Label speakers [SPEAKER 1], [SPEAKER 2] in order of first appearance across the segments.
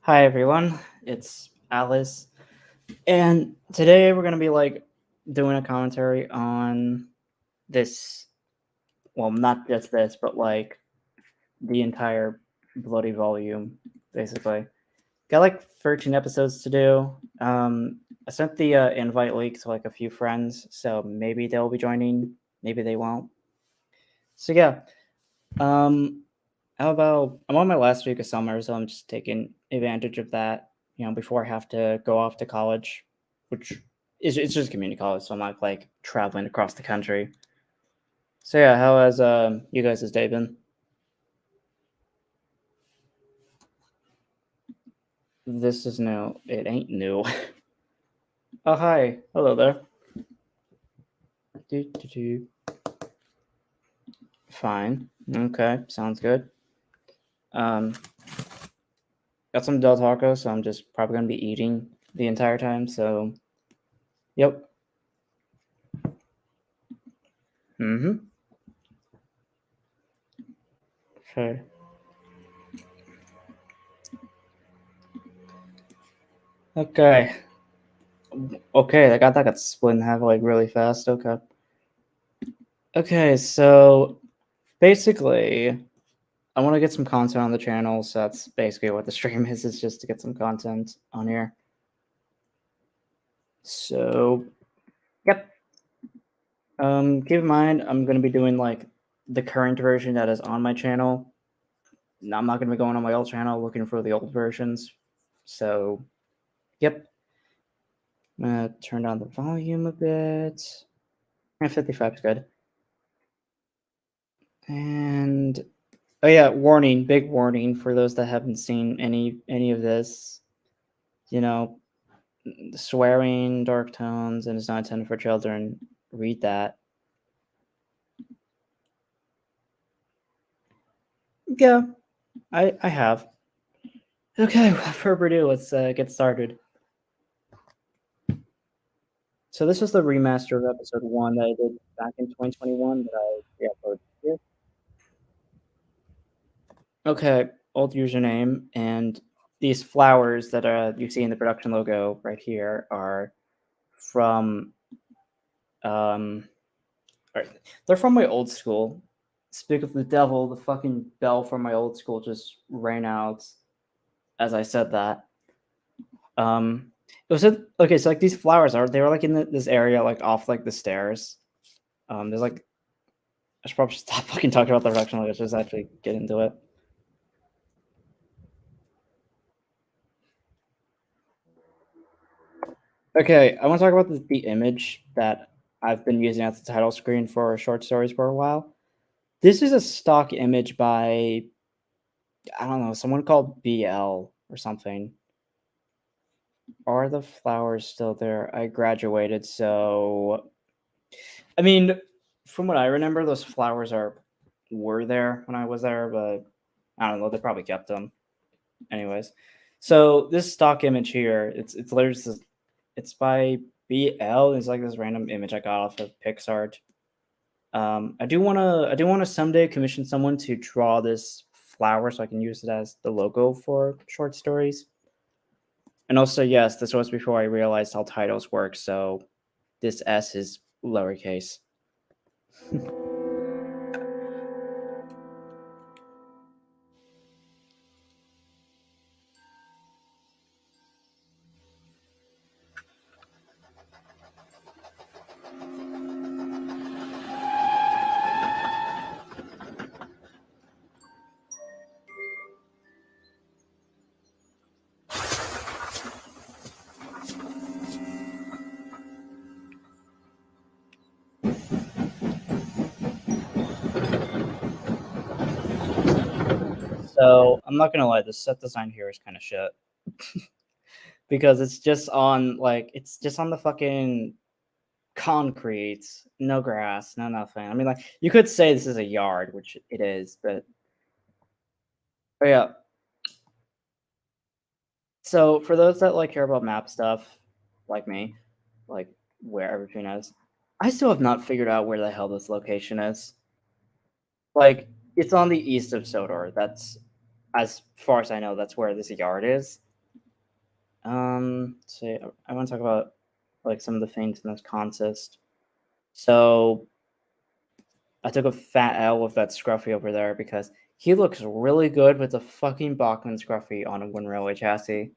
[SPEAKER 1] Hi everyone, it's Alice, and today we're gonna be doing a commentary on this. Well, not just this, but the entire bloody volume, basically. Got 13 episodes to do. I sent the invite link to a few friends, so maybe they'll be joining, maybe they won't. So yeah, how about I'm on my last week of summer, so I'm just taking advantage of that, before I have to go off to college, which is it's just community college, so I'm not traveling across the country. So yeah, how has you guys' day been? This is new. It ain't new. Oh hi, hello there. Do, do, do. Fine. Okay, sounds good. Um, got some Del Taco, so I'm just probably gonna be eating the entire time. So, yep. Mm-hmm. Okay. Okay. Okay, that got split in half really fast. Okay. Okay, so basically, I want to get some content on the channel. So that's basically what the stream is just to get some content on here. So, yep. Keep in mind, I'm gonna be doing the current version that is on my channel. I'm not gonna be going on my old channel looking for the old versions. So, yep. I'm gonna turn down the volume a bit. And 55 is good. And oh yeah, warning, big warning for those that haven't seen any of this. You know, swearing, dark tones, and it's not intended for children. Read that. Yeah, I have. Okay, without further ado, let's get started. So this is the remaster of episode 1 that I did back in 2021 that I re-uploaded here. Okay, old username, and these flowers that you see in the production logo right here are from they're from my old school. Speak of the devil, the fucking bell from my old school just rang out as I said that. It was okay. So these flowers they were in this area off the stairs. There's I should probably stop fucking talking about the production. Let's just actually get into it. Okay, I want to talk about the image that I've been using as the title screen for short stories for a while. This is a stock image by I don't know, someone called BL or something. Are the flowers still there? I graduated, so I mean, from what I remember, those flowers were there when I was there, but I don't know. They probably kept them, anyways. So this stock image here, it's literally it's by BL. It's this random image I got off of Pixart. I do wanna someday commission someone to draw this flower so I can use it as the logo for short stories. And also, yes, this was before I realized how titles work, so this S is lowercase. So I'm not gonna lie, the set design here is kind of shit because it's just on the fucking concrete, no grass, no nothing. I mean, you could say this is a yard, which it is, but yeah. So for those that care about map stuff, like me, like where everything is, I still have not figured out where the hell this location is. It's on the east of Sodor. That's as far as I know. That's where this yard is. See, I want to talk about like some of the things in this contest. So I took a fat L with that Scruffy over there because he looks really good with the fucking Bachman Scruffy on a Wind Railway chassis.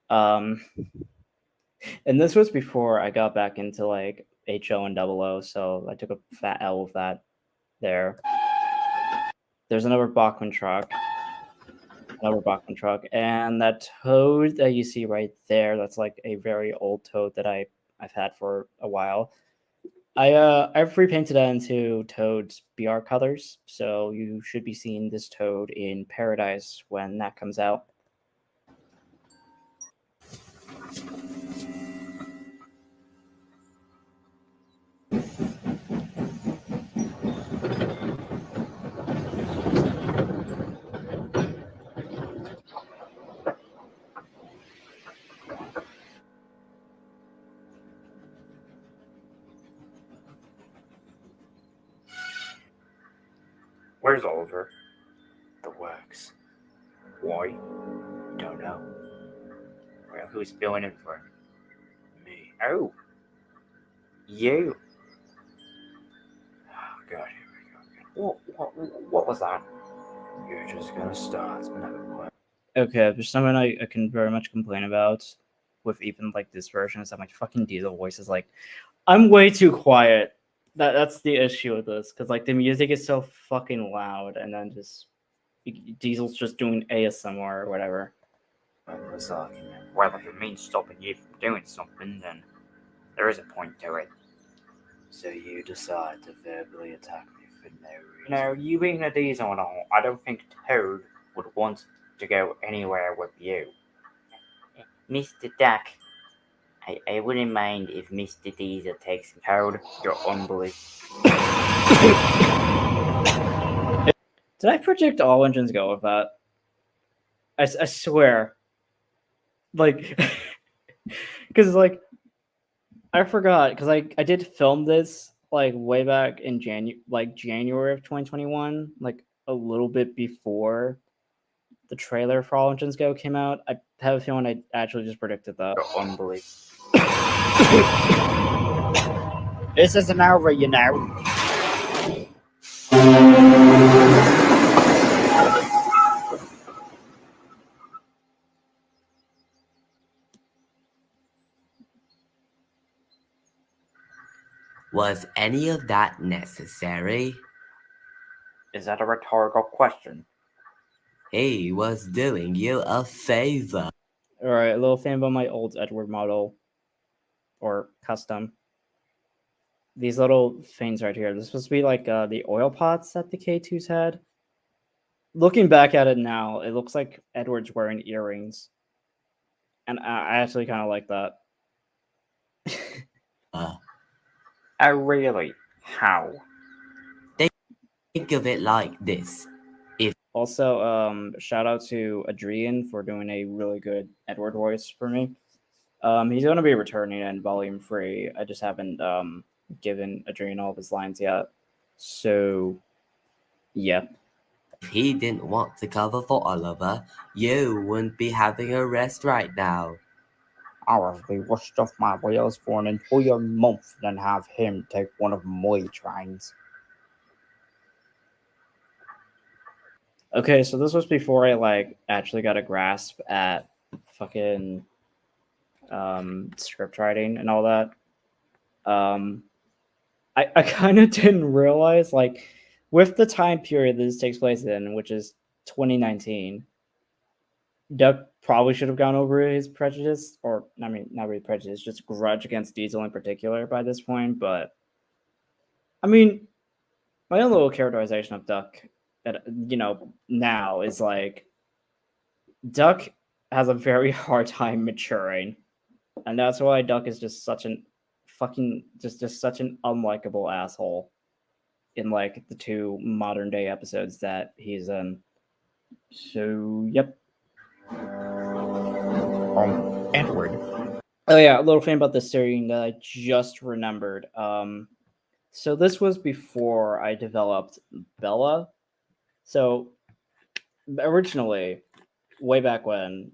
[SPEAKER 1] Um, and this was before I got back into like HO and 00, so I took a fat L with that there. There's another Bachman truck, and that Toad that you see right there, that's like a very old Toad that I've had for a while. I've repainted that into Toad's BR colors, so you should be seeing this Toad in Paradise when that comes out.
[SPEAKER 2] Where's Oliver? The works. Why? Don't know. Well, who's filling in for him? Me. Oh. You. Oh, God, here we go. What was that? You're just gonna start. No.
[SPEAKER 1] Okay, there's something I can very much complain about with even like this version is that my fucking Diesel voice is like, I'm way too quiet. That's the issue with this, because like the music is so fucking loud, and then just Diesel's just doing ASMR or whatever.
[SPEAKER 2] Well, if it means stopping you from doing something, then there is a point to it. So you decide to verbally attack me for no reason. No, you being a Diesel and all, I don't think Toad would want to go anywhere with you. Mr. Duck, I wouldn't mind if Mr. Diesel takes Toad. You're unbelievable.
[SPEAKER 1] Did I predict all engines go with that? I swear. Like, because like I forgot, because I did film this like way back in January of 2021, like a little bit before the trailer for All Engines Go came out. I have a feeling I actually just predicted that.
[SPEAKER 2] You're unbelievable.
[SPEAKER 1] This isn't over, you know.
[SPEAKER 3] Was any of that necessary?
[SPEAKER 2] Is that a rhetorical question?
[SPEAKER 3] He was doing you a favor.
[SPEAKER 1] Alright, a little thing about my old Edward model. Or custom. These little things right here. This is supposed to be like the oil pots that the K2s had. Looking back at it now, it looks like Edward's wearing earrings. And I actually kind of like that.
[SPEAKER 2] Oh, really? How?
[SPEAKER 3] Think of it like this.
[SPEAKER 1] Also, shout out to Adrian for doing a really good Edward voice for me. He's going to be returning in Volume 3. I just haven't given Adrian all of his lines yet. So, yeah.
[SPEAKER 3] If he didn't want to cover for Oliver, you wouldn't be having a rest right now.
[SPEAKER 1] I will be washed off my wheels for an entire month than have him take one of my trains. Okay, so this was before I like actually got a grasp at fucking script writing and all that. I kind of didn't realize, like, with the time period this takes place in, which is 2019, Duck probably should have gone over his prejudice, or I mean, not really prejudice, just grudge against Diesel in particular by this point. But I mean, my own little characterization of Duck, that now is like Duck has a very hard time maturing, and that's why Duck is just such an fucking just such an unlikable asshole in like the two modern day episodes that he's in. So yep.
[SPEAKER 2] Edward.
[SPEAKER 1] Oh yeah, a little thing about this series that I just remembered. So this was before I developed Bella. So originally, way back when,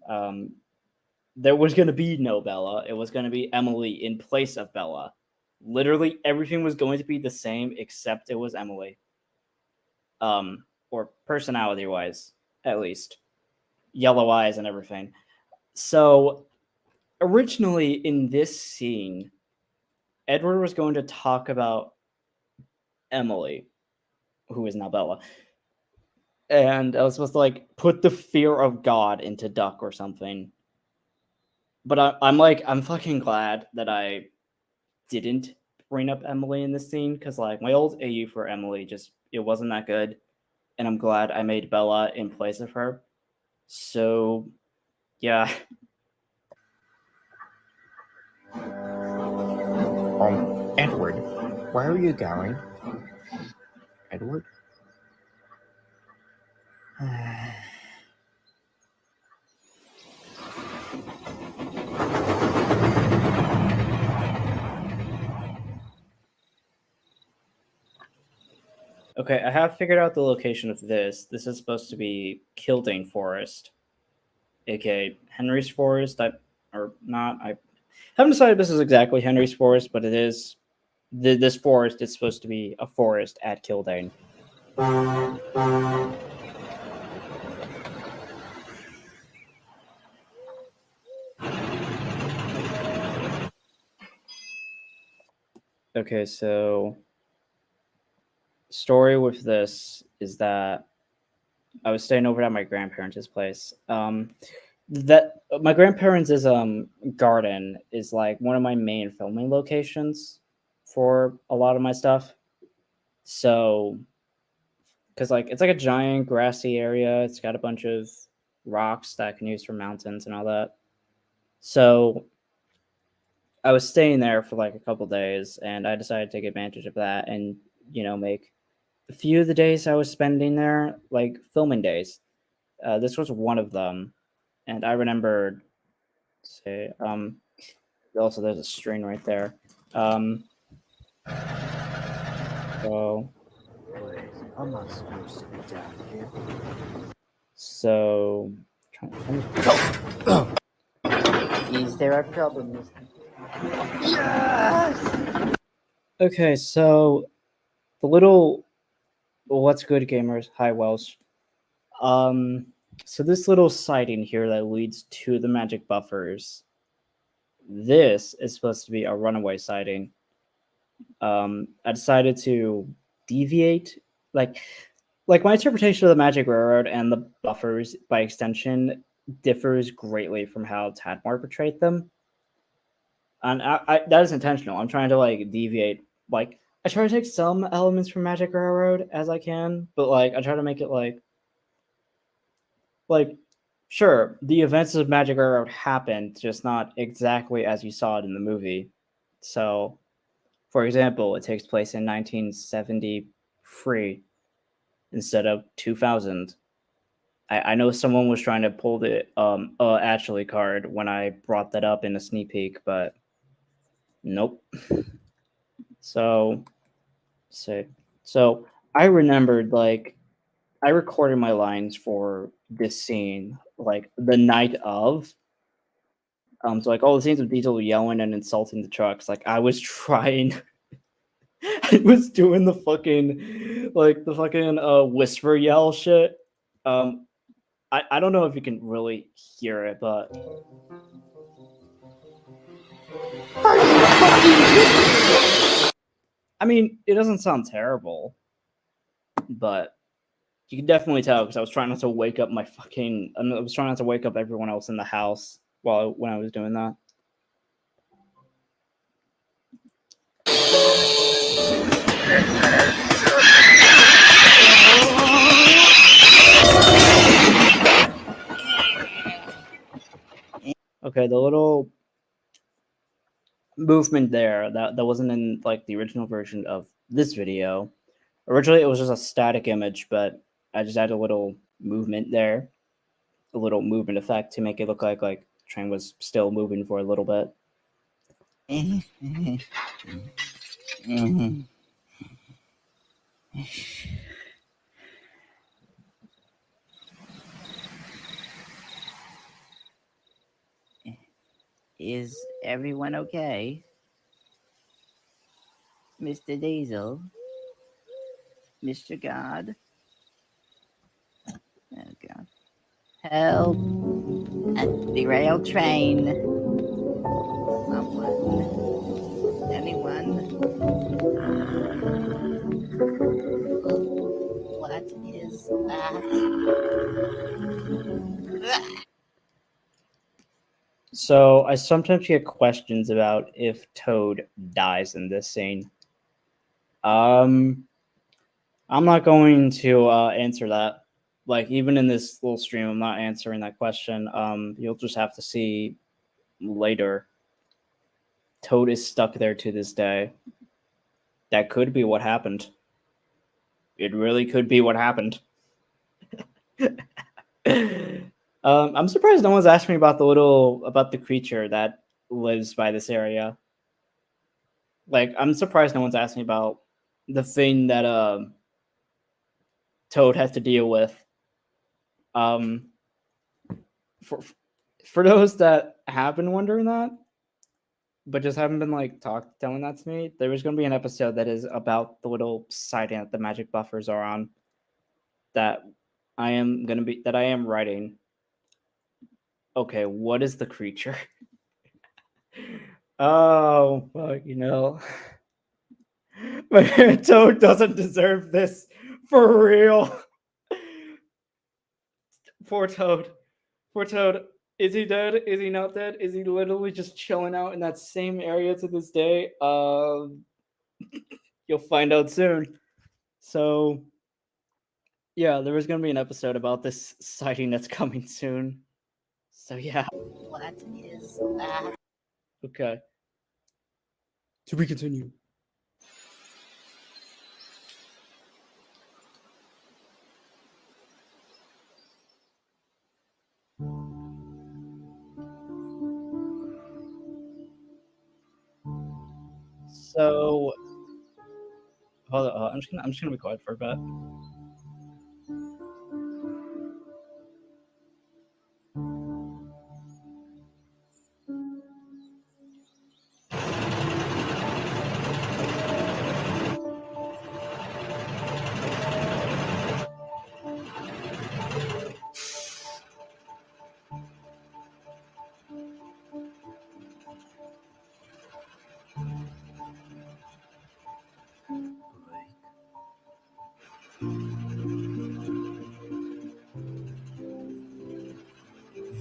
[SPEAKER 1] there was going to be no Bella. It was going to be Emily in place of Bella. Literally everything was going to be the same except it was Emily. Or personality wise, at least. Yellow eyes and everything. So originally in this scene, Edward was going to talk about Emily, who is now Bella. And I was supposed to like put the fear of God into Duck or something. But I'm fucking glad that I didn't bring up Emily in this scene because like my old AU for Emily just it wasn't that good, and I'm glad I made Bella in place of her. So yeah.
[SPEAKER 4] Edward, where are you going? Edward?
[SPEAKER 1] Okay, I have figured out the location of this. This is supposed to be Kildane Forest, aka Henry's Forest. Or not. I haven't decided if this is exactly Henry's Forest, but it is. This forest is supposed to be a forest at Kildane. Okay, so story with this is that I was staying over at my grandparents' place. That my grandparents' garden is like one of my main filming locations for a lot of my stuff. So, because like it's like a giant grassy area, it's got a bunch of rocks that I can use for mountains and all that. So I was staying there for like a couple days, and I decided to take advantage of that and make a few of the days I was spending there like filming days. This was one of them, and I remembered. Say, also there's a string right there. So
[SPEAKER 2] Wait, I'm not supposed to be down here.
[SPEAKER 1] so
[SPEAKER 2] Is there a problem, Mr. Yes!
[SPEAKER 1] okay, so the little what's good gamers, hi Welsh. So this little sighting here that leads to the magic buffers. This is supposed to be a runaway sighting. I decided to deviate, like my interpretation of the Magic Railroad and the buffers by extension differs greatly from how Tadmor portrayed them, and that is intentional. I'm trying to like deviate, like I try to take some elements from Magic Railroad as I can, but like I try to make it like sure the events of Magic Railroad happened, just not exactly as you saw it in the movie. So for example, it takes place in 1973 instead of 2000. I know someone was trying to pull the actually card when I brought that up in a sneak peek, but nope. So, so, so I remembered like I recorded my lines for this scene like the night of. So like all the scenes of Diesel yelling and insulting the trucks, like I was trying I was doing the fucking whisper yell shit. Um I don't know if you can really hear it, but I mean it doesn't sound terrible, but you can definitely tell because I was trying not to wake up I was trying not to wake up everyone else in the house when I was doing that. Okay, the little movement there that wasn't in like the original version of this video. Originally, it was just a static image, but I just added a little movement there, a little movement effect to make it look like the train was still moving for a little bit.
[SPEAKER 5] Is everyone okay? Mr. Diesel? Mr. God? Oh, God. Help! A derailed train! Someone? Anyone? What is that?
[SPEAKER 1] So I sometimes get questions about if Toad dies in this scene. I'm not going to answer that. Like, even in this little stream, I'm not answering that question. You'll just have to see later. Toad is stuck there to this day. That could be what happened. It really could be what happened. I'm surprised no one's asked me about the creature that lives by this area. Like, I'm surprised no one's asked me about the thing that Toad has to deal with. Um, for those that have been wondering that, but just haven't been like telling that to me, there was going to be an episode that is about the little sighting that the magic buffers are on. That I am writing. Okay, what is the creature? Oh, but but Toad doesn't deserve this for real. Poor Toad. Poor Toad. Is he dead? Is he not dead? Is he literally just chilling out in that same area to this day? You'll find out soon. So, yeah, there was gonna be an episode about this sighting that's coming soon. So yeah.
[SPEAKER 5] What is that?
[SPEAKER 1] Okay. To be continued. So, hold on. I'm just gonna be quiet for a bit.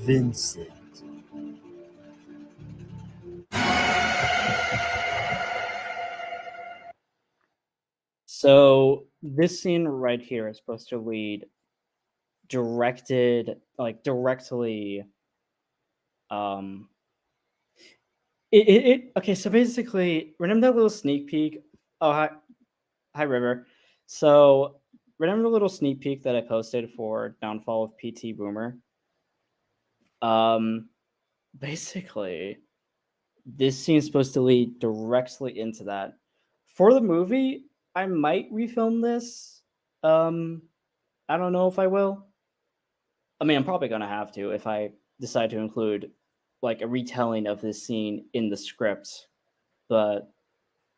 [SPEAKER 3] Vincent.
[SPEAKER 1] So this scene right here is supposed to lead directly okay, so basically, remember that little sneak peek? Oh, hi River. So remember the little sneak peek that I posted for Downfall of PT Boomer? Basically, this scene is supposed to lead directly into that. For the movie, I might refilm this. I don't know if I will. I mean, I'm probably gonna have to if I decide to include like a retelling of this scene in the script. But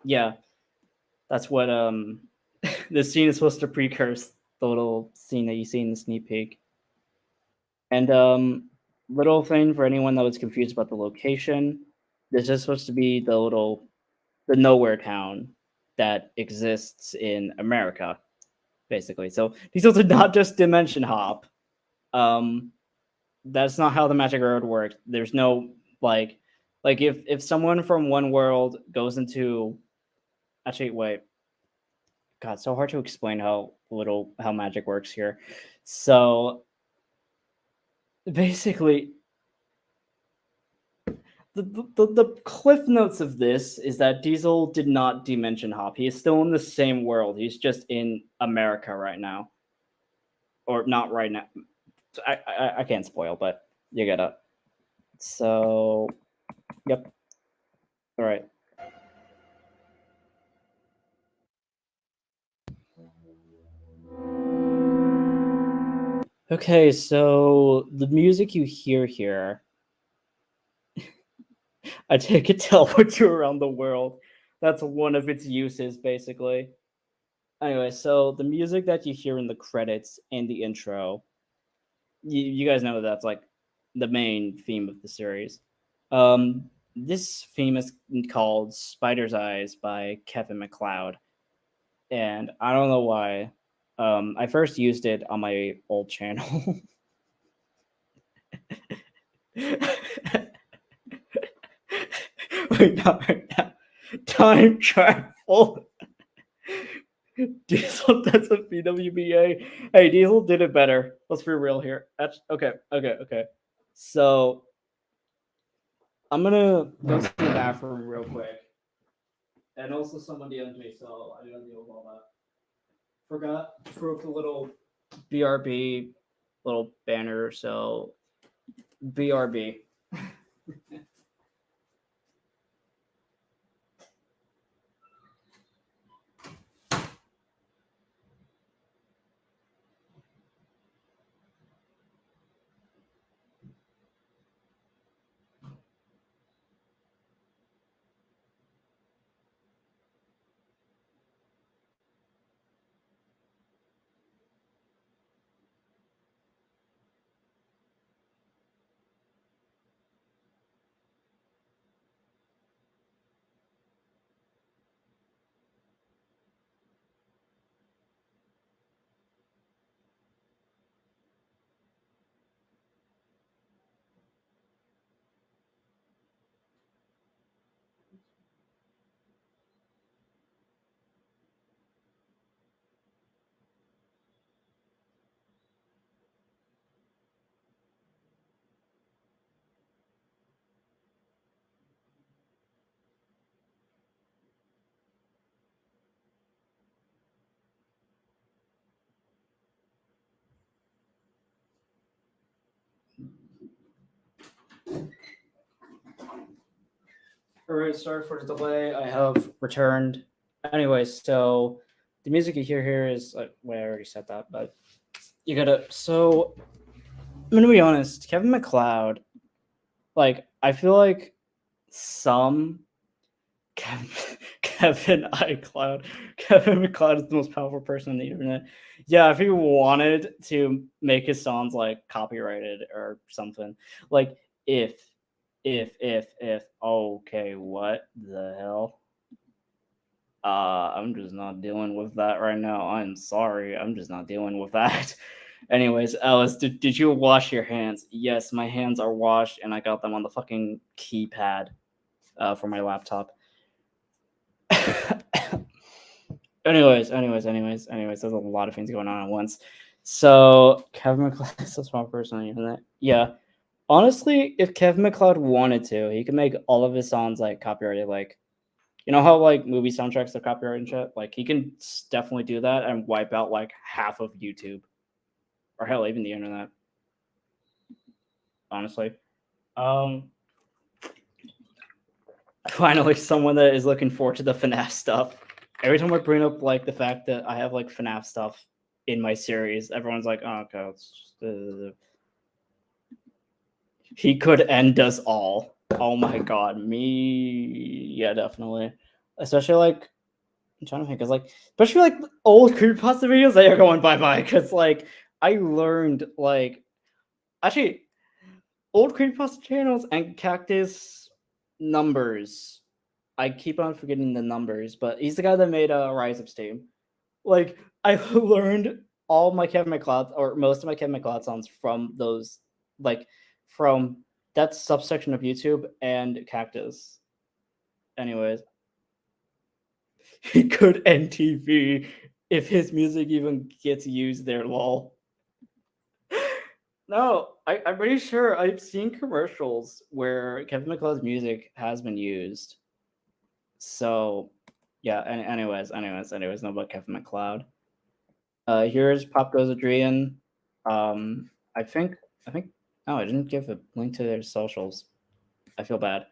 [SPEAKER 1] yeah, that's what this scene is supposed to precurse the little scene that you see in the sneak peek. And little thing for anyone that was confused about the location, this is supposed to be the nowhere town that exists in America, basically. So these did not just dimension hop. That's not how the magic road works. There's no like if someone from one world goes into actually wait. God, so hard to explain how magic works here. So basically the cliff notes of this is that Diesel did not dimension hop. He is still in the same world. He's just in America right now. Or not right now. I can't spoil, but you get it. So yep. All right. Okay, so the music you hear here I take it to teleport you around the world. That's one of its uses, basically. Anyway, so the music that you hear in the credits and the intro, you guys know that's like the main theme of the series. This theme is called Spider's Eyes by Kevin MacLeod. And I don't know why. I first used it on my old channel. Wait, no, right now. Time travel. Diesel, that's a PWBA. Hey, Diesel did it better. Let's be real here. That's okay. So I'm gonna go to the bathroom real quick, and also someone DM'd me, so I gotta deal with all that. Forgot threw up the little BRB little banner, so BRB. Alright, sorry for the delay. I have returned. Anyways, so the music you hear here is well, I already said that, but you gotta. So I'm gonna be honest, Kevin MacLeod. Like, I feel like some Kevin iCloud. Kevin MacLeod is the most powerful person on the internet. Yeah, if he wanted to make his songs like copyrighted or something, like if okay, what the hell? I'm just not dealing with that right now. I'm sorry. I'm just not dealing with that. Anyways, Alice, did you wash your hands? Yes, my hands are washed and I got them on the fucking keypad for my laptop. anyways, there's a lot of things going on at once. So Kevin MacLeod is a small person on the internet. Yeah. Honestly, if Kevin MacLeod wanted to, he could make all of his songs like copyrighted, like you know how like movie soundtracks are copyrighted and shit? Like he can definitely do that and wipe out like half of YouTube. Or hell, even the internet. Honestly. Finally someone that is looking forward to the FNAF stuff. Every time I bring up like the fact that I have like FNAF stuff in my series, everyone's like, oh okay, he could end us all. Oh my god, me yeah, definitely. Especially like I'm trying to think, cause like especially like old creepypasta videos, they are going bye-bye. Cause like I learned like actually old creepypasta channels and Cactus numbers. I keep on forgetting the numbers, but he's the guy that made Rise Up Steam. Like I learned all my Kevin MacLeod or most of my Kevin MacLeod songs from those, like from that subsection of YouTube and Cactus. Anyways, he could end TV if his music even gets used there. Lol. No, I'm pretty sure I've seen commercials where Kevin MacLeod's music has been used. So, yeah. Anyways, know about Kevin MacLeod. Here's Pop Goes Adrian. I think. No, I didn't give a link to their socials. I feel bad.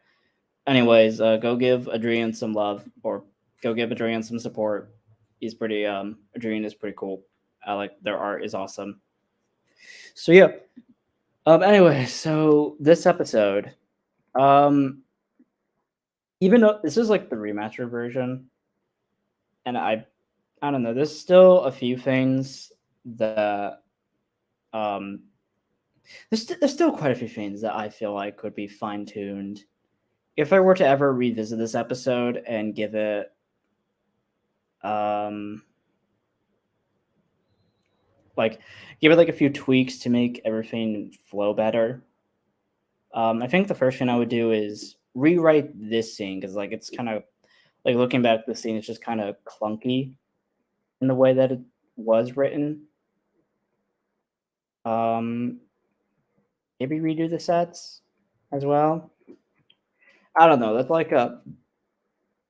[SPEAKER 1] Anyways, go give Adrian some love, or go give Adrian some support. He's pretty. Adrian is pretty cool. I like their art is awesome. So yeah. Anyway, so this episode, even though this is like the remastered version, and I don't know, there's still a few things that there's still quite a few things that I feel like could be fine tuned. If I were to ever revisit this episode and give it like a few tweaks to make everything flow better. I think the first thing I would do is rewrite this scene because like it's kind of like looking back at the scene, it's just kind of clunky in the way that it was written. Maybe redo the sets as well. I don't know. That's like a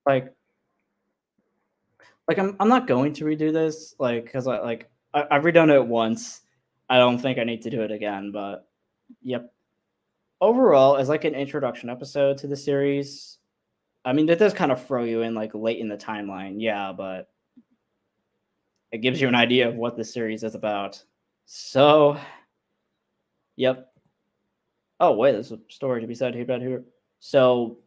[SPEAKER 1] like I'm not going to redo this because I've redone it once. I don't think I need to do it again. But yep. Overall, as like an introduction episode to the series, I mean, it does kind of throw you in like late in the timeline, yeah, but it gives you an idea of what the series is about. So, yep. Oh wait, there's a story to be said here. So,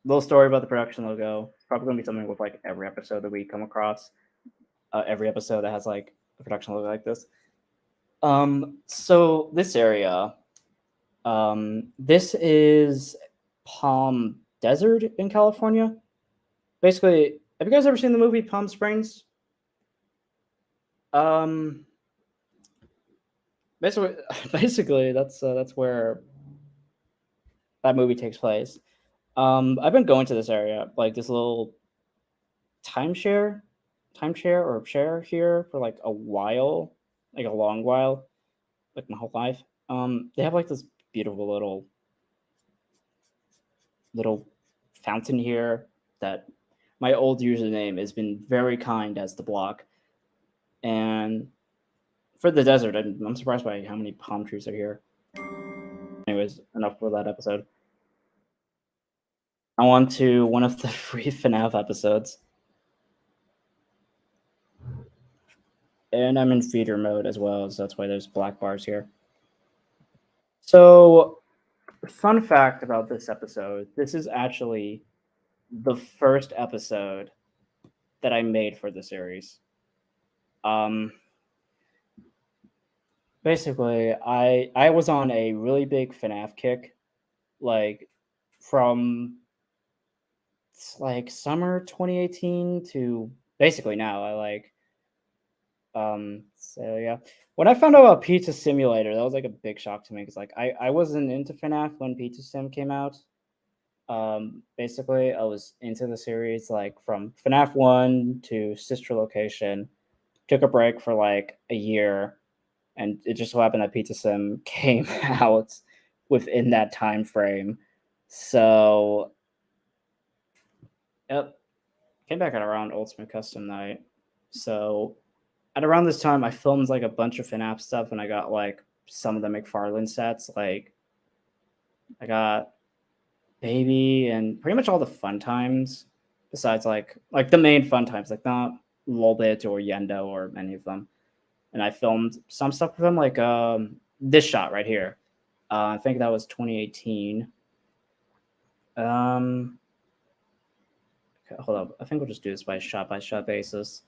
[SPEAKER 1] little story about the production logo. It's probably gonna be something with like every episode that we come across. Every episode that has like a production logo like this. So this area, this is Palm Desert in California. Basically, have you guys ever seen the movie Palm Springs? Basically, that's where that movie takes place. I've been going to this area, like this little timeshare or share here for like a while, like a long while, like my whole life. They have like this beautiful little fountain here that my old username has been very kind as the block. And for the desert, I'm surprised by how many palm trees are here. Anyways, enough for that episode. On to one of the free FNAF episodes. And I'm in feeder mode as well, so that's why there's black bars here. So, fun fact about this episode, this is actually the first episode that I made for the series. Basically, I was on a really big FNAF kick, like from like summer 2018 to basically now. So yeah, when I found out about Pizza Simulator, that was like a big shock to me because like I wasn't into FNAF when Pizza Sim came out. Basically, I was into the series like from FNAF 1 to Sister Location. Took a break for like a year, and it just so happened that Pizza Sim came out within that time frame. So, yep, came back at around Ultimate Custom Night. So, at around this time, I filmed like a bunch of FNAF stuff, and I got like some of the McFarlane sets. Like, I got Baby and pretty much all the fun times, besides like the main fun times, like not Lolbit or Yendo or any of them. And I filmed some stuff with them, like this shot right here. I think that was 2018. Okay, hold up. I think we'll just do this by shot basis.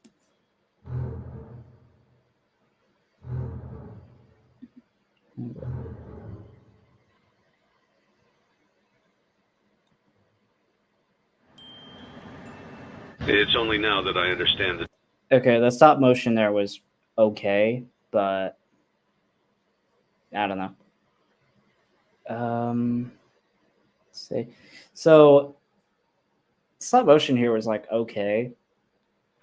[SPEAKER 6] It's only now that I understand that.
[SPEAKER 1] Okay, the stop motion there was okay, but I don't know. Let's see. So stop motion here was like okay.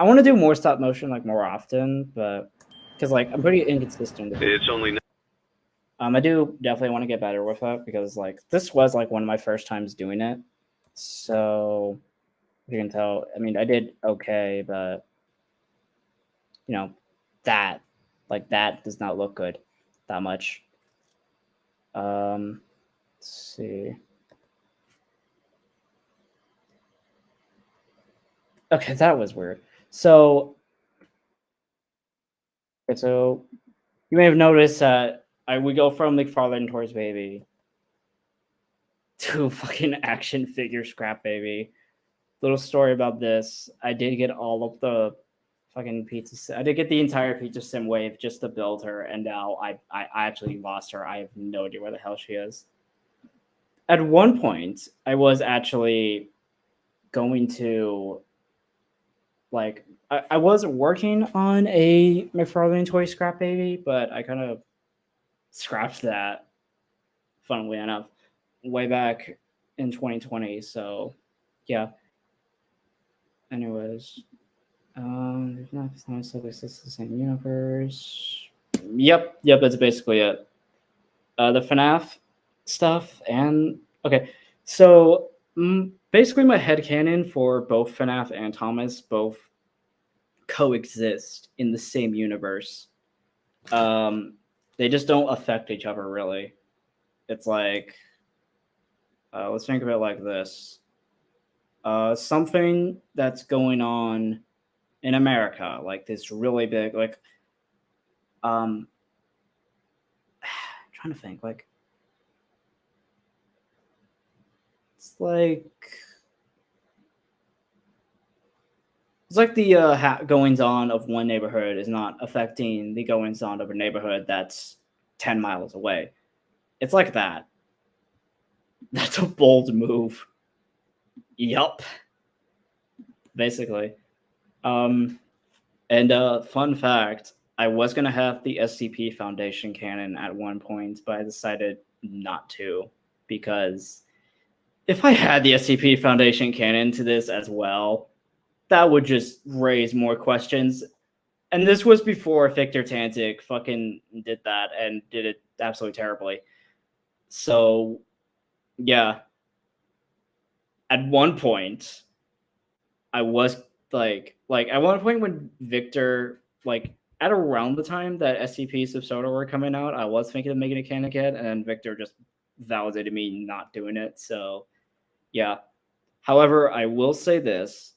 [SPEAKER 1] I want to do more stop motion like more often, but because like I'm pretty inconsistent with it.
[SPEAKER 6] It's only now.
[SPEAKER 1] I do definitely want to get better with it because like this was like one of my first times doing it. So you can tell, I mean, I did okay, but you know, that does not look good that much. Let's see. Okay, that was weird. So you may have noticed that we go from McFarlane towards Baby. to fucking action figure scrap baby. Little story about this. I did get all of the fucking I did get the entire Pizza Sim wave just to build her, and now I actually lost her. I have no idea where the hell she is. At one point, I was actually going to like I was working on a McFarlane toy scrap baby, but I kind of scrapped that, funnily enough, way back in 2020. So yeah. Anyways, there's not it's the same universe. Yep, that's basically it. The FNAF stuff and okay, so basically my headcanon for both FNAF and Thomas both coexist in the same universe. They just don't affect each other really. It's like, let's think of it like this. Something that's going on in America, like this really big, like, trying to think, like, it's like the goings on of one neighborhood is not affecting the goings on of a neighborhood that's 10 miles away. It's like that. That's a bold move. Yup. Basically. And fun fact, I was going to have the SCP Foundation canon at one point, but I decided not to, because if I had the SCP Foundation canon to this as well, that would just raise more questions. And this was before Victor Tantic fucking did that and did it absolutely terribly. So, yeah. At one point, I was like at one point when Victor, like at around the time that SCPs of Soda were coming out, I was thinking of making a canon again, and then Victor just validated me not doing it. So, yeah. However, I will say this.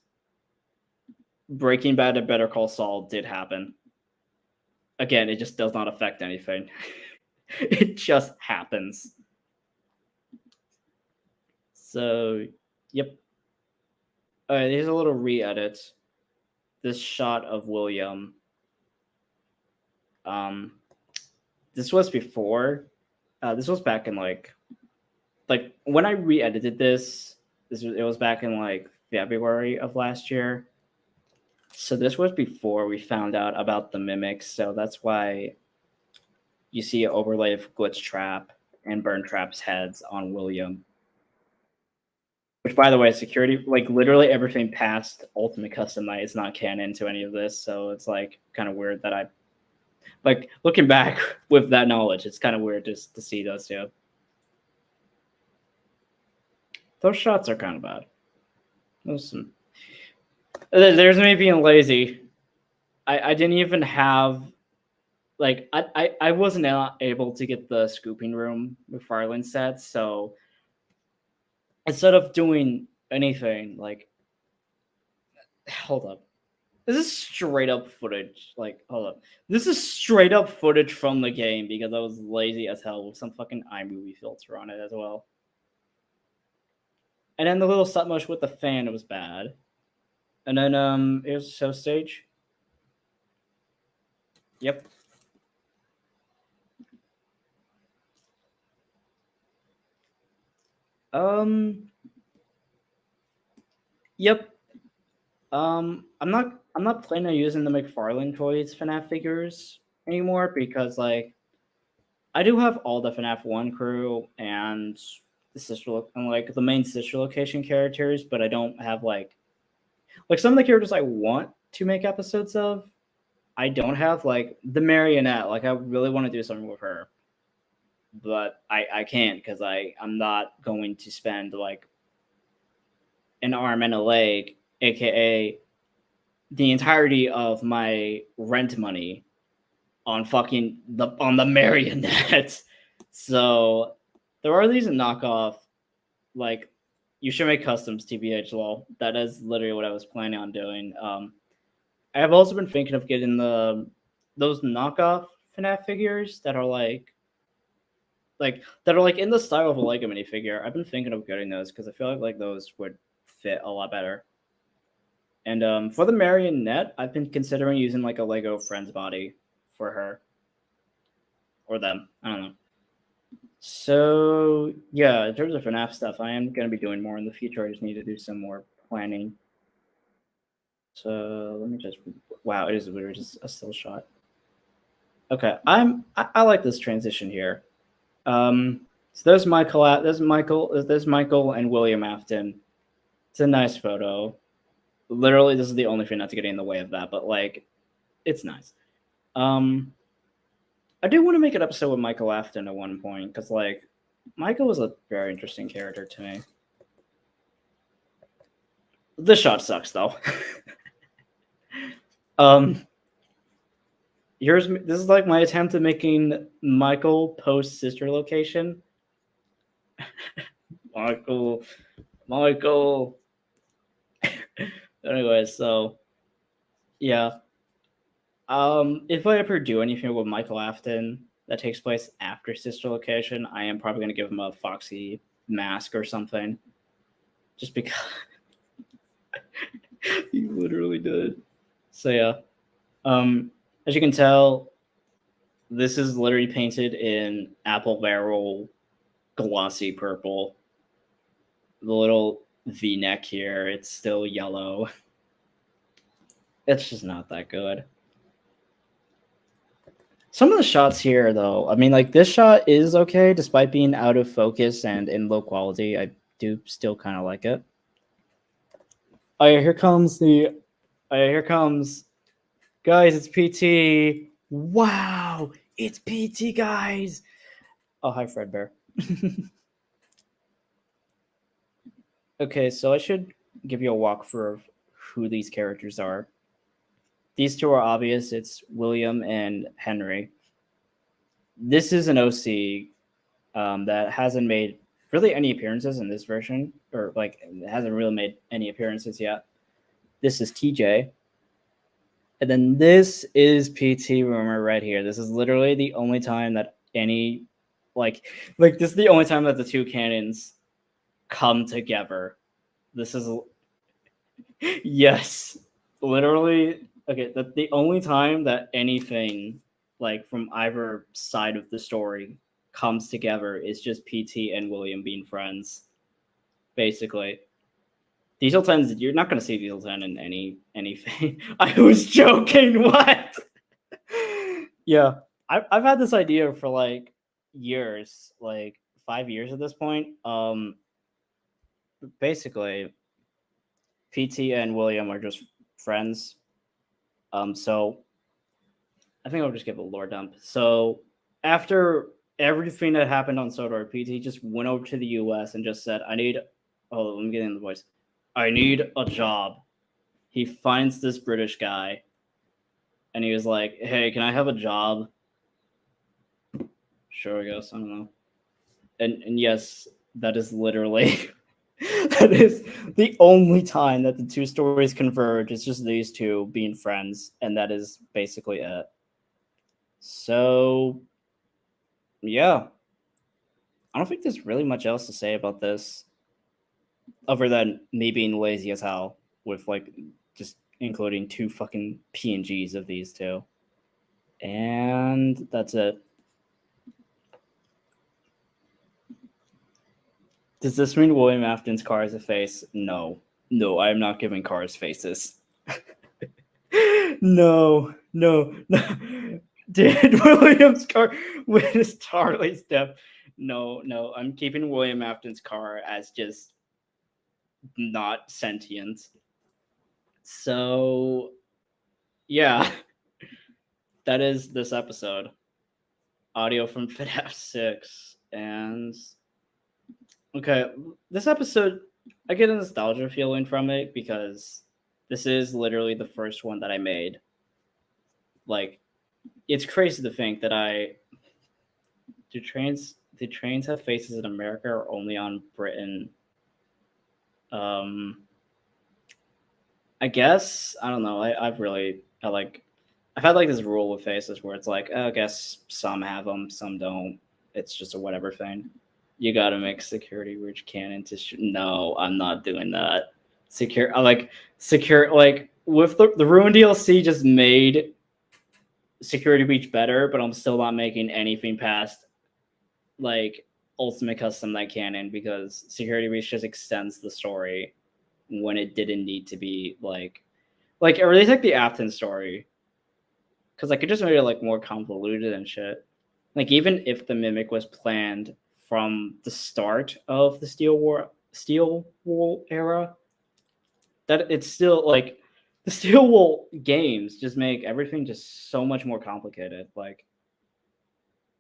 [SPEAKER 1] Breaking Bad and Better Call Saul did happen. Again, it just does not affect anything. It just happens. So, yep. All right, here's a little re-edit. This shot of William. This was before. This was back in like when I re-edited this. It was back in like February of last year. So this was before we found out about the mimics. So that's why you see an overlay of Glitch Trap and Burn Trap's heads on William. Which, by the way, security, like literally everything past Ultimate Custom Night is not canon to any of this. So it's like kind of weird that I, like looking back with that knowledge, it's kind of weird just to see those two. Those shots are kind of bad. There's me being lazy. I didn't even have, like, I wasn't able to get the scooping room McFarlane set, so instead of doing anything, like, hold up. This is straight up footage. Like, hold up. This is straight up footage from the game because I was lazy as hell with some fucking iMovie filter on it as well. And then the little stop motion with the fan, it was bad. And then here's the show stage. Yep. Yep. I'm not planning on using the McFarlane Toys FNAF figures anymore because, like, I do have all the FNAF 1 crew and the sister and like the main sister location characters, but I don't have like some of the characters I want to make episodes of. I don't have like the marionette. Like, I really want to do something with her, but I can't because I'm not going to spend like an arm and a leg, aka the entirety of my rent money on the marionette. So there are these knockoff, like, you should make customs, TBH lol. That is literally what I was planning on doing. I have also been thinking of getting those knockoff FNAF figures that are like like that are like in the style of a Lego minifigure. I've been thinking of getting those because I feel like those would fit a lot better. And for the marionette, I've been considering using like a Lego Friends body for her or them. I don't know. So yeah, in terms of FNAF stuff, I am going to be doing more in the future. I just need to do some more planning. So let me just. Wow, it is literally just a still shot. Okay, I like this transition here. So there's Michael and William Afton. It's a nice photo. Literally, this is the only thing not to get in the way of that, but like, it's nice. I do want to make an episode with Michael Afton at one point because like, Michael was a very interesting character to me. This shot sucks though. This is like my attempt at making Michael post sister location. Michael. Anyway, so yeah. If I ever do anything with Michael Afton that takes place after sister location, I am probably gonna give him a Foxy mask or something. Just because he literally did. So yeah. As you can tell, this is literally painted in apple barrel glossy purple. The little V-neck here, it's still yellow. It's just not that good. Some of the shots here, though, I mean, like, this shot is okay, despite being out of focus and in low quality. I do still kind of like it. Oh, yeah, here comes guys, it's PT. Wow, it's PT, guys. Oh, hi, Fredbear. Okay, so I should give you a walkthrough of who these characters are. These two are obvious. It's William and Henry. This is an OC that hasn't made really any appearances in this version, or like hasn't really made any appearances yet. This is TJ. And then this is PT Rumor right here. This is literally the only time that any, like this is the only time that the two canons come together. This is, yes, literally, okay, the only time that anything, like, from either side of the story comes together is just PT and William being friends, basically. Diesel 10's, you're not going to see Diesel 10 in anything. I was joking, what? Yeah, I've had this idea for, like, years, like, 5 years at this point. Basically, PT and William are just friends. So I think I'll just give a lore dump. So after everything that happened on Sodor, PT just went over to the US and just said, let me get in the voice. I need a job. He finds this British guy and he was like, hey, can I have a job? Sure, I guess. I don't know. And yes, that is literally that is the only time that the two stories converge. It's just these two being friends, and that is basically it. So, yeah. I don't think there's really much else to say about this, other than me being lazy as hell with, like, just including two fucking PNGs of these two. And that's it. Does this mean William Afton's car is a face? No. No, I am not giving cars faces. No. Did William's car witness Charlie's death? No. I'm keeping William Afton's car as just not sentient. So, yeah. That is this episode. Audio from FNAF 6. And okay, this episode, I get a nostalgia feeling from it because this is literally the first one that I made. Like, it's crazy to think that do trains have faces in America or only on Britain? I guess, I don't know. I've had like this rule with faces where it's like, I guess some have them, some don't. it's just a whatever thing. You gotta make security breach canon to no, I'm not doing that. Secure like with the Ruin DLC just made security breach better, but I'm still not making anything past like Ultimate Custom Night canon because security breach just extends the story when it didn't need to be or they take the Afton story because like it just made it like more convoluted and shit. Like even if the Mimic was planned from the start of the Steel Wool era, that it's still like the Steel Wool games just make everything just so much more complicated. Like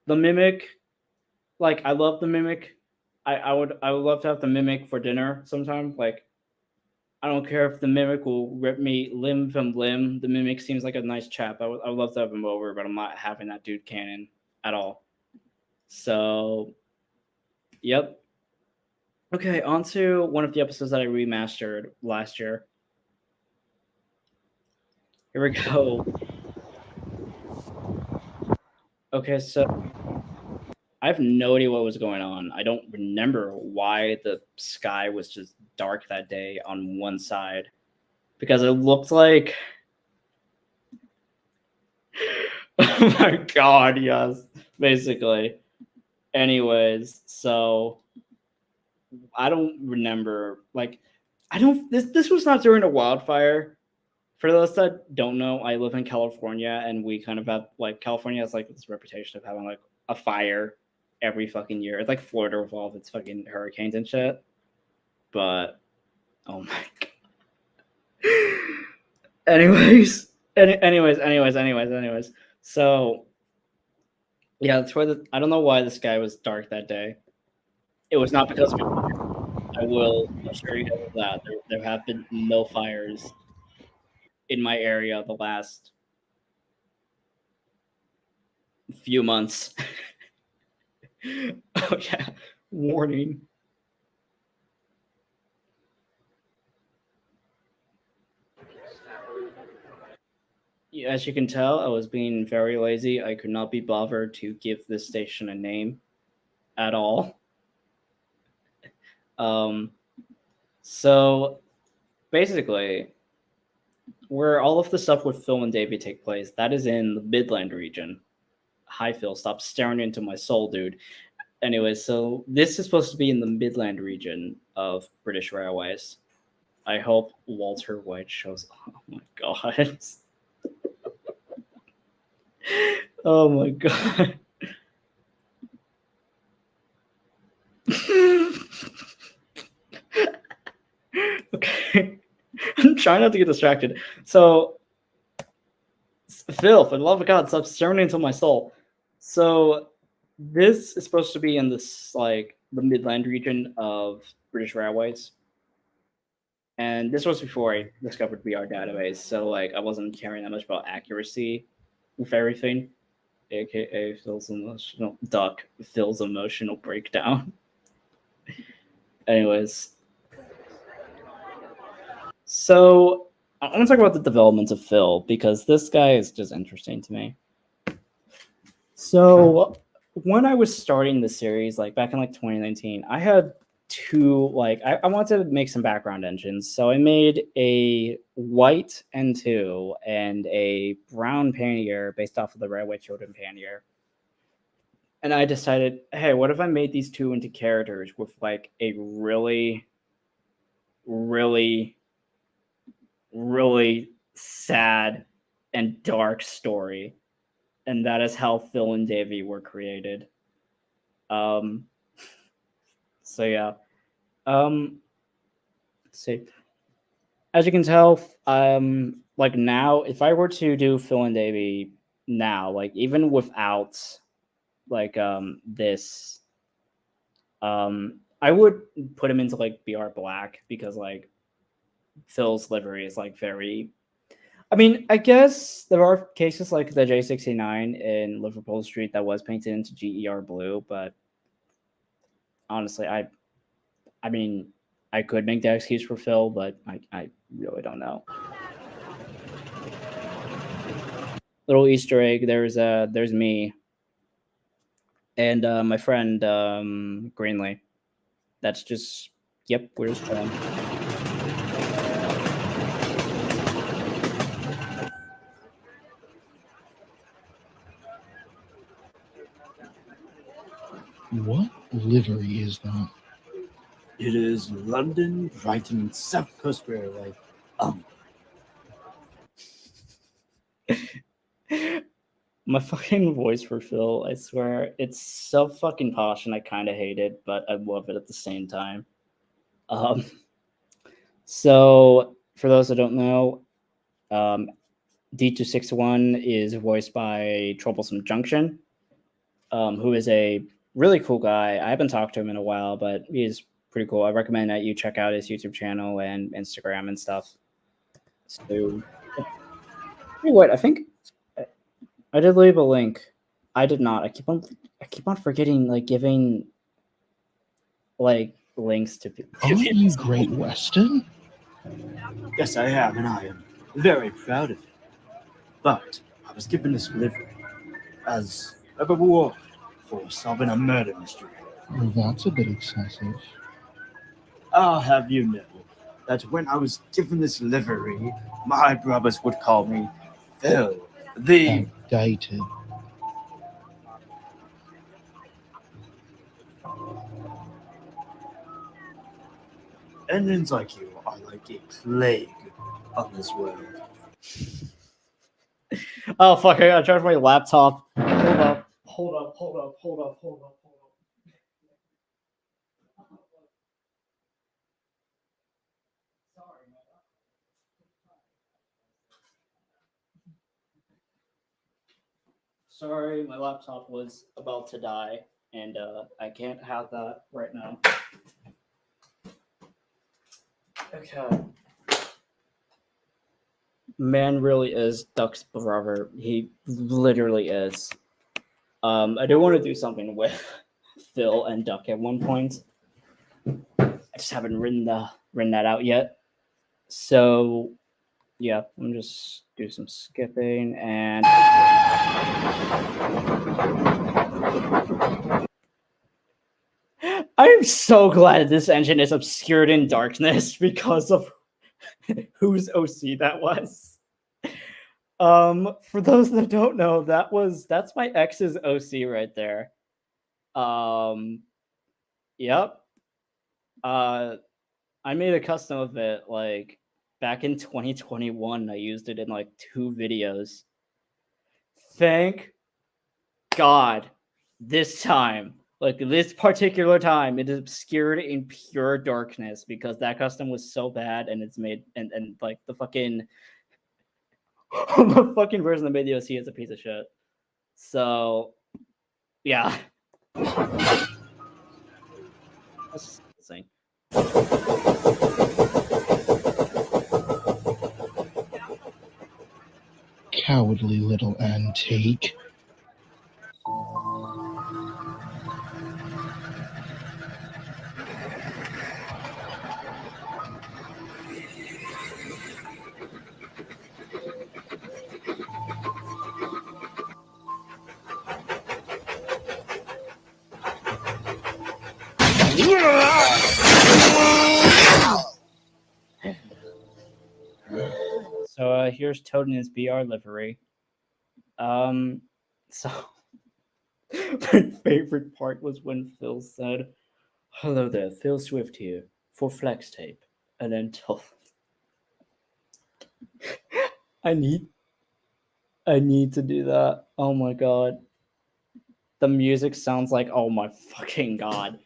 [SPEAKER 1] the Mimic, like I love the Mimic. I would love to have the Mimic for dinner sometime. Like I don't care if the Mimic will rip me limb from limb. The Mimic seems like a nice chap. I would love to have him over, but I'm not having that dude canon at all. So, yep. Okay, on to one of the episodes that I remastered last year. Here we go. Okay, so I have no idea what was going on. I don't remember why the sky was just dark that day on one side. Because it looked like... Oh my god, yes. Basically. Anyways, so... I don't remember... This was not during a wildfire. For those that don't know, I live in California, and we kind of have... California has, this reputation of having, a fire every fucking year. It's like Florida with all of its fucking hurricanes and shit. But... Oh my god. Anyways. So, yeah, that's why I don't know why the sky was dark that day. It was not because of it. I will assure you that there have been no fires in my area the last few months. Oh yeah, warning. As you can tell, I was being very lazy. I could not be bothered to give this station a name at all. So basically, where all of the stuff with Phil and Davey take place, that is in the Midland region. Hi, Phil, stop staring into my soul, dude. Anyway, so this is supposed to be in the Midland region of British Railways. I hope Walter White shows up. Oh my god. Oh my god. Okay. I'm trying not to get distracted. So, Phil, for the love of God, stop staring into my soul. So, this is supposed to be in this, the Midland region of British Railways. And this was before I discovered VR database, so, I wasn't caring that much about accuracy with everything. AKA Phil's emotional breakdown. Anyways. So, I want to talk about the development of Phil, because this guy is just interesting to me. So, when I was starting the series, back in 2019, I had two, I wanted to make some background engines. So I made a white N2 and a brown Pannier based off of the Railway Children Pannier. And I decided, hey, what if I made these two into characters with a really, really, really sad and dark story. And that is how Phil and Davey were created. So yeah. Let's see. As you can tell, now, if I were to do Phil and Davey now, even without this, I would put him into BR Black because Phil's livery is very. I mean, I guess there are cases like the J69 in Liverpool Street that was painted into GER blue, but honestly, I mean, I could make that excuse for Phil, but I really don't know. Little Easter egg, there's me and my friend Greenlee. That's just we're just chilling.
[SPEAKER 7] What livery is that?
[SPEAKER 1] It is London, Brighton, and South Coast Railway. My fucking voice for Phil, I swear, it's so fucking posh and I kind of hate it, but I love it at the same time. So, for those that don't know, D261 is voiced by Troublesome Junction, who is a really cool guy. I haven't talked to him in a while, but he's pretty cool. I recommend that you check out his YouTube channel and Instagram and stuff. So, what I think I did leave a link. I did not. I keep on forgetting like giving like links to people.
[SPEAKER 7] Aren't you Great Western?
[SPEAKER 8] Yes, I am, and I am very proud of it. But I was given this livery as a reward for solving a murder mystery.
[SPEAKER 7] Well, that's a bit excessive.
[SPEAKER 8] I'll have you know that when I was given this livery, my brothers would call me Phil, the...
[SPEAKER 7] Outdated.
[SPEAKER 8] Indians like you are like a plague on this world.
[SPEAKER 1] Oh fuck! I gotta charge my laptop. Hold up. Sorry, my laptop was about to die, and I can't have that right now. Okay. Man really is Duck's brother. He literally is. I do want to do something with Phil and Duck at one point. I just haven't written that out yet. So yeah, I'm just do some skipping and I'm so glad this engine is obscured in darkness because of whose OC that was. For those that don't know, that's my ex's OC right there. Yep. I made a custom of it like back in 2021. I used it in like 2 videos. Thank God this time, like this particular time, it is obscured in pure darkness because that custom was so bad and it's made and like the fucking the fucking version that made the OC is a piece of shit. So yeah. That's insane.
[SPEAKER 7] Cowardly little antique.
[SPEAKER 1] So here's Toad in his BR livery. So my favorite part was when Phil said, "Hello there, Phil Swift here for Flex Tape," and then told I need to do that. Oh my god. The music sounds like, oh my fucking god.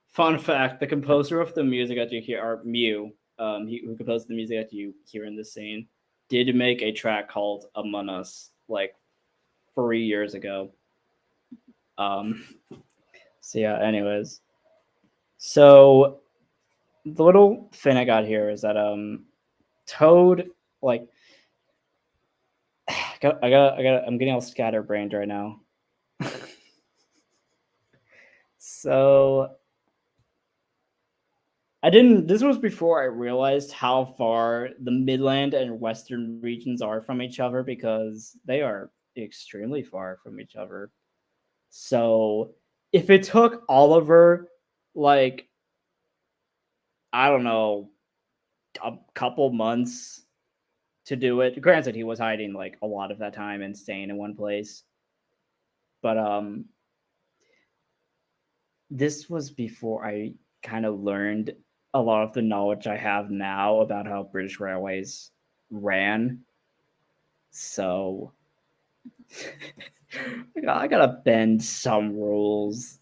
[SPEAKER 1] Fun fact, the composer of the music that you hear, or Mew, who composed the music that you hear in this scene, did make a track called Among Us like 3 years ago. So yeah, anyways. So the little thing I got here is that Toad, like I'm getting all scatterbrained right now. So this was before I realized how far the Midland and Western regions are from each other because they are extremely far from each other. So if it took Oliver, like, I don't know, a couple months to do it. Granted, he was hiding like a lot of that time and staying in one place. But this was before I kind of learned a lot of the knowledge I have now about how British Railways ran. So I gotta bend some rules.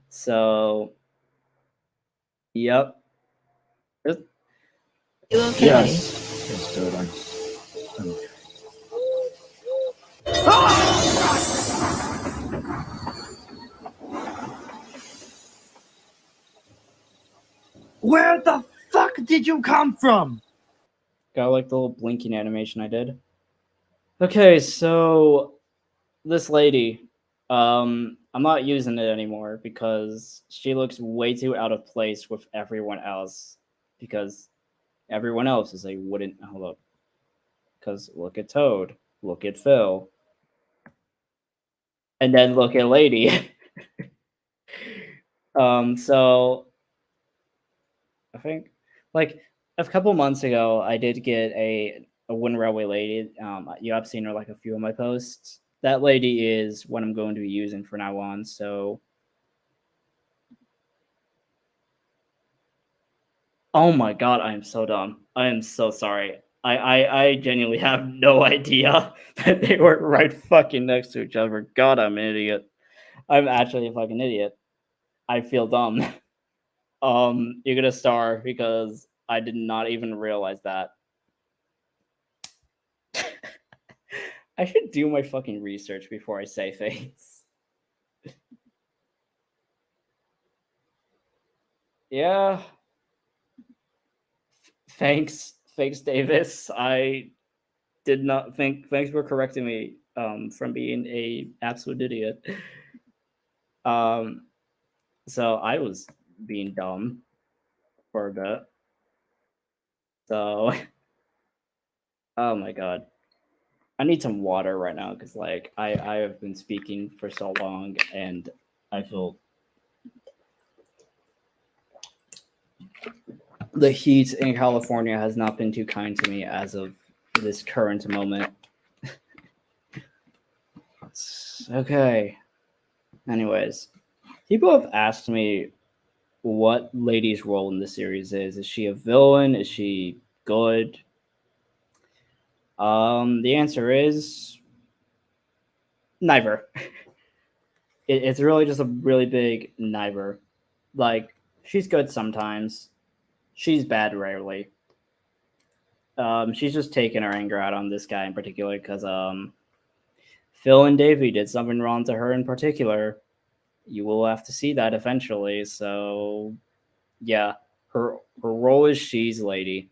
[SPEAKER 1] So, yep.
[SPEAKER 5] You okay?
[SPEAKER 8] Yes. Yes, dude, I'm okay. Where the fuck did you come from?
[SPEAKER 1] Got like the little blinking animation I did. Okay, so this lady, I'm not using it anymore because she looks way too out of place with everyone else. Because everyone else is a wooden. Hold up. Because look at Toad, look at Phil, and then look at Lady. So I think like a couple months ago, I did get a wooden railway lady. You have seen her like a few of my posts. That lady is what I'm going to be using from now on. So, oh my god, I am so dumb. I am so sorry. I genuinely have no idea that they were right fucking next to each other. God, I'm an idiot. I'm actually a fucking idiot. I feel dumb. You get a star because I did not even realize that. I should do my fucking research before I say things. Yeah. Thanks, Davis. I did not think. Thanks for correcting me from being a absolute idiot. So I was being dumb for a bit. So, oh my god, I need some water right now because like I have been speaking for so long and I feel the heat in California has not been too kind to me as of this current moment. Okay. Anyways, people have asked me what Lady's role in the series is. Is she a villain? Is she good? The answer is neither. It's really just a really big neither. Like, she's good sometimes. She's bad rarely. She's just taking her anger out on this guy in particular because Phil and Davey did something wrong to her in particular. You will have to see that eventually. So, yeah, her role is she's lady.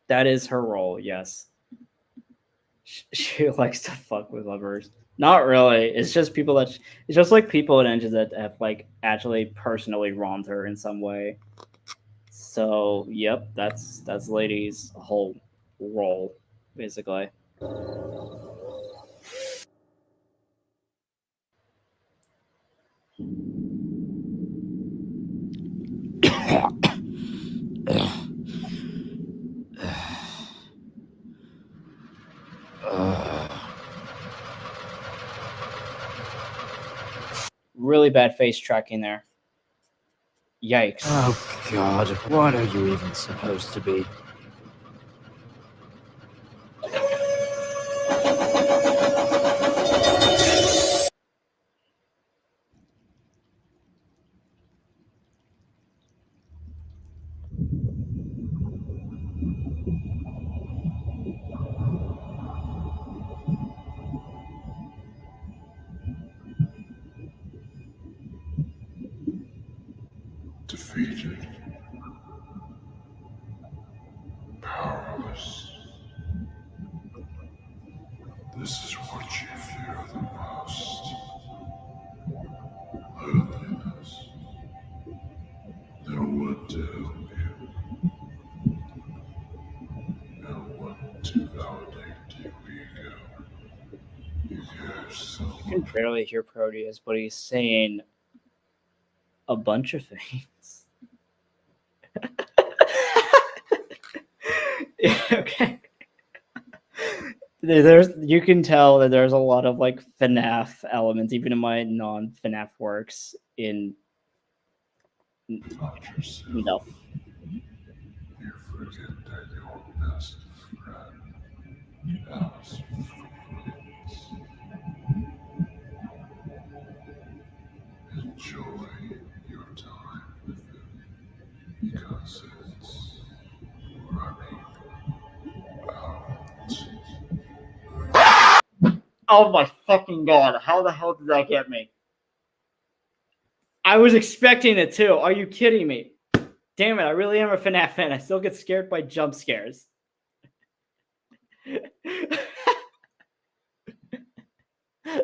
[SPEAKER 1] That is her role. Yes, she likes to fuck with lovers. Not really. It's just people that. It's just like people in engines that have like actually personally wronged her in some way. So, yep, that's lady's whole role, basically. Really bad face tracking there. Yikes.
[SPEAKER 8] Oh god, what are you even supposed to be?
[SPEAKER 9] Defeated. Powerless. This is what you fear the most. Loneliness. No one to help you. No one to validate your ego. You care so much
[SPEAKER 1] barely hear Proteus, but he's saying a bunch of things. Okay. You can tell that there's a lot of like FNAF elements, even in my non-FNAF works. No.
[SPEAKER 9] You forget that your best friend asks for friends. Enjoy your time with him because it's running out.
[SPEAKER 1] Oh my fucking god! How the hell did that get me? I was expecting it too. Are you kidding me? Damn it! I really am a FNAF fan. I still get scared by jump scares.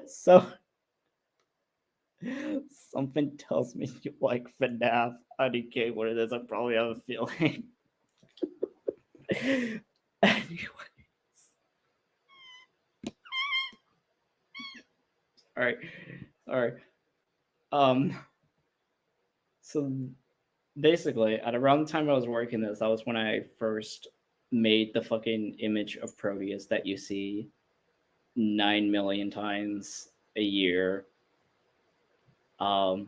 [SPEAKER 1] So something tells me you like FNAF. I don't care what it is. I probably have a feeling. Anyways. All right. So basically, at around the time I was working this, that was when I first made the fucking image of Proteus that you see 9 million times a year. I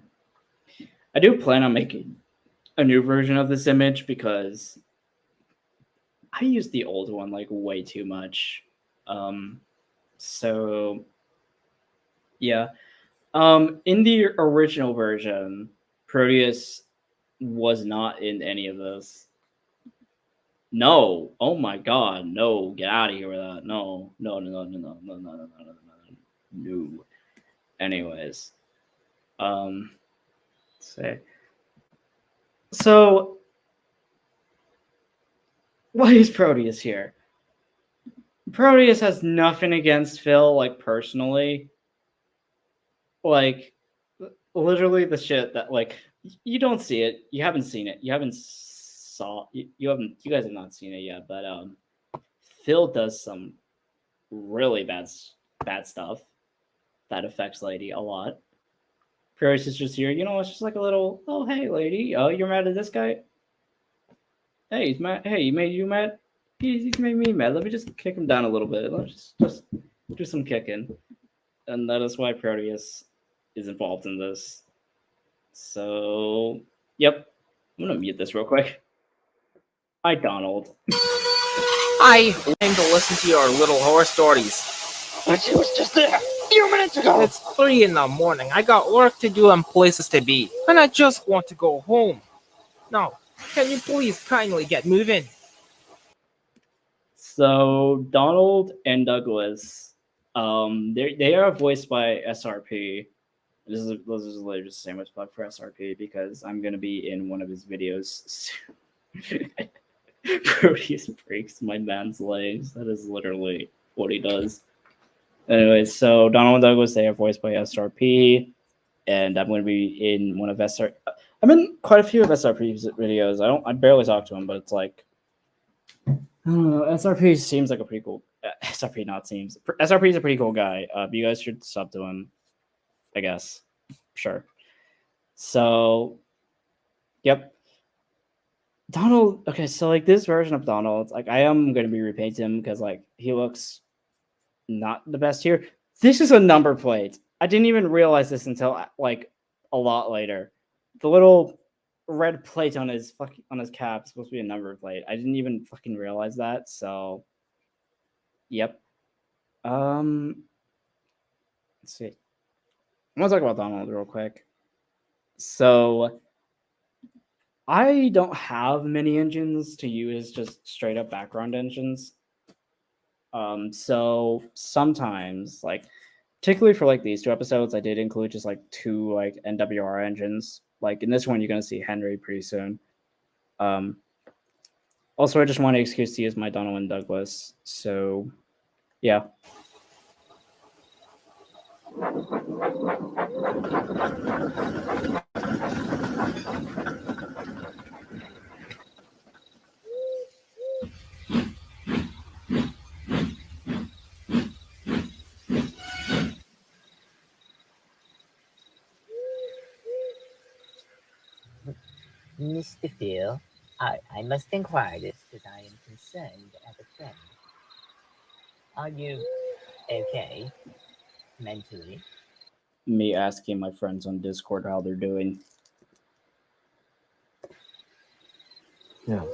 [SPEAKER 1] do plan on making a new version of this image because I used the old one like way too much. So yeah. In the original version, Proteus was not in any of this. No. Oh my god. No. Get out of here with that. No. No. Anyways. Say. So why is Proteus here? Proteus has nothing against Phil, like personally. Like literally the shit that like you don't see it. You haven't seen it. You guys have not seen it yet, but Phil does some really bad stuff that affects Lady a lot. Proteus is just here, it's just like a little, oh hey lady, oh you're mad at this guy? Hey, he's mad. Hey, you mad? He's made me mad. Let me just kick him down a little bit. Let's just do some kicking. And that is why Proteus is involved in this. So, yep. I'm gonna mute this real quick. Hi, Donald.
[SPEAKER 10] I aim to listen to your little horror stories.
[SPEAKER 8] But she was just there a few minutes ago.
[SPEAKER 10] It's 3 in the morning. I got work to do and places to be. And I just want to go home. Now, can you please kindly get moving?
[SPEAKER 1] So, Donald and Douglas, they are voiced by SRP. This is literally just a sandwich plug for SRP because I'm going to be in one of his videos soon. Proteus breaks my man's legs. That is literally what he does. Anyway, so Donald and Douglas, they are voiced by SRP, and I'm going to be in one of SRP. I'm in quite a few of SRP's videos. I barely talk to him, but it's like, I don't know. SRP seems like a pretty cool. SRP is a pretty cool guy. You guys should sub to him, I guess. Sure. So, yep. Donald. Okay, so like this version of Donald, like I am going to be repainting him because like he looks not the best here. This is a number plate. I didn't even realize this until like a lot later. The little red plate on his cap is supposed to be a number plate. I didn't even fucking realize that. So, yep. Let's see. I want to talk about Donald real quick. So, I don't have many engines to use, just straight up background engines. So sometimes, like, particularly for like these 2 episodes, I did include just like 2 like NWR engines. Like in this one, you're gonna see Henry pretty soon. Also, I just want an excuse to use my Donald and Douglas. So, yeah.
[SPEAKER 11] Mr. Phil, I must inquire this because I am concerned as a friend. Are you okay mentally?
[SPEAKER 1] Me asking my friends on Discord how they're doing.
[SPEAKER 8] Yes,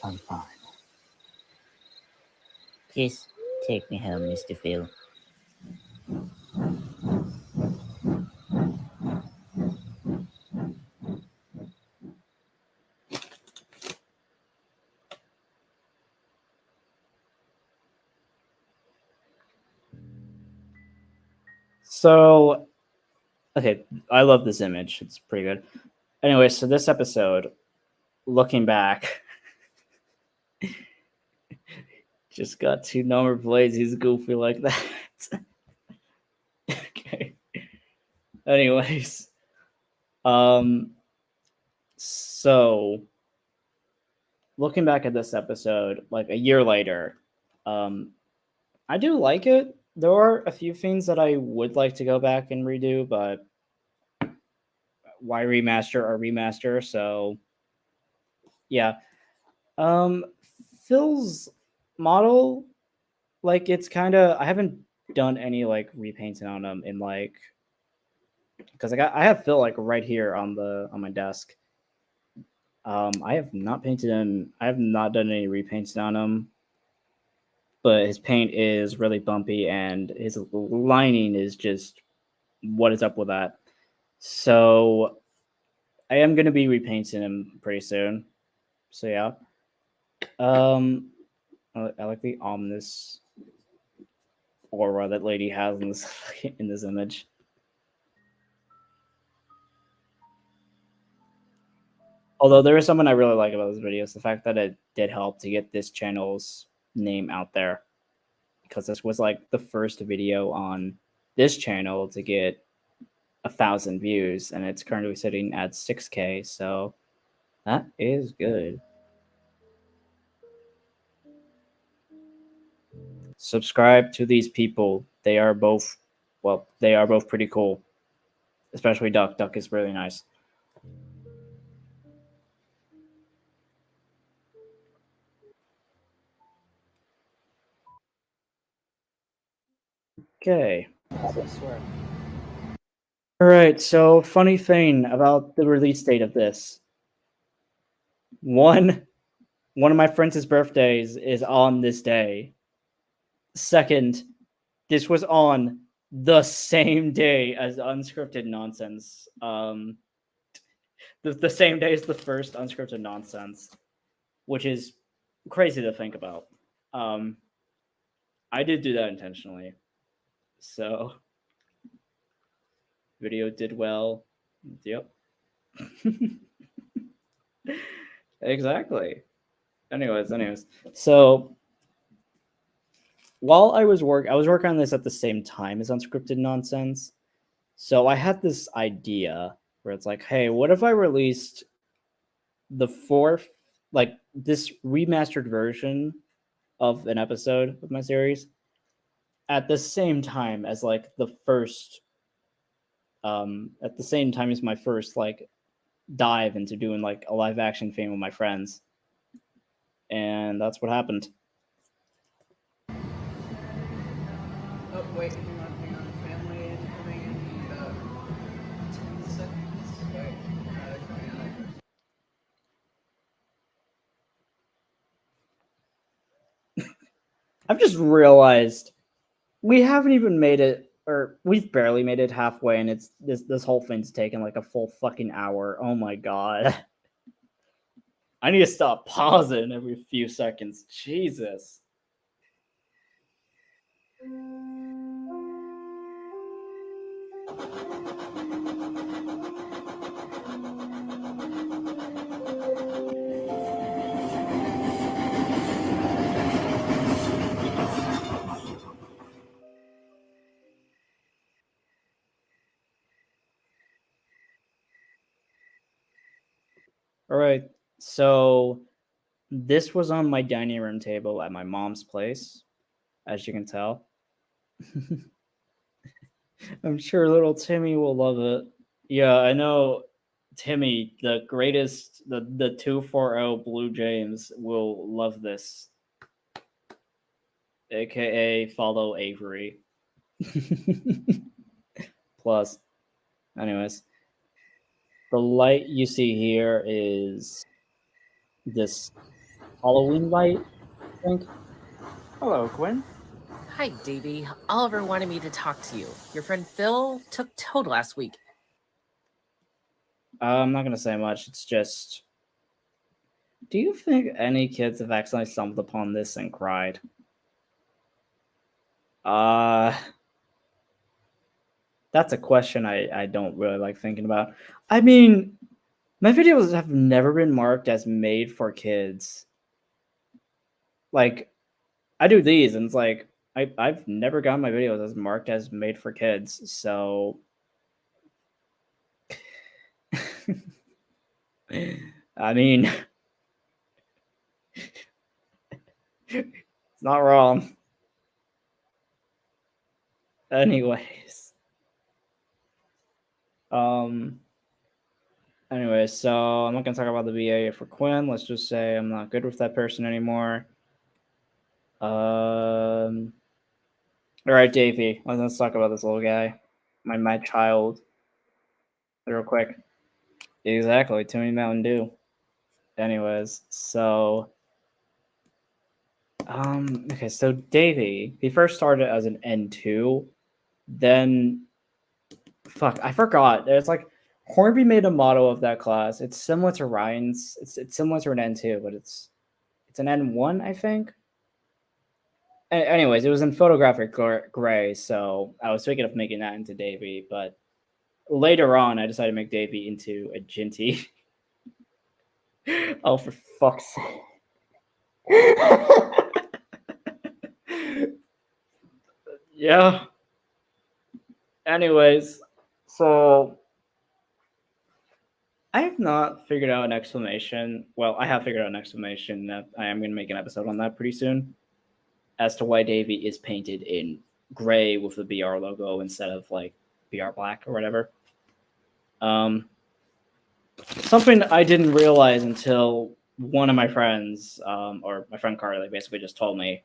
[SPEAKER 8] I'm fine.
[SPEAKER 11] Just take me home, Mr. Phil.
[SPEAKER 1] So, okay, I love this image. It's pretty good. Anyway, so this episode, looking back, just got 2 number plays. He's goofy like that. Okay. Anyways, so looking back at this episode, like a year later, I do like it. There are a few things that I would like to go back and redo, but why remaster or remaster? So yeah. Phil's model, like it's kind of, I haven't done any like repainting on him in like, because I have Phil like right here on my desk. I have not painted him. I have not done any repainting on him, but his paint is really bumpy and his lining is just, what is up with that? So I am going to be repainting him pretty soon. So yeah. I like the ominous aura that lady has in this image. Although there is something I really like about this video, is the fact that it did help to get this channel's name out there, because this was like the first video on this channel to get 1,000 views, and it's currently sitting at 6K. So that is good. Subscribe to these people. They are both pretty cool. Especially Duck. Duck is really nice. Okay. All right. So funny thing about the release date of this. One of my friends' birthdays is on this day. Second, this was on the same day as Unscripted Nonsense. The same day as the first Unscripted Nonsense, which is crazy to think about. I did do that intentionally. So, video did well. Yep. Exactly. Anyways. So, while I was working on this at the same time as Unscripted Nonsense. So I had this idea where it's like, hey, what if I released the fourth, like this remastered version of an episode of my series at the same time as like the first, at the same time as my first like dive into doing like a live action thing with my friends. And that's what happened.
[SPEAKER 5] Oh, wait, hang on. Family is coming in about 10 seconds. Wait,
[SPEAKER 1] I've just realized we haven't even made it, or we've barely made it halfway, and it's this whole thing's taken like a full fucking hour. Oh my god. I need to stop pausing every few seconds. Jesus. All right. So this was on my dining room table at my mom's place, as you can tell. I'm sure little Timmy will love it. Yeah, I know Timmy, the greatest, the 240 Blue James will love this. AKA follow Avery. Plus, anyways, the light you see here is this Halloween light, I think. Hello, Quinn.
[SPEAKER 12] Hi, Davey. Oliver wanted me to talk to you. Your friend Phil took Toad last week.
[SPEAKER 1] I'm not gonna say much. It's just, do you think any kids have accidentally stumbled upon this and cried? That's a question I don't really like thinking about. I mean, my videos have never been marked as made for kids. Like, I do these, and it's like, I've never gotten my videos as marked as made for kids, so... I mean... it's not wrong. Anyways. Anyway, so I'm not going to talk about the VA for Quinn. Let's just say I'm not good with that person anymore. All right, Davey. Let's talk about this little guy. My child. Real quick. Exactly. Too many Mountain Dew. Anyways, so... okay, so Davey, he first started as an N2. Then... Fuck, I forgot. There's like... Hornby made a model of that class. It's similar to Ryan's. It's similar to an N2, but it's an N1, I think. Anyways, it was in photographic gray, so I was thinking of making that into Davey, but later on, I decided to make Davey into a Ginty. Oh, for fuck's sake. Yeah. Anyways, so... I have not figured out an explanation. Well, I have figured out an explanation that I am going to make an episode on that pretty soon as to why Davey is painted in gray with the BR logo instead of like BR black or whatever. Something I didn't realize until one of my friends, or my friend Carly, basically just told me,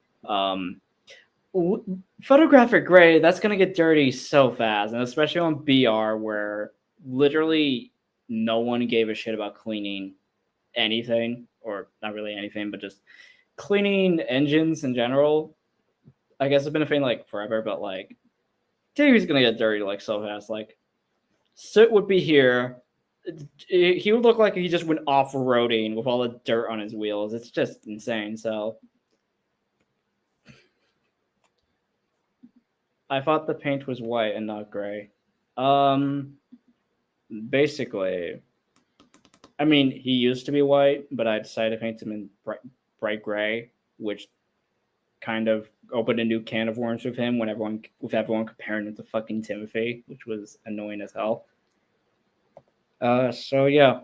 [SPEAKER 1] photographic gray, that's going to get dirty so fast, and especially on BR where literally no one gave a shit about cleaning anything, or not really anything, but just cleaning engines in general. I guess it's been a thing like forever, but like Davey's gonna get dirty like so fast. Like Soot would be here. He would look like he just went off-roading with all the dirt on his wheels. It's just insane. So I thought the paint was white and not gray. Basically, I mean, he used to be white, but I decided to paint him in bright gray, which kind of opened a new can of worms with him when everyone comparing him to fucking Timothy, which was annoying as hell. So yeah,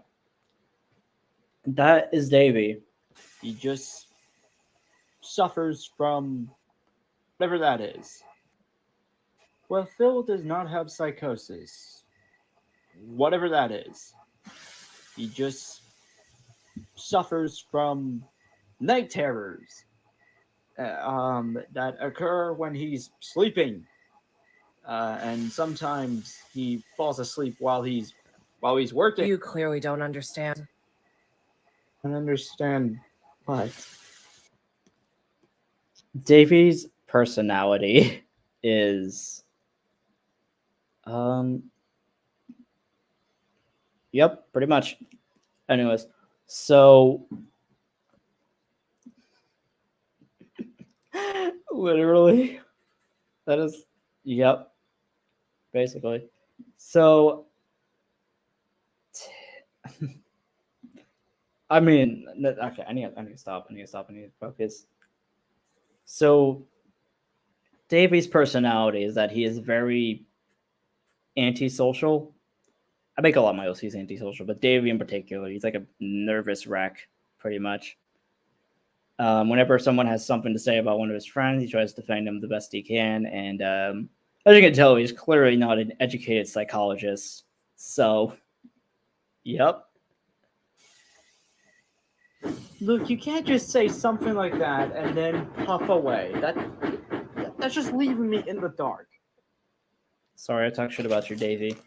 [SPEAKER 1] that is Davey. He just suffers from whatever that is. Well, Phil does not have psychosis. Whatever that is. He just suffers from night terrors that occur when he's sleeping. And sometimes he falls asleep while he's working.
[SPEAKER 12] You clearly don't understand.
[SPEAKER 1] I don't understand what? Davey's personality is yep, pretty much. Anyways, so literally that is yep, basically. So I mean, okay, I need to stop. I need to focus. So Davey's personality is that he is very antisocial. I make a lot of my OCs antisocial, but Davey in particular, he's like a nervous wreck, pretty much. Whenever someone has something to say about one of his friends, he tries to defend them the best he can. And as you can tell, he's clearly not an educated psychologist. So Yep. Look, you can't just say something like that and then puff away. That's just leaving me in the dark. Sorry, I talked shit about your Davey.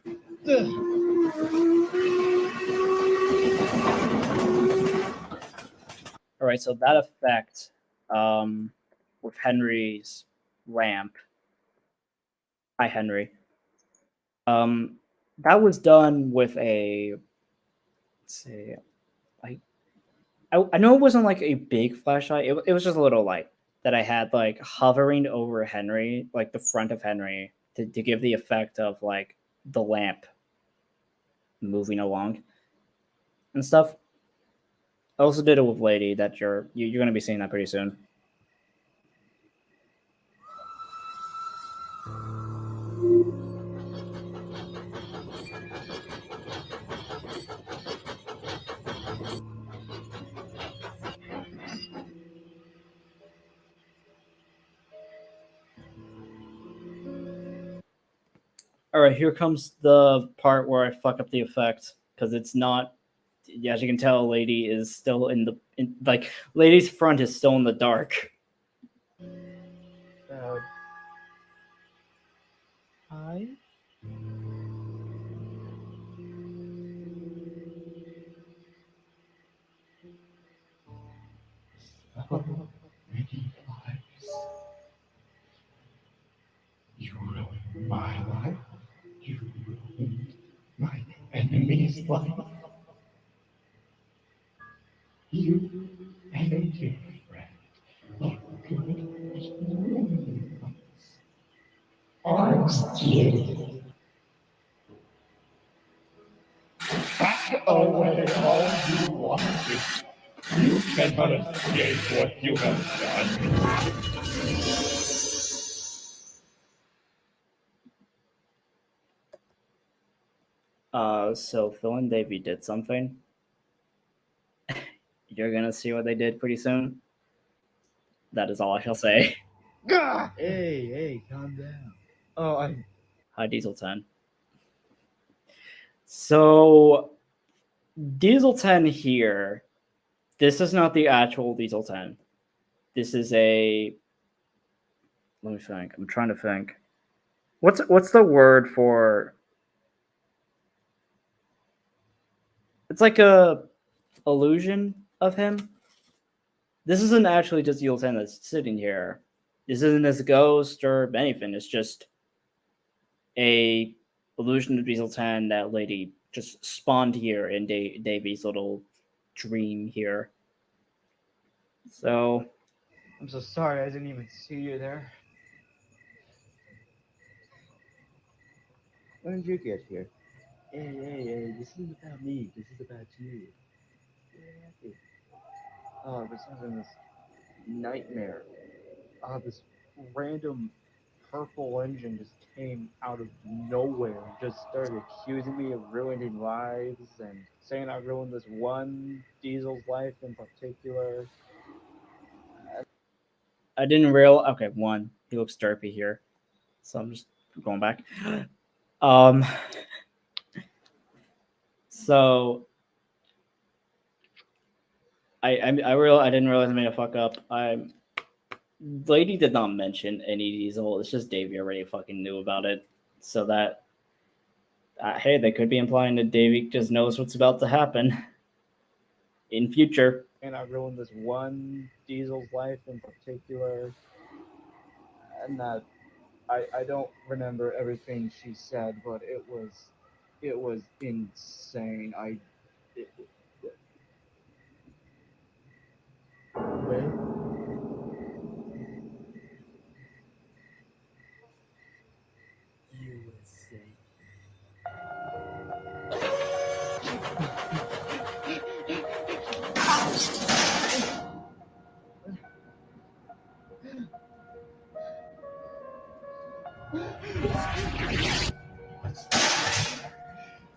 [SPEAKER 1] All right, so that effect with Henry's ramp. Hi, Henry. That was done with a, let's see, like I know it wasn't like a big flashlight. It was just a little light that I had like hovering over Henry, like the front of Henry, to give the effect of like the lamp moving along and stuff. I also did it with Lady that you're going to be seeing that pretty soon. All right, here comes the part where I fuck up the effect because it's not. As you can tell, Lady is still like Lady's front is still in the dark.
[SPEAKER 5] Hi.
[SPEAKER 9] So many lives. You ruined my life. You ruined my enemy's life. You and your friend are good at ruining us. Aren't you? Back away all you wanted. You cannot escape what you have done.
[SPEAKER 1] So Phil and Davey did something. You're gonna see what they did pretty soon. That is all I shall say.
[SPEAKER 8] Hey, calm down. Oh,
[SPEAKER 1] Hi, Diesel 10. So, Diesel 10 here, this is not the actual Diesel 10. This is a. Let me think. I'm trying to think. What's the word for? It's like a illusion of him. This isn't actually just Diesel 10 that's sitting here. This isn't his ghost or anything. It's just a illusion of Diesel 10 that lady just spawned here in Davey's little dream here. So
[SPEAKER 8] I'm so sorry. I didn't even see you there. When did you get here? Hey, this isn't about me. This is about you. Oh, I was having this nightmare. This random purple engine just came out of nowhere and just started accusing me of ruining lives and saying I ruined this one Diesel's life in particular.
[SPEAKER 1] I didn't realize. Okay, one, he looks derpy here, so I'm just going back. So I didn't realize I made a fuck up. Lady did not mention any Diesel. It's just Davey already fucking knew about it. So that hey, they could be implying that Davey just knows what's about to happen in future.
[SPEAKER 8] And I ruined this one Diesel's life in particular. And that I don't remember everything she said, but it was insane. Wait.
[SPEAKER 3] USA.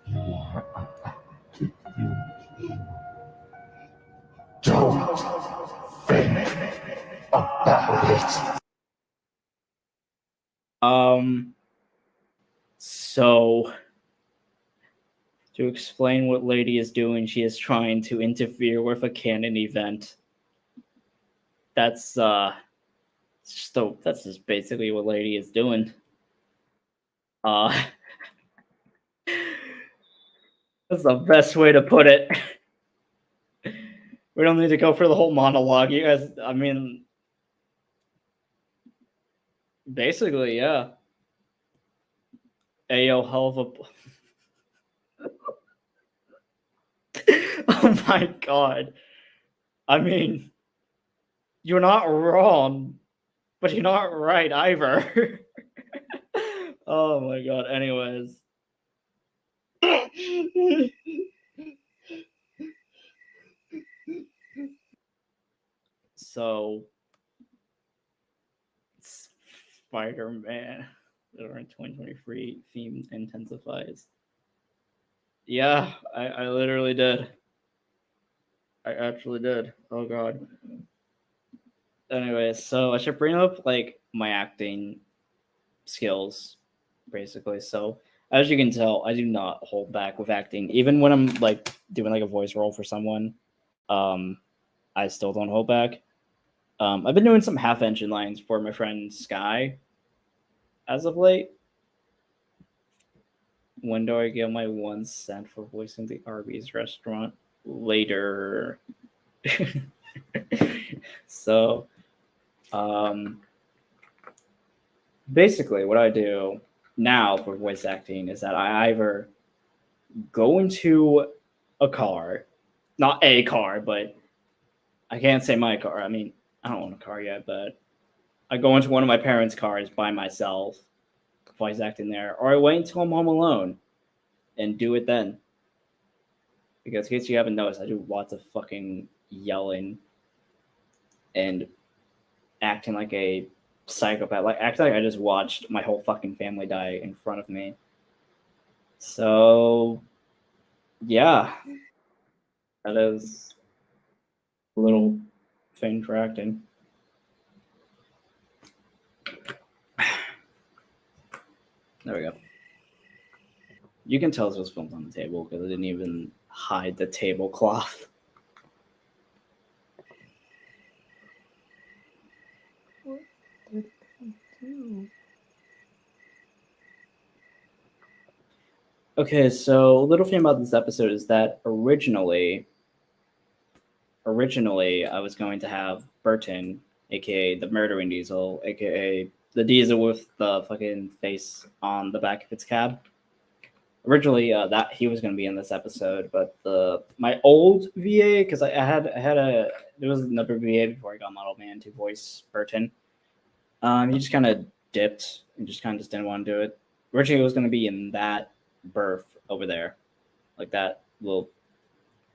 [SPEAKER 9] You are about to do. Don't think about it.
[SPEAKER 1] So To explain what Lady is doing, she is trying to interfere with a canon event. That's that's just basically what Lady is doing. That's the best way to put it. We don't need to go for the whole monologue. You guys, I mean, basically, yeah. Ayo, hell of a. Oh my god. I mean, you're not wrong, but you're not right either. Oh my god. Anyways. So, Spider-Man in 2023 theme intensifies. Yeah, I literally did. I actually did. Oh god. Anyway, so I should bring up like my acting skills, basically. So as you can tell, I do not hold back with acting. Even when I'm like doing like a voice role for someone, I still don't hold back. I've been doing some half engine lines for my friend Sky as of late. When do I get my 1 cent for voicing the Arby's restaurant? Later. So, basically, what I do now for voice acting is that I either go into a car, not a car, but I can't say my car. I mean, I don't own a car yet, but I go into one of my parents' cars by myself, voice acting there, or I wait until I'm home alone and do it then. Because in case you haven't noticed, I do lots of fucking yelling and acting like a psychopath, like acting like I just watched my whole fucking family die in front of me. So, yeah, that is a little thing for acting. There we go. You can tell this was filmed on the table because I didn't even hide the tablecloth.
[SPEAKER 5] What did I do?
[SPEAKER 1] Okay, so a little thing about this episode is that originally I was going to have Burton, aka the murdering diesel, aka the diesel with the fucking face on the back of its cab. Originally, that he was going to be in this episode, but my old VA, because I had there was another VA before I got Model Man to voice Burton. He just kind of dipped and just didn't want to do it. Originally, it was going to be in that berth over there, like that little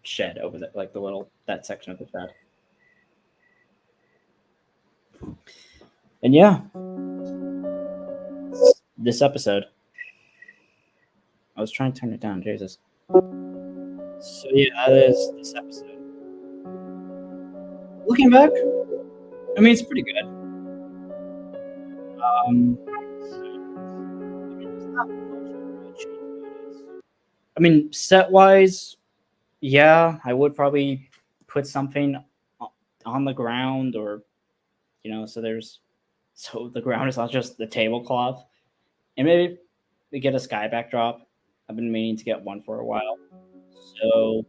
[SPEAKER 1] shed over there, like that section of the shed. And yeah, this episode. I was trying to turn it down, Jesus. So yeah, that is this episode. Looking back, I mean, it's pretty good. I mean, set-wise, yeah, I would probably put something on the ground, or so the ground is not just the tablecloth, and maybe we get a sky backdrop. I've been meaning to get one for a while, so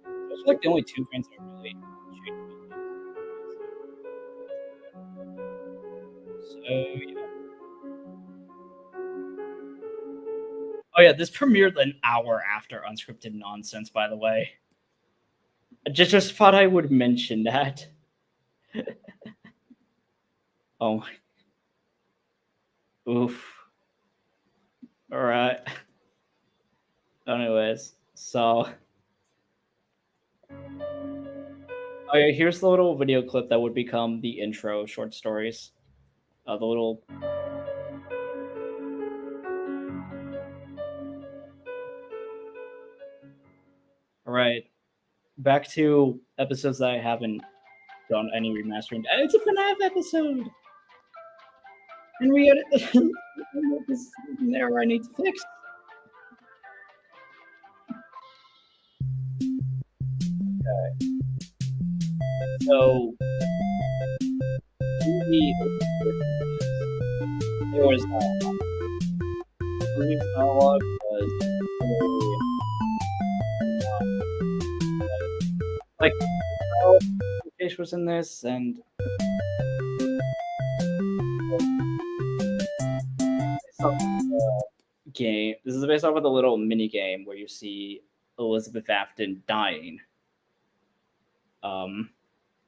[SPEAKER 1] those are like the only two things I really changed. So yeah. Oh yeah, this premiered an hour after Unscripted Nonsense, by the way. I just thought I would mention that. Oh my. Oof. Alright. Anyways, so. Oh yeah, here's the little video clip that would become the intro short stories. The little. Alright. Back to episodes that I haven't done any remastering. It's a FNAF episode! And we got this error I need to fix. So there was Ruby's dialogue was like Fish was in this, and game. This is based off of the little mini game where you see Elizabeth Afton dying.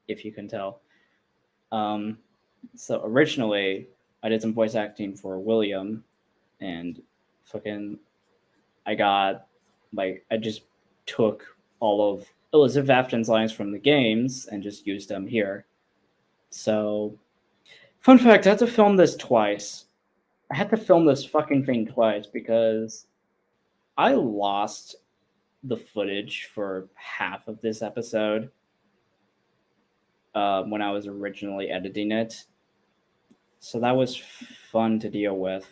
[SPEAKER 1] If you can tell. So originally, I did some voice acting for William, and fucking, I just took all of Elizabeth Afton's lines from the games and just used them here. So, fun fact, I had to film this twice. I had to film this fucking thing twice because I lost the footage for half of this episode when I was originally editing it. So that was fun to deal with.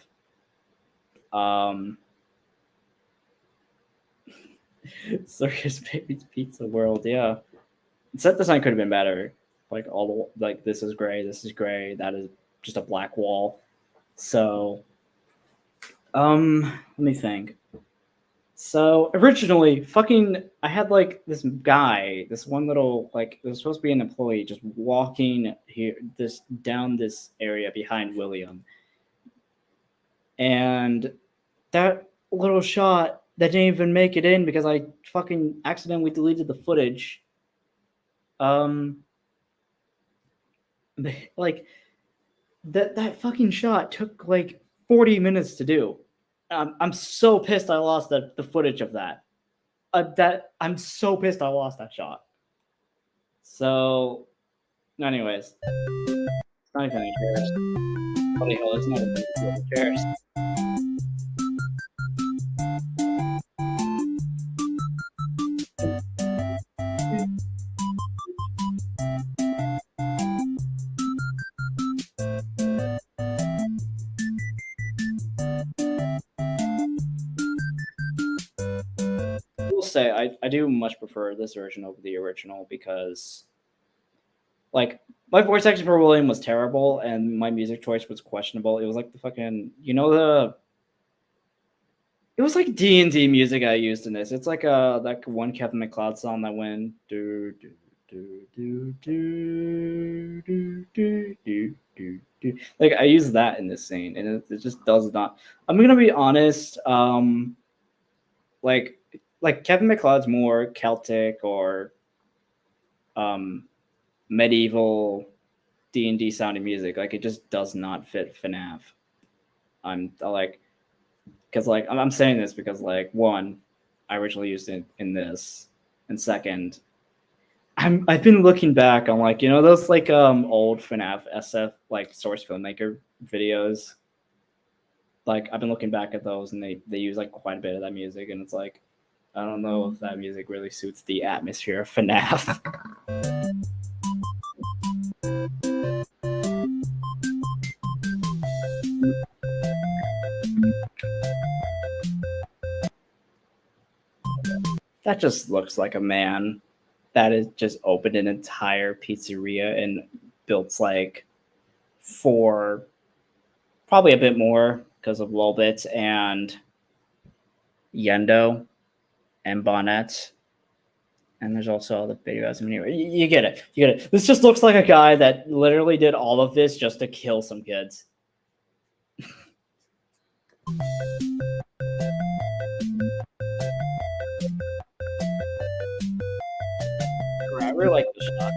[SPEAKER 1] Circus Baby's Pizza World, yeah. Set design could have been better. Like this is gray, that is just a black wall. So let me think. So originally, I had like this guy, this one little it was supposed to be an employee, just walking down this area behind William, and that little shot that didn't even make it in because I fucking accidentally deleted the footage. Like that fucking shot took like 40 minutes to do. I'm so pissed I lost the footage of that. I'm so pissed I lost that shot. So, anyways, it's not even any chairs. Holy hell, it's not even chairs. I will say I do much prefer this version over the original because, like, my voice acting for William was terrible and my music choice was questionable. It was like the fucking, it was like D&D music I used in this. It's like that one Kevin MacLeod song that went do do do do do do do do do do. Like I use that in this scene, and it just does not. I'm gonna be honest. Like Kevin MacLeod's more Celtic or medieval D&D sounding music. Like it just does not fit FNAF. I'm saying this because like one, I originally used it in this, and second, I've been looking back on like those like old FNAF SF like source filmmaker videos. Like I've been looking back at those and they use like quite a bit of that music, and it's like I don't know if that music really suits the atmosphere of FNAF. That just looks like a man that has just opened an entire pizzeria and built like 4, probably a bit more because of Lolbit and Yendo and Bonnet. And there's also other videos. Anyway, you get it. You get it. This just looks like a guy that literally did all of this just to kill some kids. I really like the shot.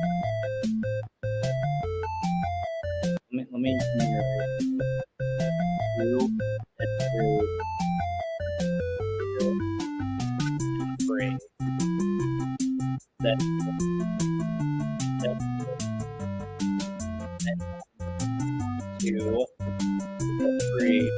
[SPEAKER 1] Let me three. That 2, 3.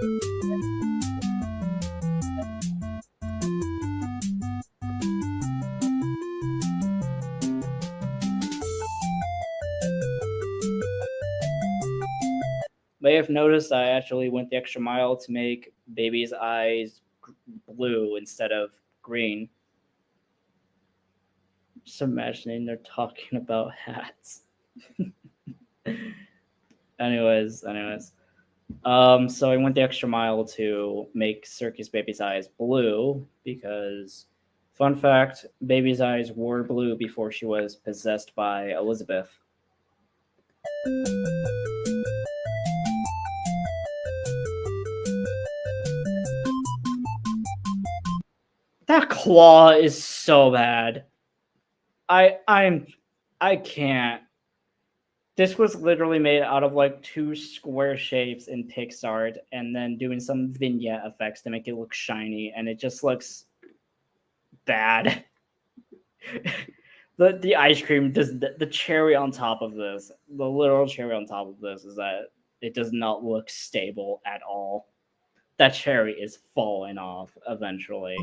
[SPEAKER 1] May have noticed I actually went the extra mile to make Baby's eyes blue instead of green. Just imagining they're talking about hats. anyways. So I went the extra mile to make Circus Baby's eyes blue because, fun fact, Baby's eyes were blue before she was possessed by Elizabeth. That claw is so bad. I can't. This was literally made out of like 2 square shapes in PixArt and then doing some vignette effects to make it look shiny, and it just looks bad. the ice cream does the cherry on top of this, the literal cherry on top of this is that it does not look stable at all. That cherry is falling off eventually.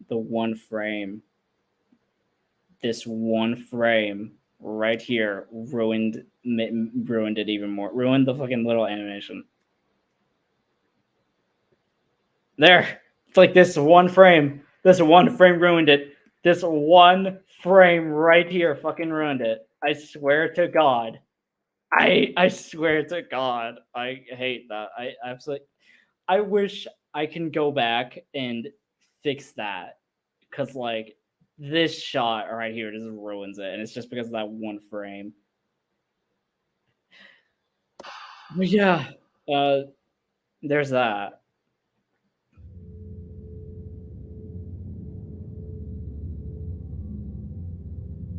[SPEAKER 1] The one frame. This one frame right here ruined it even more. Ruined the fucking little animation. There. It's like this one frame. This one frame ruined it. This one frame right here fucking ruined it. I swear to God. I swear to God. I hate that. I absolutely. I wish I can go back and fix that. Because, like, this shot right here just ruins it. And it's just because of that one frame. But yeah. There's that.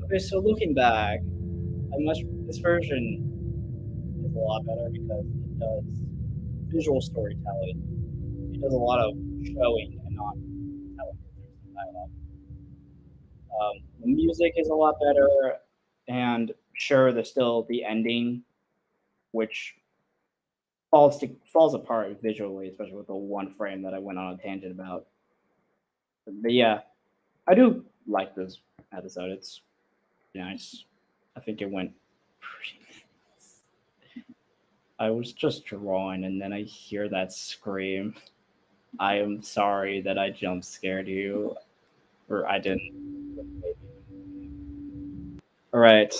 [SPEAKER 1] Okay, so looking back, this version is a lot better because it does visual storytelling. It does a lot of showing and not telling. There's dialogue. The music is a lot better, and sure, there's still the ending, which falls apart visually, especially with the one frame that I went on a tangent about. But yeah, I do like this episode. It's nice. I think it went pretty nice. I was just drawing and then I hear that scream. I am sorry that I jump scared you. Or I didn't. Alright.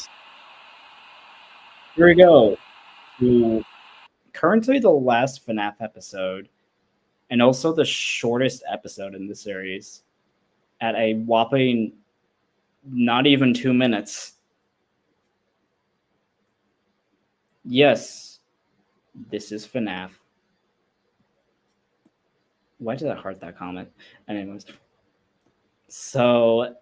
[SPEAKER 1] Here we go. To currently the last FNAF episode, and also the shortest episode in the series, at a whopping not even 2 minutes. Yes, this is FNAF. Why did I heart that comment? Anyways. So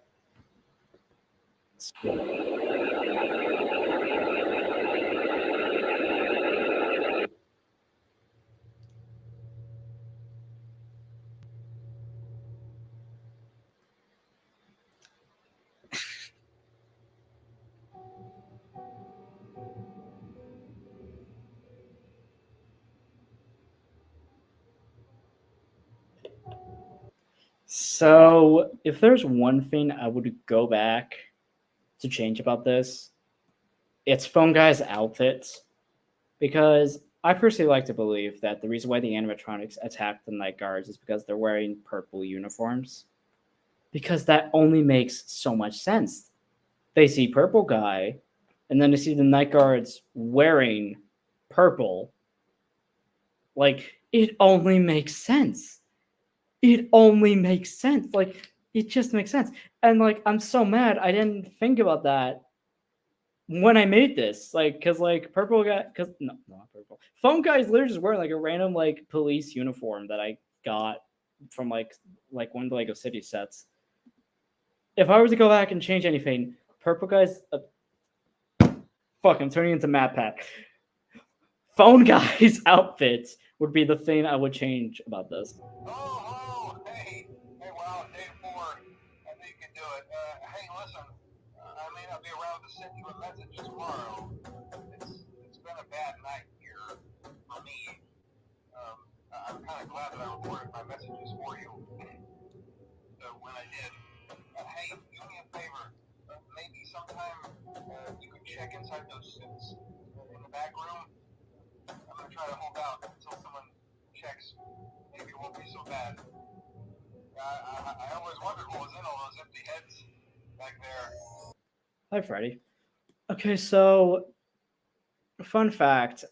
[SPEAKER 1] So, if there's one thing I would go back to change about this, it's Phone Guy's outfits. Because I personally like to believe that the reason why the animatronics attack the night guards is because they're wearing purple uniforms. Because that only makes so much sense. They see Purple Guy, and then they see the night guards wearing purple. Like, it only makes sense. It only makes sense. Like, it just makes sense. And, like, I'm so mad I didn't think about that when I made this. Like, because, like, Purple Guy... Because, no, not Purple. Phone Guy is literally just wearing, like, a random, like, police uniform that I got from, like one of the Lego City sets. If I were to go back and change anything, Purple Guy's... Fuck, I'm turning into Map Pack. Phone Guy's outfits would be the thing I would change about this.
[SPEAKER 13] Send you a message tomorrow. It's been a bad night here for me. I'm kind of glad that I recorded my messages for you. So when I did, hey, do me a favor. Maybe sometime you could check inside those suits in the back room. I'm gonna try to hold out until I always wondered what was in all those empty heads back there.
[SPEAKER 1] Hi, Freddy. Okay, so fun fact.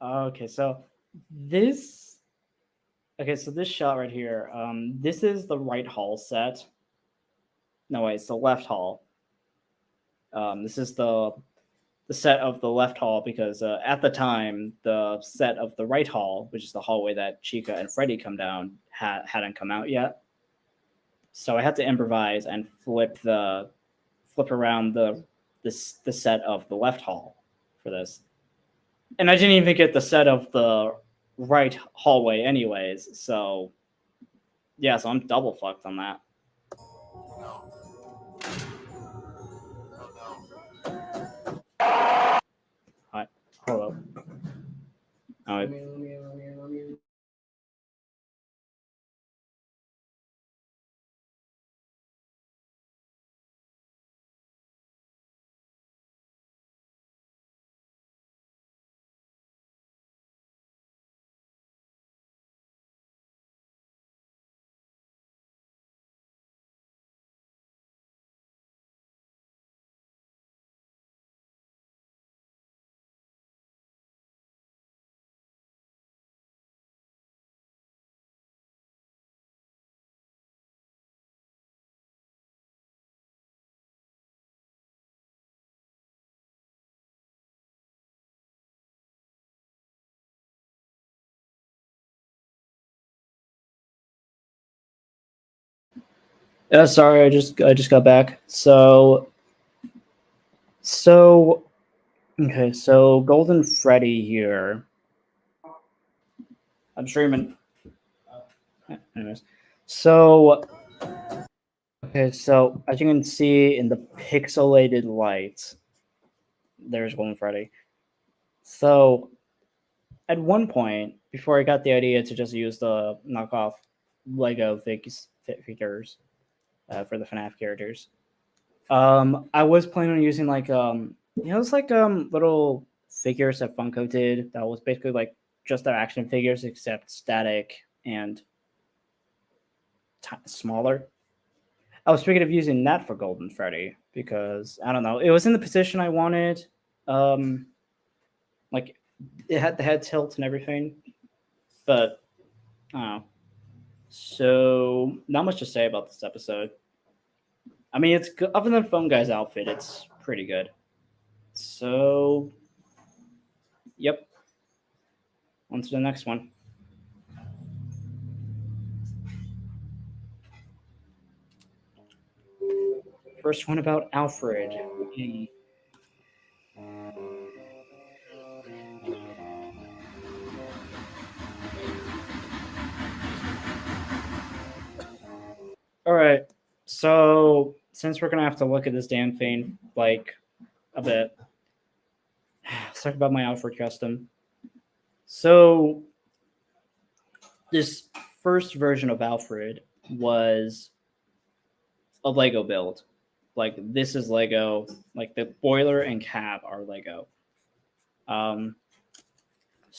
[SPEAKER 1] Okay, so this. Okay, so this shot right here. This is the right hall set. No, wait, it's the left hall. This is the set of the left hall because at the time the set of the right hall, which is the hallway that Chica and Freddy come down, hadn't come out yet. So I had to improvise and flip around the set of the left hall for this, and I didn't even get the set of the right hallway anyways. So yeah, so I'm double fucked on that. Hi, hello. Yeah, sorry, I just got back. So okay, so Golden Freddy here. I'm streaming. Anyways, so okay, so as you can see in the pixelated light, there's Golden Freddy. So at one point, before I got the idea to just use the knockoff Lego figures for the FNAF characters, I was planning on using like it's like little figures that Funko did that was basically like just their action figures except static and smaller. I was thinking of using that for Golden Freddy because I don't know, it was in the position I wanted. Like it had the head tilt and everything, but I don't know. So not much to say about this episode. I mean, it's good. Other than Phone Guy's outfit, it's pretty good. So, yep. On to the next one. First one about Alfred. Yay. All right. So, since we're gonna have to look at this damn thing like a bit, let's talk about my Alfred custom. So, this first version of Alfred was a Lego build. Like this is Lego. Like the boiler and cab are Lego. So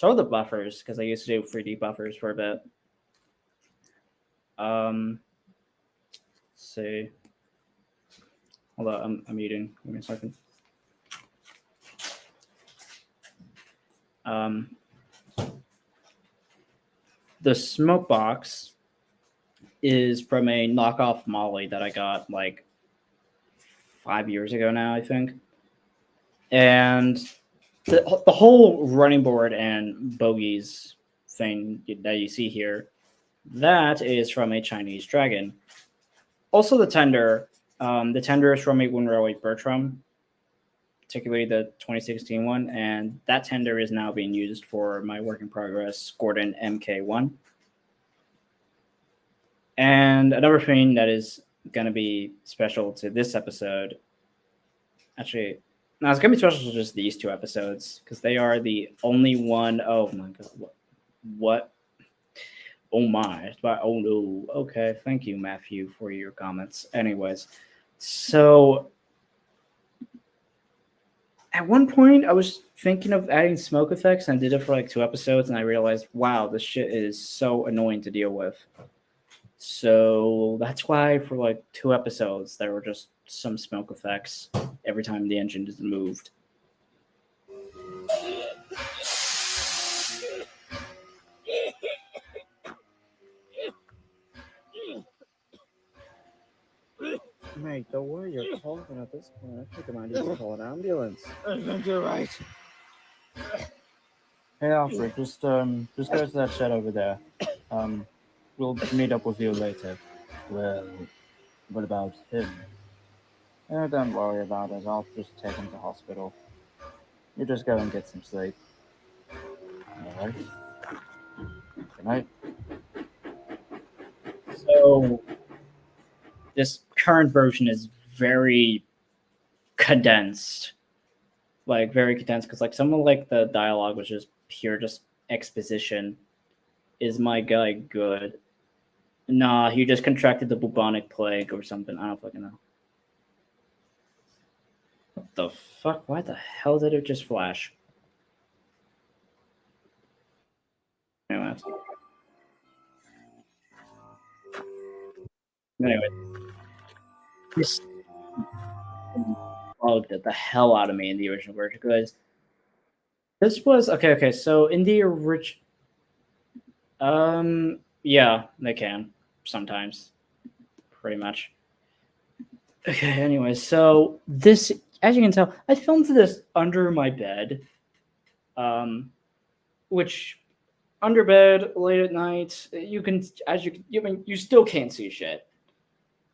[SPEAKER 1] are the buffers because I used to do 3D buffers for a bit. Let's see. Hold on, I'm eating. Give me a second. The smoke box is from a knockoff Molly that I got like 5 years ago now, I think. And the whole running board and bogies thing that you see here, that is from a Chinese dragon. Also the tender is from a Winroy Bertram, particularly the 2016 one, and that tender is now being used for my work in progress Gordon MK1. And another thing that is going to be special to this episode, actually, no, it's going to be special to just these two episodes because they are the only one. Oh my god, what? Oh my, oh no. Okay, thank you, Matthew, for your comments. Anyways, so At one point, I was thinking of adding smoke effects, and I did it for like 2 episodes, and I realized, wow, this shit is so annoying to deal with. So that's why for like 2 episodes, there were just some smoke effects every time the engine is moved.
[SPEAKER 14] Mate, don't worry, you're coughing at this point. I think I might need to call an ambulance.
[SPEAKER 10] I think you're right.
[SPEAKER 1] Hey Alfred, just go to that shed over there. We'll meet up with you later. Well, what about him? Don't worry about it. I'll just take him to hospital. You just go and get some sleep. All right. Good night. So, this current version is very condensed. Like, very condensed, because, like, some of, like, the dialogue was just pure, just exposition. Is my guy good? Nah, he just contracted the bubonic plague or something. I don't fucking know. What the fuck? Why the hell did it just flash? Anyway, this bugged the hell out of me in the original version because this was okay. So in the original, yeah, they can sometimes, pretty much. Okay. Anyway, so this, as you can tell, I filmed this under my bed, which under bed late at night, you can, you still can't see shit.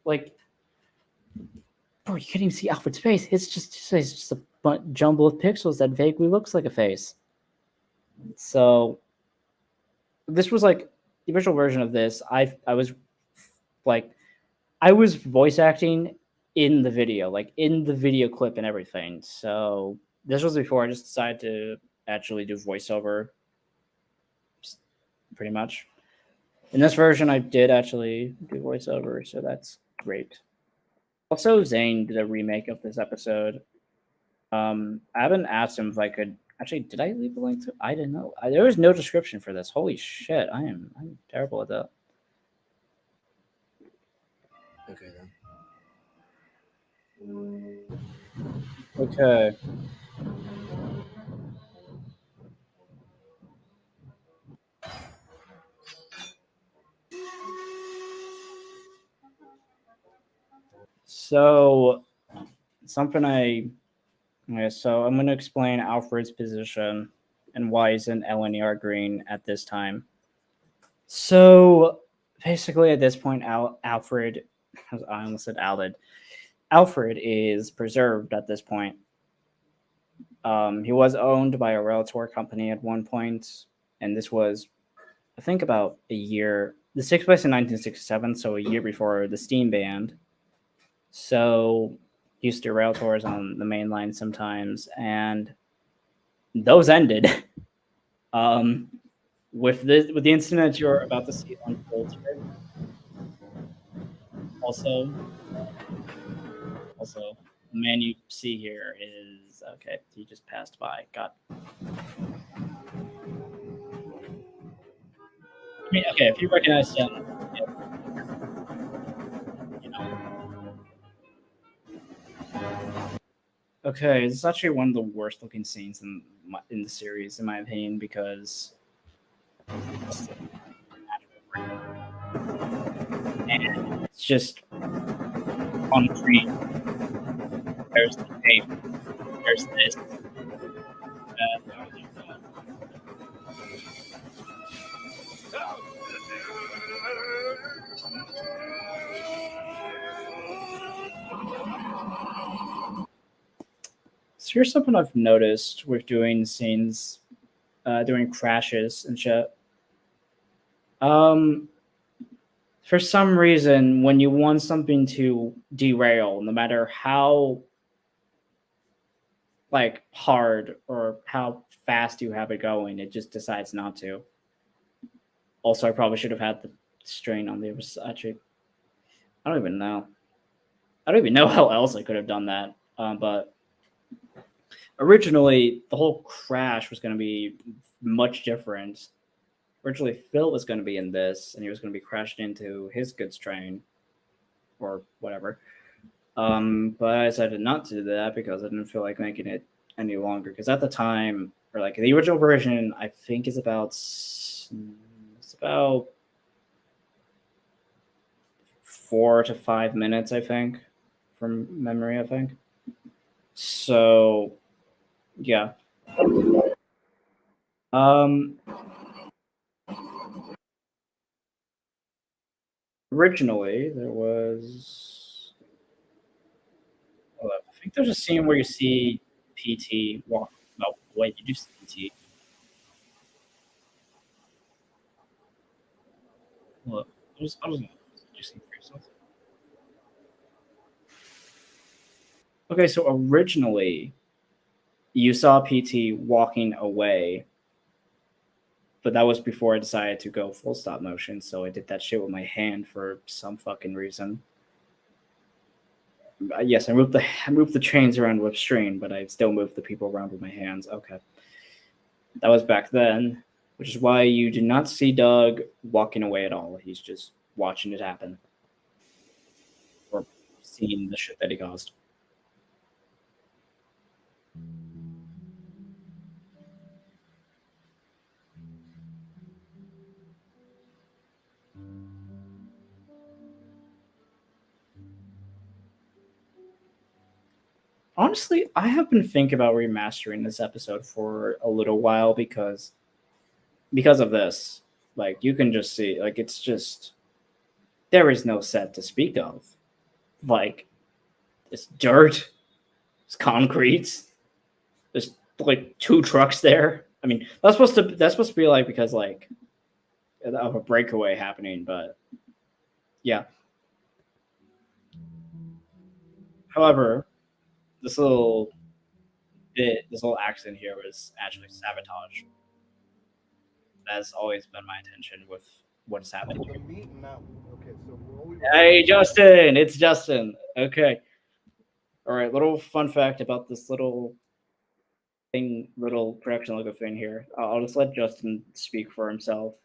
[SPEAKER 1] Like, bro, you can't even see Alfred's face. It's just a jumble of pixels that vaguely looks like a face. So this was like the original version of this. I was voice acting in the video, like in the video clip and everything. So this was before I just decided to actually do voiceover, pretty much. In this version, I did actually do voiceover, so that's great. Also, Zane did a remake of this episode. I haven't asked him if I could. Actually, did I leave a link to? I didn't know. There was no description for this. Holy shit! I'm terrible at that.
[SPEAKER 3] Okay then.
[SPEAKER 1] Okay. So something so I'm going to explain Alfred's position and why he's in LNER green at this time. So basically at this point, Alfred, I almost said Alfred. Alfred is preserved at this point. He was owned by a Relator company at one point, and this was, I think, about a year. This takes place in 1967, so a year before the Steam banned. So he used to Reltors on the main line sometimes, and those ended. With the incident you're about to see unfold here. Also, the man you see here is okay. He just passed by. I mean, okay, if you recognize him, you know. Okay, it's actually one of the worst looking scenes in the series, in my opinion, because and it's just on the tree. There's the tape. There's this. So here's something I've noticed with doing scenes, doing crashes and shit. For some reason, when you want something to derail, no matter how like hard or how fast you have it going, it just decides not to. Also, I probably should have had the strain on the other side. Actually, I don't even know. I don't even know how else I could have done that. But originally the whole crash was going to be much different. Originally, Phil was going to be in this, and he was going to be crashed into his goods train, or whatever. But I decided not to do that because I didn't feel like making it any longer. Because at the time, or like the original version, I think is about 4 to 5 minutes, I think, from memory, I think. So, yeah. Originally, there was. Hold up. I think there's a scene where you see PT walk. Oh, wait, you do see PT. Look, I was just for yourself. Okay, so originally you saw PT walking away, but that was before I decided to go full stop motion. So I did that shit with my hand for some fucking reason. Yes, I moved the chains around with string, but I still moved the people around with my hands. Okay, that was back then, which is why you do not see Doug walking away at all. He's just watching it happen, or seeing the shit that he caused. Honestly, I have been thinking about remastering this episode for a little while because of this. Like, you can just see, like, it's just there is no set to speak of. Like, it's dirt, it's concrete. There's like 2 trucks there. I mean, that's supposed to be like because like of a breakaway happening, but yeah. However, this little accident here was actually sabotage. That's always been my intention with what is happening. Hey, Justin, it's Justin. Okay. All right, little fun fact about this little production logo thing here. I'll just let Justin speak for himself.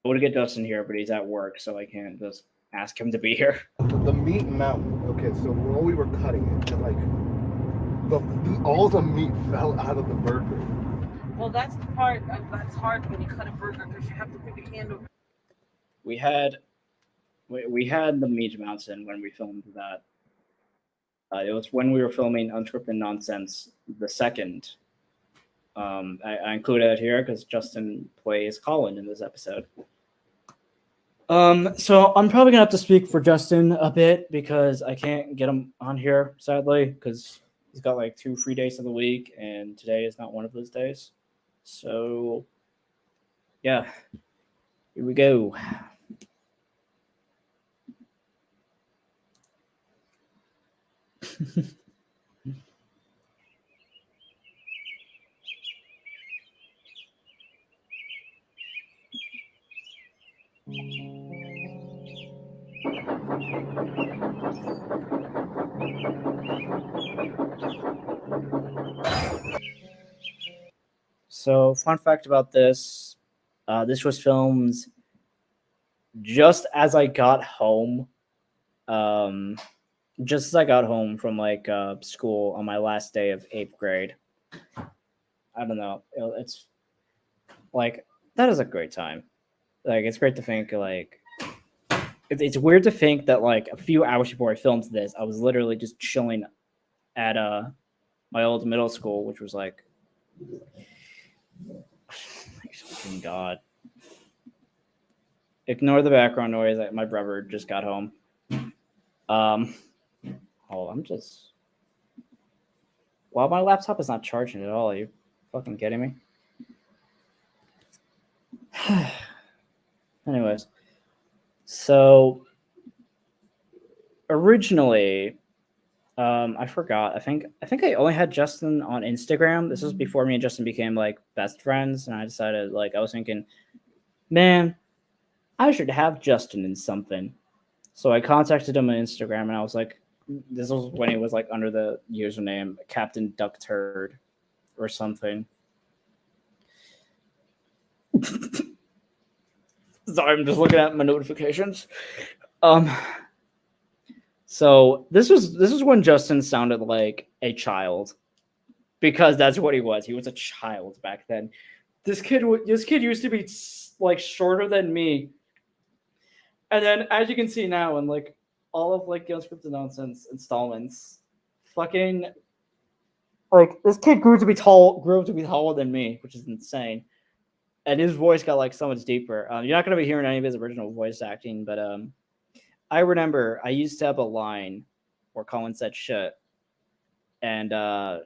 [SPEAKER 1] I want to get Justin here, but he's at work, so I can't just ask him to be here.
[SPEAKER 9] The meat mountain. Okay, so while we were cutting it, like all the meat fell out of the burger.
[SPEAKER 15] Well, that's the part that's hard when you cut a burger because you have to put your hand over.
[SPEAKER 1] We had the meat mountain when we filmed that. It was when we were filming Unscripted Nonsense, the second. I included it here because Justin plays Colin in this episode. So I'm probably gonna have to speak for Justin a bit because I can't get him on here, sadly, because he's got like 2 free days of the week, and today is not one of those days. So, yeah, here we go. So, fun fact about this: this was filmed just as I got home. Just as I got home from like school on my last day of 8th grade. I don't know. It's like that is a great time. Like, it's great to think like it's weird to think that like a few hours before I filmed this, I was literally just chilling at my old middle school, which was like, fucking God. Ignore the background noise. My brother just got home. I'm just. Well, my laptop is not charging at all. Are you fucking kidding me? Anyways, so originally, I forgot. I think I only had Justin on Instagram. This was before me and Justin became like best friends, and I decided like I was thinking, man, I should have Justin in something. So I contacted him on Instagram, and I was like, This was when he was like under the username Captain Duck Turd or something. Sorry, I'm just looking at my notifications. So this was when Justin sounded like a child, because that's what he was. He was a child back then. This kid used to be like shorter than me, and then as you can see now in like all of like Unscripted Nonsense installments, fucking like this kid grew up to be taller than me, which is insane. And his voice got like so much deeper. You're not gonna be hearing any of his original voice acting, but I remember I used to have a line where Colin said shit, and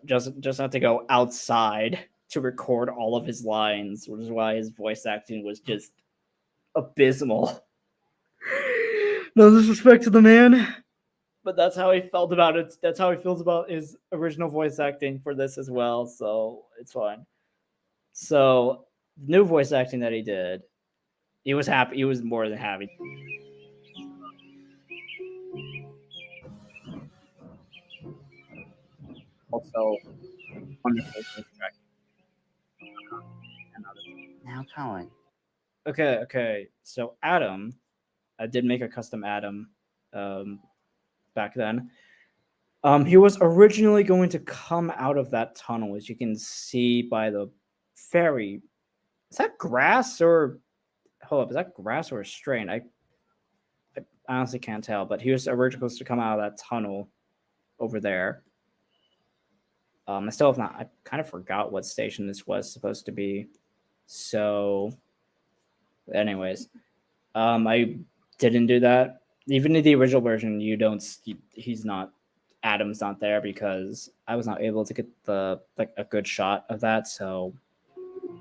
[SPEAKER 1] just had to go outside to record all of his lines, which is why his voice acting was just abysmal. No disrespect to the man, but that's how he felt about it. That's how he feels about his original voice acting for this as well, so it's fine. So, new voice acting that he did, he was happy. He was more than happy. Also, wonderful voice acting.
[SPEAKER 3] Now, Colin.
[SPEAKER 1] Okay. So Adam, I did make a custom Adam back then. He was originally going to come out of that tunnel, as you can see by the ferry. Is that grass or hold up? Is that grass or a strain? I honestly can't tell. But he was originally supposed to come out of that tunnel over there. I still have not. I kind of forgot what station this was supposed to be. So, anyways, I didn't do that. Even in the original version, he's not. Adam's not there because I was not able to get a good shot of that. So,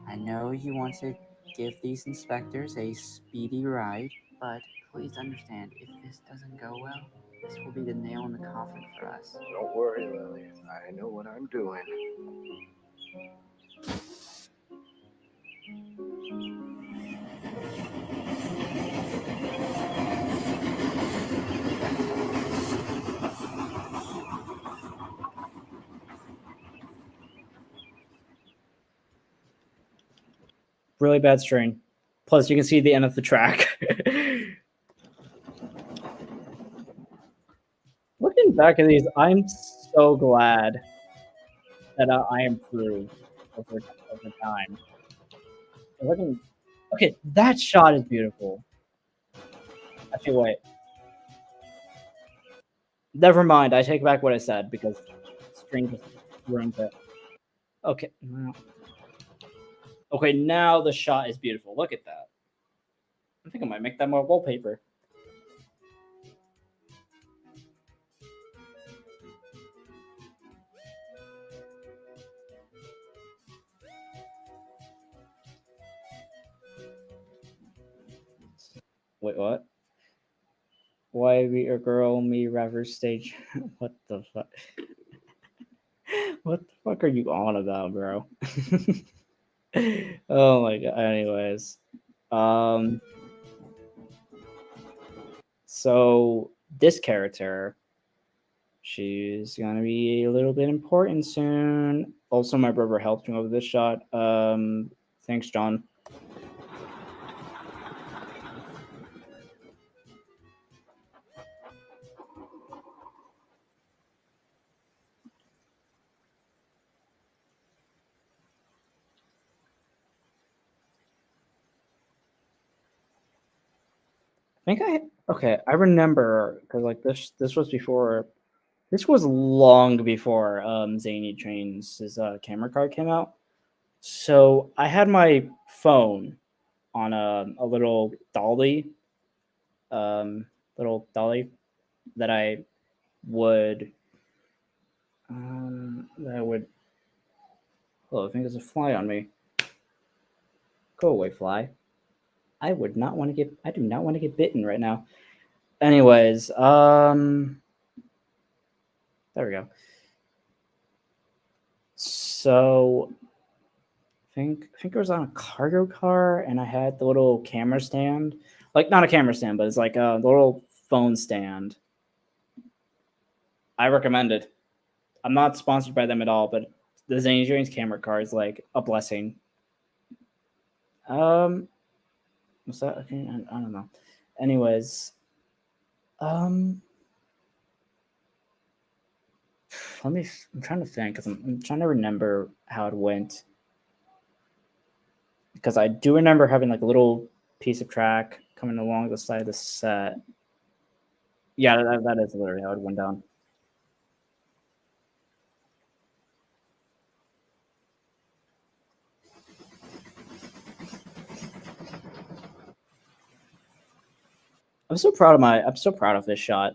[SPEAKER 3] I know you want to give these inspectors a speedy ride, but please understand, if this doesn't go well, this will be the nail in the coffin for us.
[SPEAKER 6] Don't worry, Lily. I know what I'm doing.
[SPEAKER 1] really bad strain. Plus, you can see the end of the track. Looking back at these, I'm so glad that I improved over time. Okay, that shot is beautiful. Actually, wait. Never mind. I take back what I said because string just ruined it. Okay. Okay, now the shot is beautiful. Look at that. I think I might make that my wallpaper. Wait, what? Why we a girl, me rapper stage? What the fuck? What the fuck are you on about, bro? Oh my god. Anyways, so this character, she's gonna be a little bit important soon. Also, my brother helped me with this shot. Thanks, John. I remember because like this was before, this was long before Zany Trains' camera card came out. So I had my phone on a little dolly that I would oh, I think there's a fly on me. Go away, fly. I do not want to get bitten right now. Anyways, there we go. So I think it was on a cargo car, and I had the little camera stand, like not a camera stand, but it's like a little phone stand. I recommend it. I'm not sponsored by them at all, but the Xanadrian's camera card is like a blessing. What's that? Okay, I don't know. Anyways, I'm trying to think because I'm trying to remember how it went. Because I do remember having like a little piece of track coming along the side of the set. Yeah, that is literally how it went down. I'm so proud of this shot.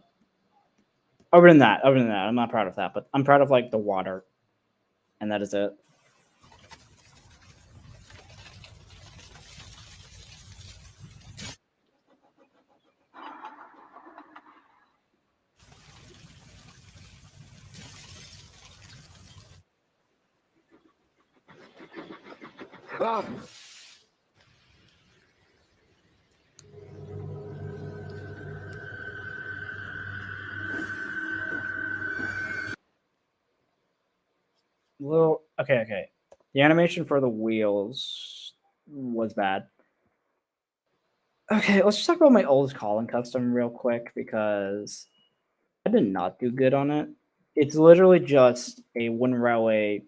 [SPEAKER 1] Other than that, I'm not proud of that, but I'm proud of like the water, and that is it.
[SPEAKER 9] Ah!
[SPEAKER 1] Well, okay. The animation for the wheels was bad. Okay, let's just talk about my old Colin custom real quick because I did not do good on it. It's literally just a one railway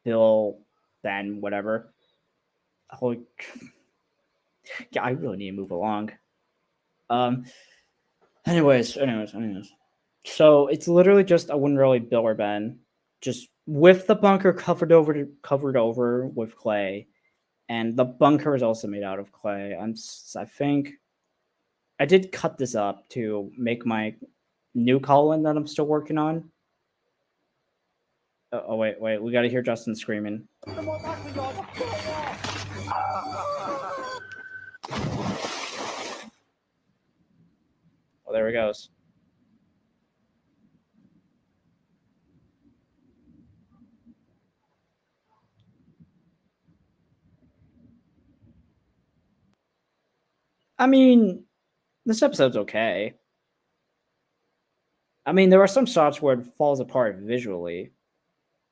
[SPEAKER 1] hill, then whatever. Holy, yeah, I really need to move along. Anyways. So it's literally just a one railway Biller Ben, just with the bunker covered over with clay, and the bunker is also made out of clay. I think I did cut this up to make my new Colin that I'm still working on. Oh wait, we got to hear Justin screaming. Oh, there he goes. I mean, this episode's okay. I mean, there are some shots where it falls apart visually.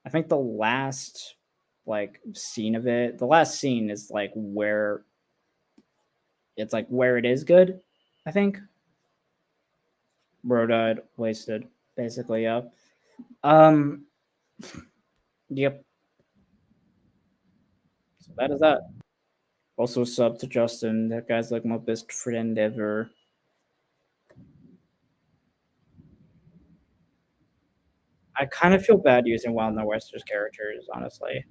[SPEAKER 1] I think the last scene is like where it is good. I think. Bro died, wasted, basically, yeah. Yep. So that is that. Also sub to Justin. That guy's like my best friend ever. I kind of feel bad using Wild No Westers characters, honestly.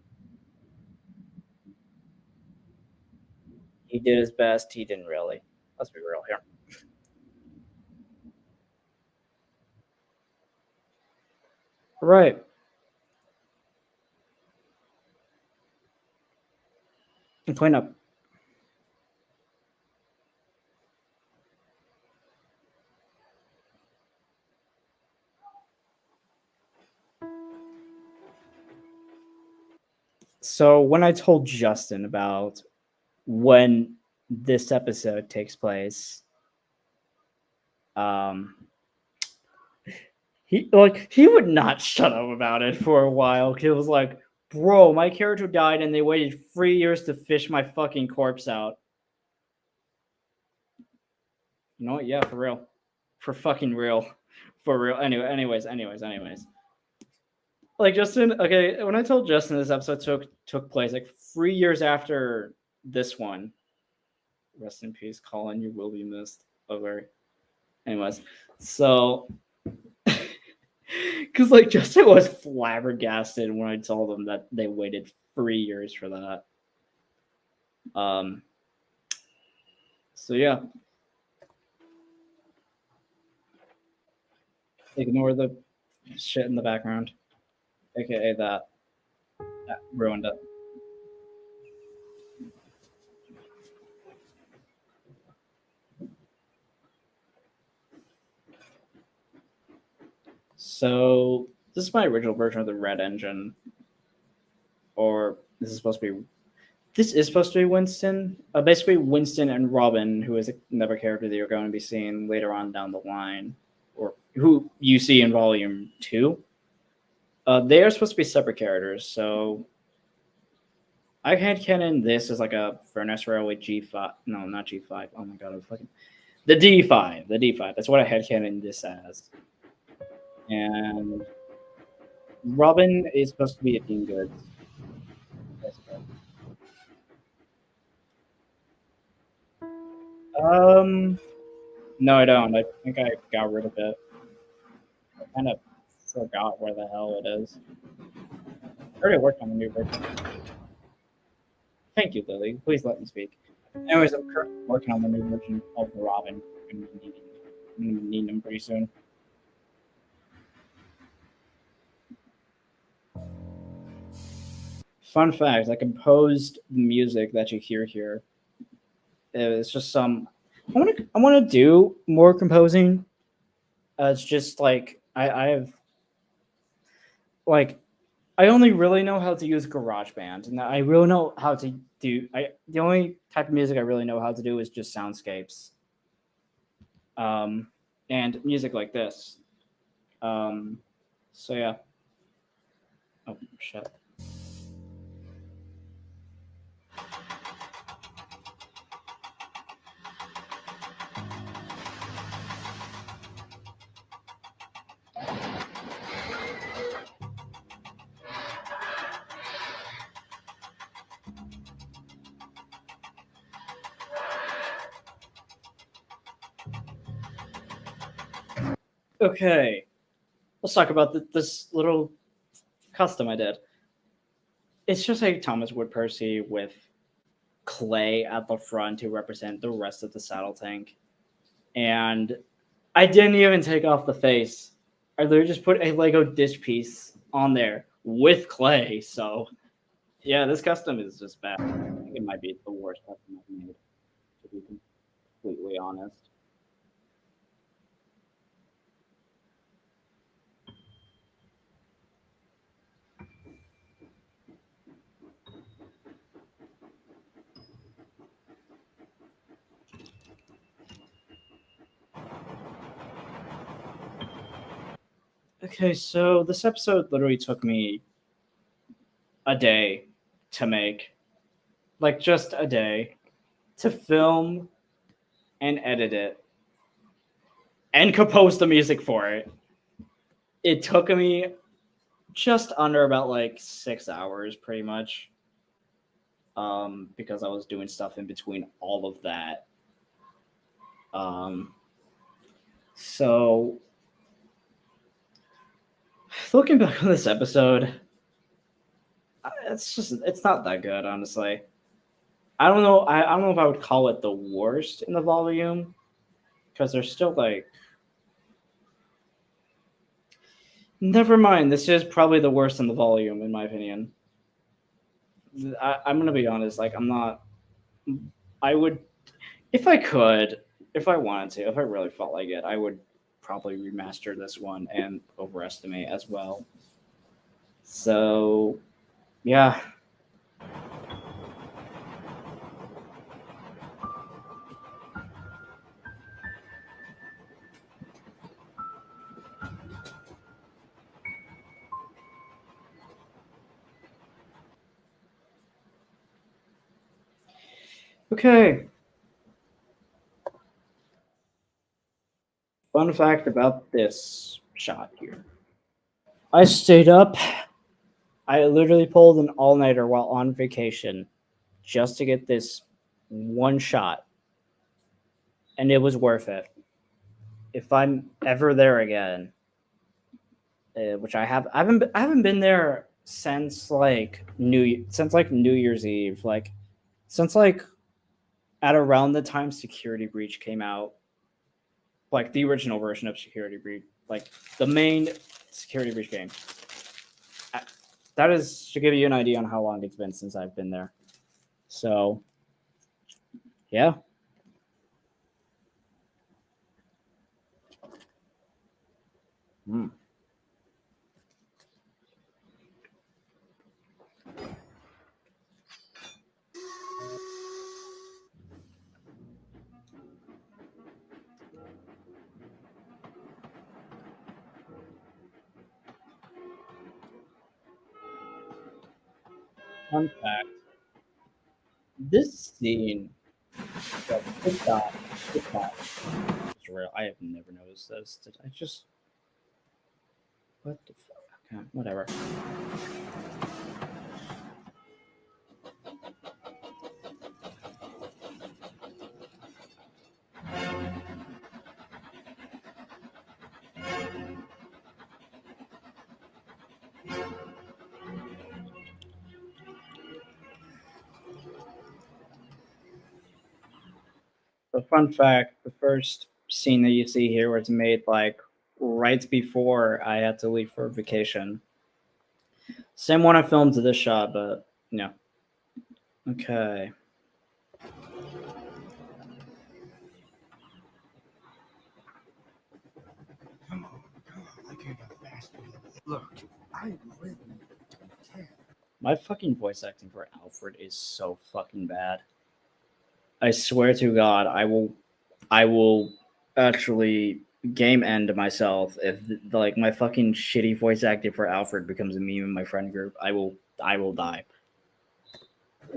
[SPEAKER 1] He did his best. He didn't really. Let's be real here. Right. And clean up. So when I told Justin about when this episode takes place, he would not shut up about it for a while. He was like, "Bro, my character died, and they waited 3 years to fish my fucking corpse out." You know what? Yeah, for real, for fucking real, for real. Anyways. Like Justin, okay. When I told Justin this episode took place like 3 years after this one. Rest in peace, Colin. You will be missed. Over. Anyways, so because like Justin was flabbergasted when I told him that they waited 3 years for that. So yeah. Ignore the shit in the background, aka that ruined it. So this is my original version of the Red engine, or this is supposed to be Winston. Basically, Winston and Robin, who is another character that you're going to be seeing later on down the line, or who you see in Volume 2, they are supposed to be separate characters. So I headcanon this as like a Furnace Railway G5. No, not G5. Oh my god, I'm fucking. The D5. The D5. That's what I headcanon this as. And Robin is supposed to be a Dean Goods. No, I don't. I think I got rid of it. I kind of forgot where the hell it is. I already worked on the new version. Thank you, Lily. Please let me speak. Anyways, I'm currently working on the new version of Robin. I'm gonna be needing him pretty soon. Fun fact: I composed the music that you hear here. It's just some. I want to do more composing. It's just like I have like I only really know how to use GarageBand, and I really know how to do. The only type of music I really know how to do is just soundscapes, and music like this. So yeah. Oh shit. Okay, let's talk about this little custom I did. It's just a Thomas Wood Percy with clay at the front to represent the rest of the saddle tank. And I didn't even take off the face. I literally just put a Lego dish piece on there with clay. So, yeah, this custom is just bad. I think it might be the worst custom I've made, to be completely honest. Okay, so this episode literally took me a day to make. Like, just a day to film and edit it and compose the music for it. It took me just under about like 6 hours, pretty much, because I was doing stuff in between all of that. So looking back on this episode, it's not that good, honestly. I don't know. I don't know if I would call it the worst in the volume, because there's still like. Never mind. This is probably the worst in the volume, in my opinion. I'm gonna be honest. Like, I'm not. I would, if I could, if I wanted to, if I really felt like it, I would probably remaster this one and overestimate as well. So, yeah. Okay. Fun fact about this shot here. I stayed up. I literally pulled an all-nighter while on vacation just to get this one shot. And it was worth it. If I'm ever there again, which I haven't been there since like New Year's Eve, like since like at around the time Security Breach came out, like the original version of Security Breach, like the main Security Breach game. That is to give you an idea on how long it's been since I've been there. So, yeah. Hmm. Fun fact: this scene, well, this shot is real. I have never noticed this. Did I just? What the fuck? Okay, whatever. The fun fact: the first scene that you see here was made like right before I had to leave for vacation. Same one I filmed to this shot, but no. Okay.
[SPEAKER 16] Come on, I can go faster. Look, I really can't.
[SPEAKER 1] My fucking voice acting for Alfred is so fucking bad. I swear to God, I will actually game end myself if like my fucking shitty voice acting for Alfred becomes a meme in my friend group. I will die.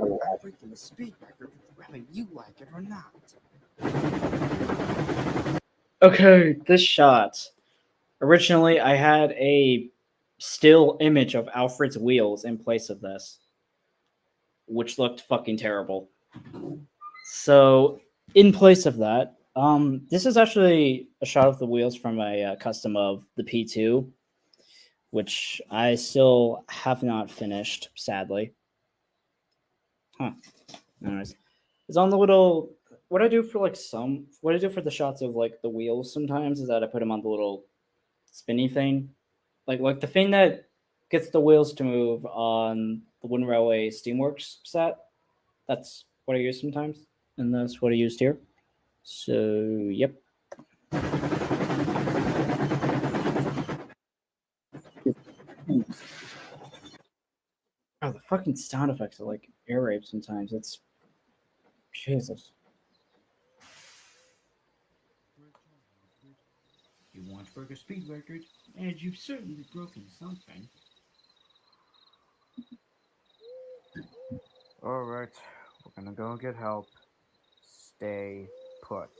[SPEAKER 16] I'm breaking the speed record whether you like it or not.
[SPEAKER 1] Okay, this shot. Originally, I had a still image of Alfred's wheels in place of this, which looked fucking terrible. So, in place of that, this is actually a shot of the wheels from a custom of the P2, which I still have not finished, sadly. Huh. Anyways, it's on the little. What I do for what I do for the shots of like the wheels sometimes is that I put them on the little spinny thing, like the thing that gets the wheels to move on the Wind Railway Steamworks set. That's what I use sometimes, and that's what I used here. So, yep. Oh, the fucking sound effects are like air rape sometimes. It's Jesus.
[SPEAKER 16] You want to break a speed record, and you've certainly broken something.
[SPEAKER 3] Alright, we're gonna go get help. Stay put.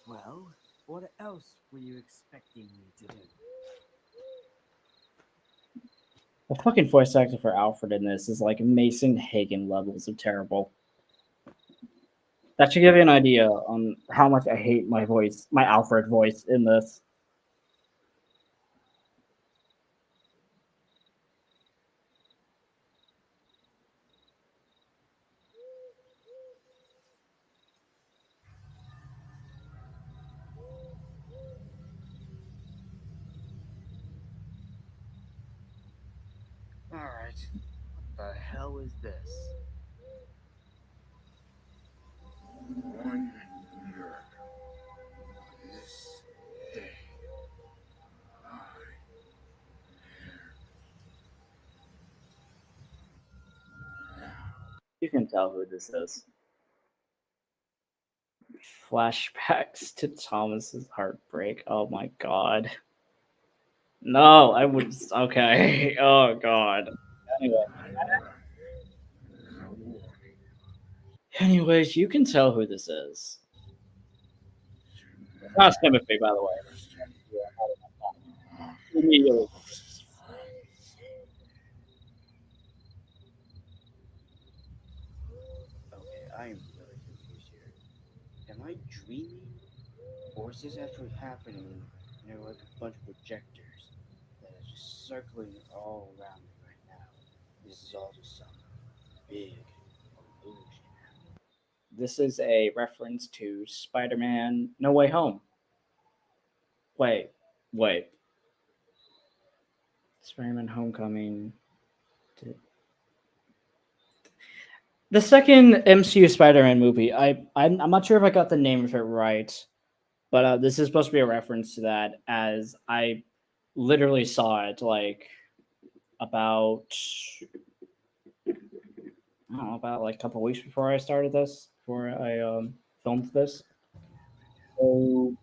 [SPEAKER 16] Well, what else were you expecting me to do?
[SPEAKER 1] The fucking voice actor for Alfred in this is like Mason Hagen levels of terrible. That should give you an idea on how much I hate my voice, my Alfred voice in this.
[SPEAKER 16] Alright, what the hell is this? One year. This day.
[SPEAKER 1] You can tell who this is. Flashbacks to Thomas's heartbreak. Oh my god. No, I would. Okay. Oh god. Anyway. Anyways, you can tell who this is. It's not Timothy, by the way. Immediately.
[SPEAKER 16] Okay, I am really confused here. Am I dreaming? Or is this actually happening? You know, like a bunch of projectors that are just circling all around me right now. This is all just some big illusion.
[SPEAKER 1] This is a reference to Spider-Man No Way Home. Wait. Spider-Man Homecoming. The second MCU Spider-Man movie. I'm not sure if I got the name of it right, but this is supposed to be a reference to that, as I literally saw it like about I don't know, about like a couple weeks before I started this, before I filmed this. So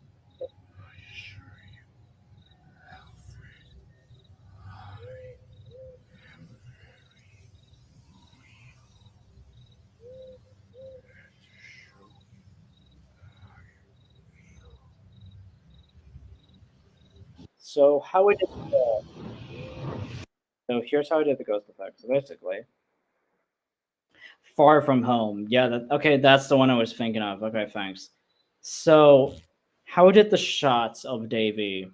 [SPEAKER 1] So how I did so here's how I did the ghost effect. So basically, Far From Home. Yeah, okay, that's the one I was thinking of. Okay, thanks. So how did the shots of Davey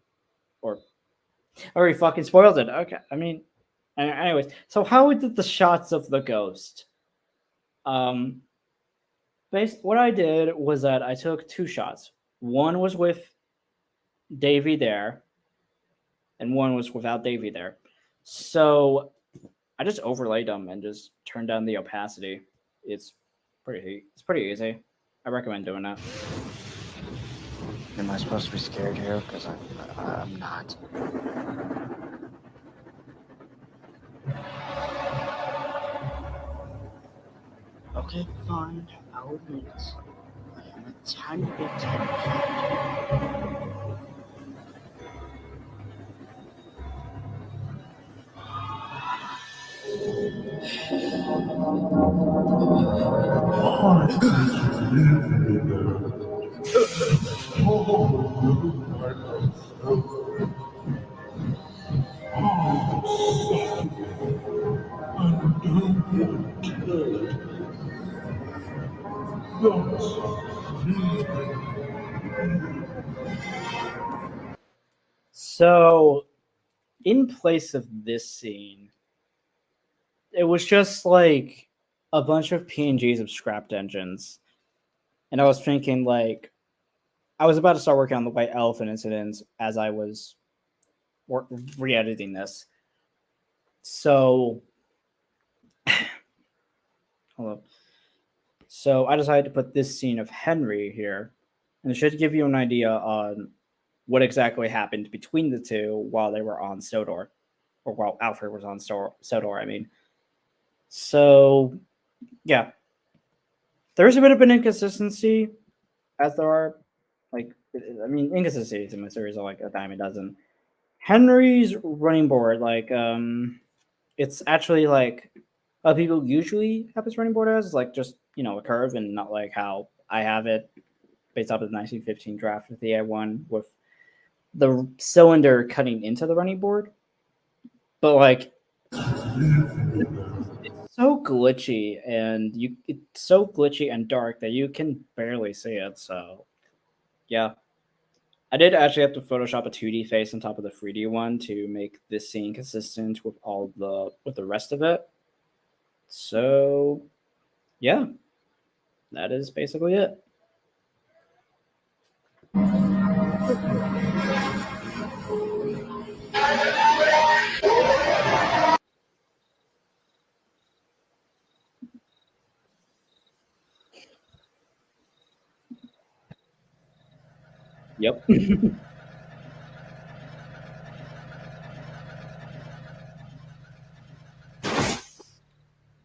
[SPEAKER 1] or already fucking spoiled it. Okay, I mean, anyways, so how did the shots of the ghost? Um, what I did was that I took two shots. One was with Davey there, and one was without Davey there. So I just overlaid them and just turned down the opacity. It's pretty easy. I recommend doing that.
[SPEAKER 3] Am I supposed to be scared here? Because I'm not. Okay, fine. I'll admit it. I am a tiny bit terrified.
[SPEAKER 1] So, in place of this scene, it was just like a bunch of PNGs of scrapped engines. And I was thinking, like, I was about to start working on the White Elephant incident as I was re editing this. So, hold up. So, I decided to put this scene of Henry here. And it should give you an idea on what exactly happened between the two while they were on Sodor. Or while Alfred was on Sodor, I mean. So, yeah. There's a bit of an inconsistency, as there are, like, I mean, inconsistencies in my series are like a dime a dozen. Henry's running board, like, it's actually like how people usually have his running board as, like just, a curve and not like how I have it based off of the 1915 draft with the A1 with the cylinder cutting into the running board. But like, it's so glitchy and it's so glitchy and dark that you can barely see it. So, yeah. I did actually have to Photoshop a 2D face on top of the 3D one to make this scene consistent with the rest of it. So, yeah, that is basically it. Yep.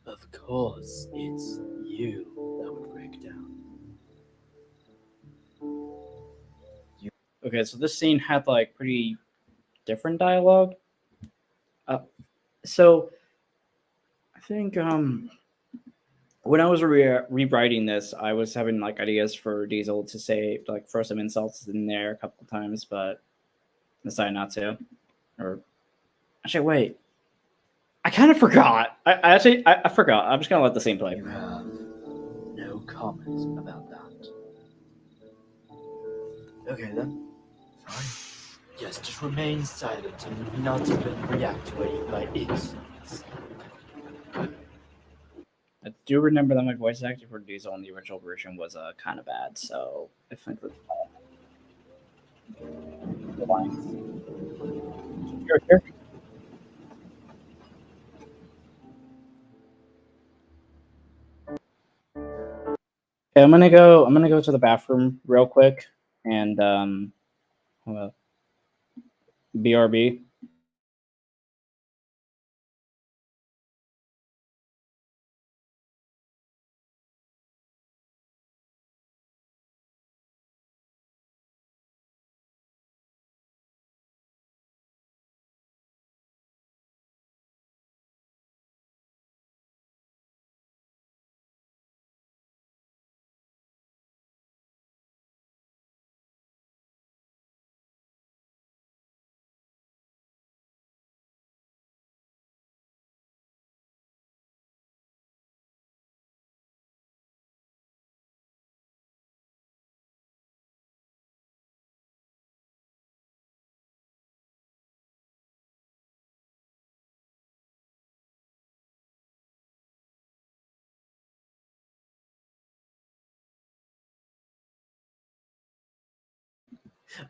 [SPEAKER 1] Of course, it's you that would break down. Okay, so this scene had like pretty different dialogue. So I think when I was rewriting this, I was having like ideas for Diesel to say like throw some insults in there a couple of times, but decided not to. Or actually, wait, I kind of forgot. I forgot. I'm just gonna let the scene play.
[SPEAKER 3] You have no comment about that. Okay then. Fine. Yes, just remain silent and not even react to any of my insults.
[SPEAKER 1] I do remember that my voice acting for Diesel in the original version was kind of bad, so I think that the lines. Here. Okay, I'm gonna go. I'm gonna go to the bathroom real quick and BRB.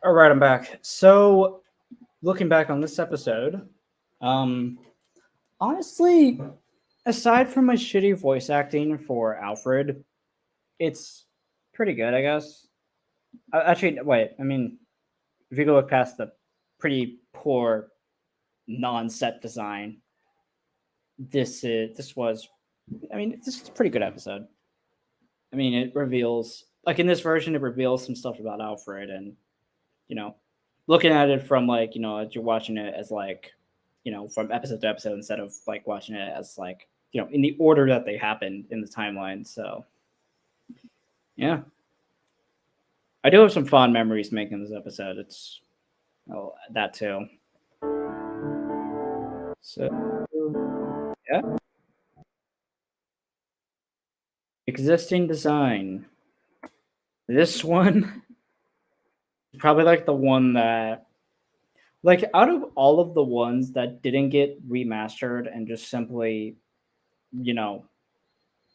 [SPEAKER 1] All right, I'm back. So, looking back on this episode, honestly, aside from my shitty voice acting for Alfred, it's pretty good, I guess. Actually, wait. I mean, if you go look past the pretty poor non-set design, this was. I mean, this is a pretty good episode. I mean, it reveals, like in this version, it reveals some stuff about Alfred, and looking at it from like as you're watching it as like from episode to episode instead of like watching it as like in the order that they happened in the timeline. So yeah, I do have some fond memories making this episode. It's that too. So yeah, existing design. This one probably like the one that, like, out of all of the ones that didn't get remastered and just simply,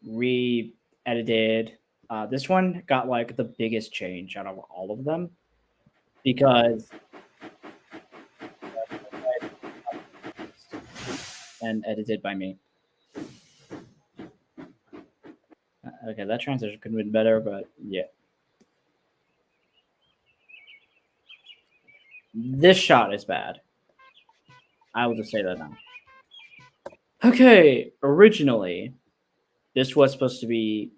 [SPEAKER 1] re-edited, this one got like the biggest change out of all of them because and edited by me. Okay, that transition could have been better, but yeah. This shot is bad. I will just say that now. Okay, originally, this was supposed to be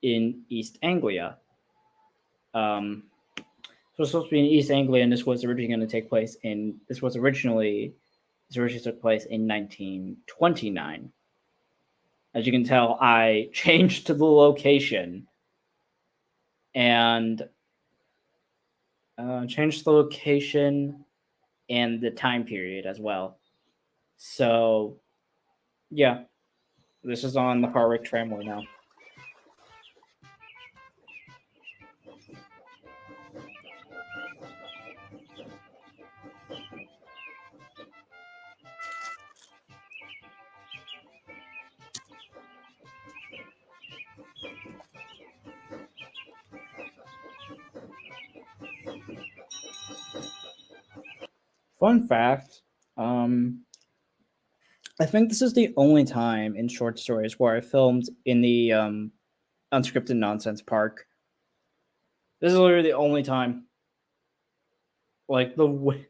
[SPEAKER 1] in East Anglia. It was supposed to be in East Anglia, and this was originally going to take place in. This originally took place in 1929. As you can tell, I changed to the location and changed the location and the time period as well. So, yeah, this is on the Harwick Tramway now. Fun fact, I think this is the only time in short stories where I filmed in the unscripted nonsense park. This is literally the only time. Like the way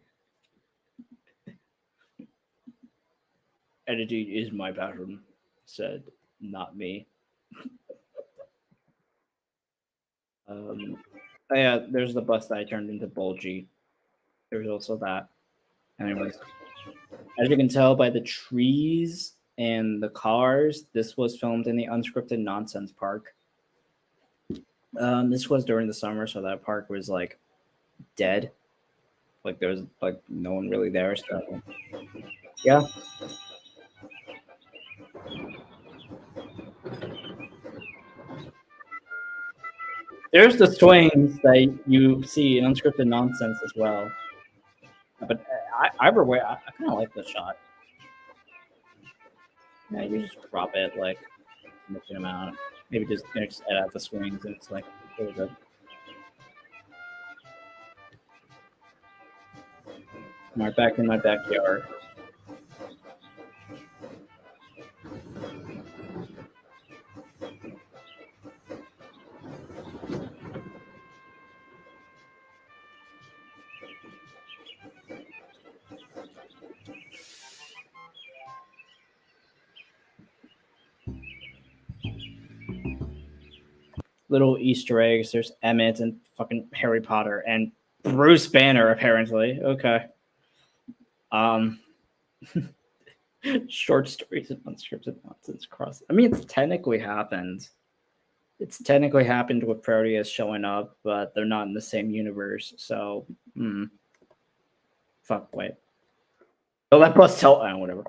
[SPEAKER 1] editing is my passion, said not me. Yeah, there's the bus that I turned into Bulgy. There's also that. Anyways, as you can tell by the trees and the cars, this was filmed in the unscripted nonsense park. This was during the summer, so that park was like dead. Like there was like no one really there. So yeah. There's the swings that you see in unscripted nonsense as well. But either way, I kind of like this shot. Yeah, you just drop it like a significant amount. Maybe just edit out the swings, and it's like really good. I'm right back in my backyard. Little Easter eggs. There's Emmett and fucking Harry Potter and Bruce Banner, apparently. Okay. Short stories and unscripted nonsense cross. I mean, it's technically happened. It's technically happened with Proteus showing up, but they're not in the same universe. So, fuck, wait. Oh, that bus tell. Whatever.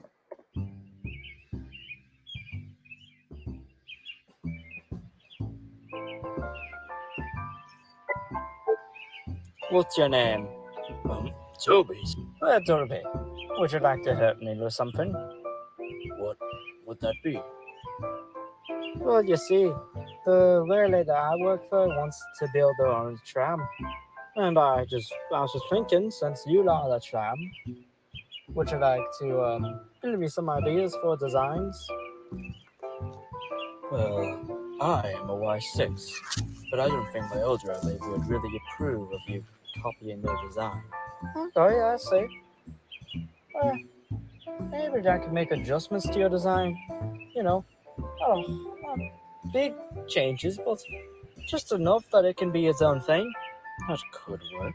[SPEAKER 17] What's your name? Toby. Toby. Would you like to help me with something? What would that be? Well, you see, the lady that I work for wants to build their own tram. And I was just thinking, since you are the tram, would you like to give me some ideas for designs? Well, I am a Y6, but I don't think my older relatives would really approve of you copying their design. Okay, I see. Maybe I could make adjustments to your design. You know, not big changes, but just enough that it can be its own thing. That could work.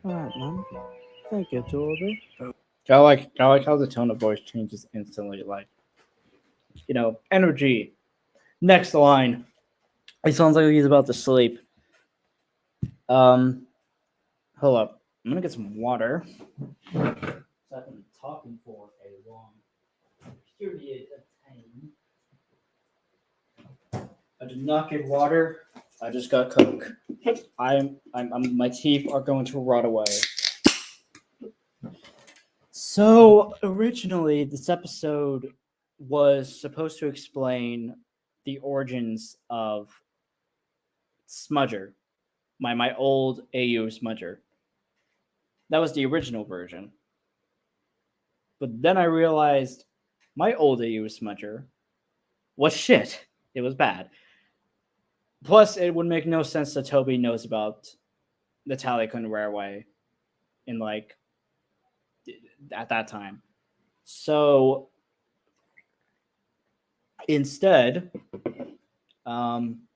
[SPEAKER 1] Alright, man. Thank you, Toby. I like how the tone of voice changes instantly. Like, energy. Next line. He sounds like he's about to sleep. Hold up. I'm gonna get some water. I've been talking for a long period of time. I did not get water. I just got Coke. My teeth are going to rot away. So originally, this episode was supposed to explain the origins of Smudger, my old AU Smudger. That was the original version. But then I realized my old AU Smudger was shit. It was bad. Plus, it would make no sense that Toby knows about the Talikun Railway in at that time. So instead,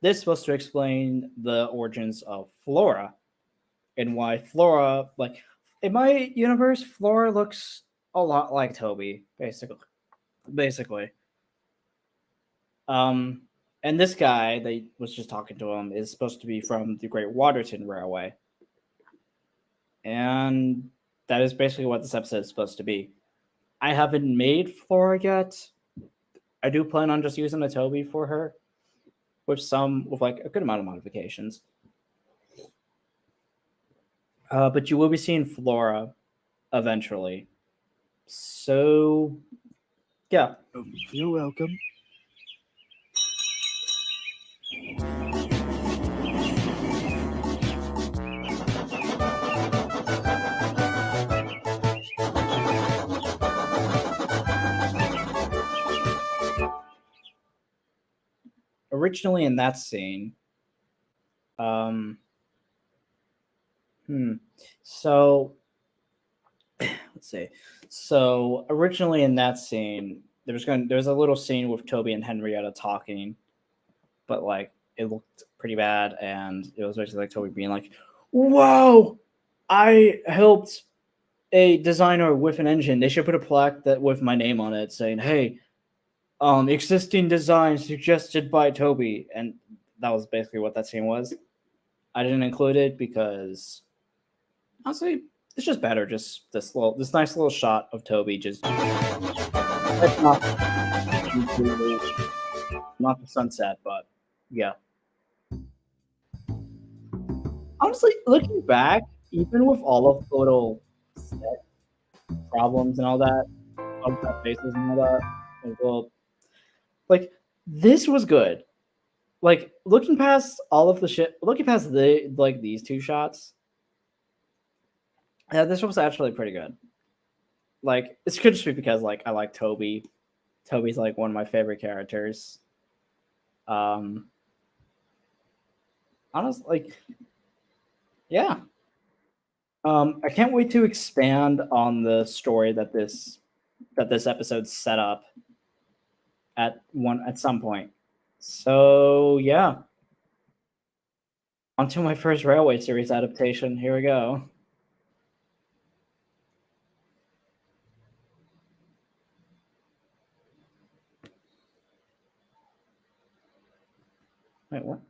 [SPEAKER 1] this is supposed to explain the origins of Flora and why Flora, in my universe, Flora looks a lot like Toby, basically. And this guy that was just talking to him is supposed to be from the Great Waterton Railway. And that is basically what this episode is supposed to be. I haven't made Flora yet. I do plan on just using a Toby for her, with a good amount of modifications. But you will be seeing Flora eventually. So, yeah.
[SPEAKER 14] You're welcome.
[SPEAKER 1] Originally in that scene, so let's see. So originally in that scene, there's a little scene with Toby and Henrietta talking, but it looked pretty bad, and it was basically like Toby being like, "Wow, I helped a designer with an engine. They should put a plaque with my name on it saying, hey, existing design suggested by Toby." And that was basically what that scene was. I didn't include it because honestly, it's just better. Just this nice little shot of Toby just not the sunset, but yeah. Honestly, looking back, even with all of the little set problems and all that, faces and all that, this was good. Looking past all of the shit, looking past these two shots, yeah, this was actually pretty good. This could just be because I like Toby. Toby's one of my favorite characters. Honestly, yeah. I can't wait to expand on the story that this episode set up at some point. So yeah. On to my first Railway series adaptation. Here we go. Wait, what?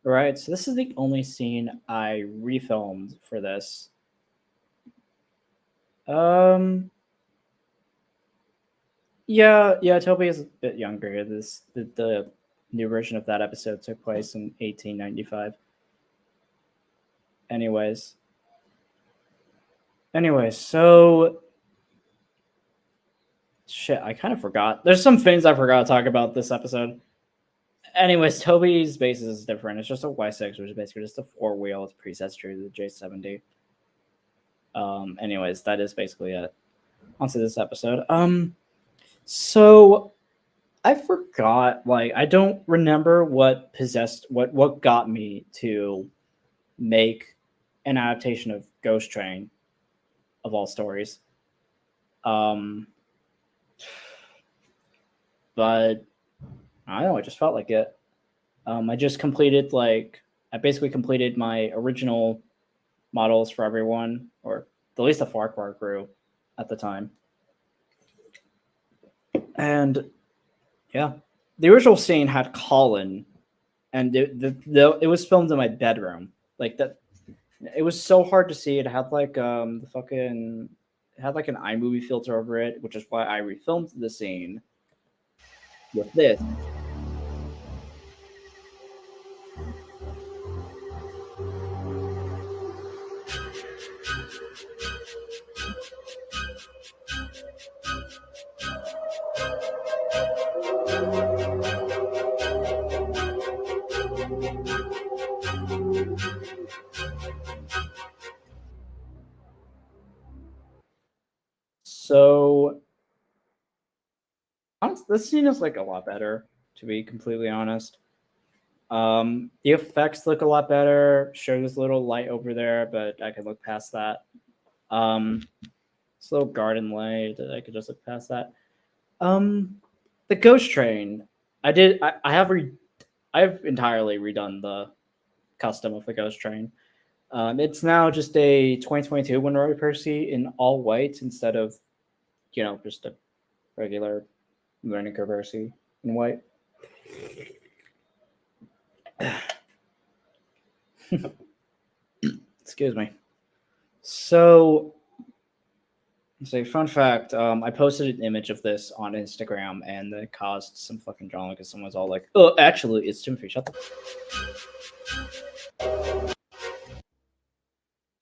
[SPEAKER 1] Alright, so this is the only scene I refilmed for this. Yeah, Toby is a bit younger. The new version of that episode took place in 1895. Anyways, so shit, I kind of forgot. There's some things I forgot to talk about this episode. Anyways, Toby's base is different. It's just a Y6, which is basically just a 4-wheel with presets to the J70. Anyways, that is basically it. Onto this episode. So I forgot, like, I don't remember what got me to make an adaptation of Ghost Train of all stories. But I don't know, I just felt like it. I basically completed my original models for everyone, or at least the Farquhar crew at the time. And yeah, the original scene had Colin, and it was filmed in my bedroom. Like that, it was so hard to see. It had like an iMovie filter over it, which is why I refilmed the scene with this. So this scene is like a lot better, to be completely honest. The effects look a lot better. Sure, there's a little light over there, but I can look past that. This little garden light, I could just look past that. The Ghost Train, I've entirely redone the custom of the Ghost Train. It's now just a 2022 Winroy Percy in all white instead of, just a regular Winroy Percy in white. Excuse me. So, fun fact, I posted an image of this on Instagram and it caused some fucking drama because someone was all like, "Oh, actually, it's Timothy, shut the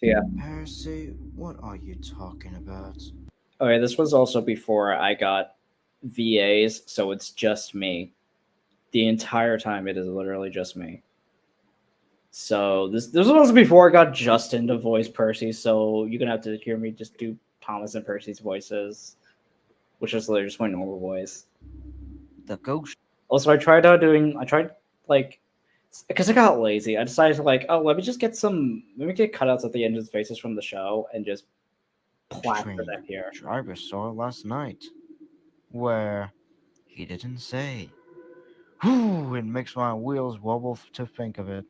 [SPEAKER 1] Yeah.
[SPEAKER 16] Percy, what are you talking about?
[SPEAKER 1] Okay, this was also before I got VAs, so it's just me. The entire time it is literally just me. So this was also before I got Justin to voice Percy, so you're gonna have to hear me just do Thomas and Percy's voices, which is literally just my normal voice.
[SPEAKER 16] The ghost.
[SPEAKER 1] Also, I tried because I got lazy. I decided to let me get cutouts at the end of the faces from the show and just plaster them here.
[SPEAKER 16] Driver saw last night, where he didn't say. Whew, it makes my wheels wobble to think of it.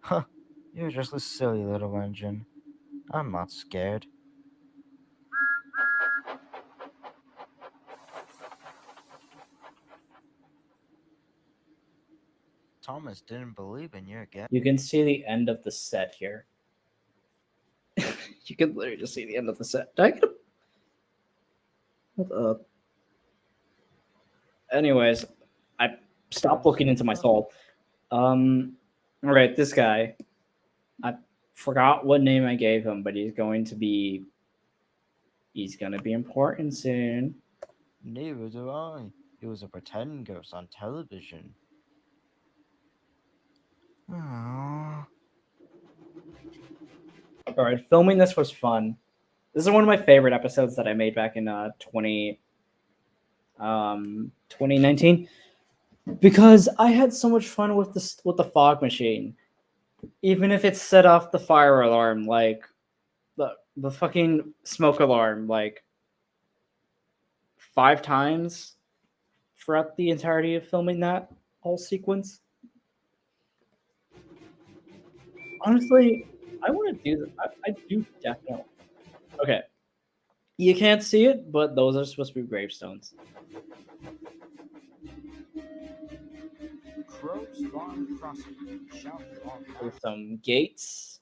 [SPEAKER 16] Huh, you're just a silly little engine. I'm not scared. Thomas didn't believe in your guess.
[SPEAKER 1] You can see the end of the set here. You can literally just see the end of the set. Hold up. Anyways, I stopped looking into my soul. Alright, this guy. I forgot what name I gave him, but he's gonna be important soon.
[SPEAKER 16] Neither do I. He was a pretend ghost on television. Aww.
[SPEAKER 1] Alright, filming this was fun. This is one of my favorite episodes that I made back in 2019 because I had so much fun with the fog machine. Even if it set off the fire alarm, like the fucking smoke alarm, like 5 times throughout the entirety of filming that whole sequence. Honestly, I want to do this. I do definitely. Okay. You can't see it, but those are supposed to be gravestones.
[SPEAKER 16] Crow's Farm Crossing.
[SPEAKER 1] With some gates.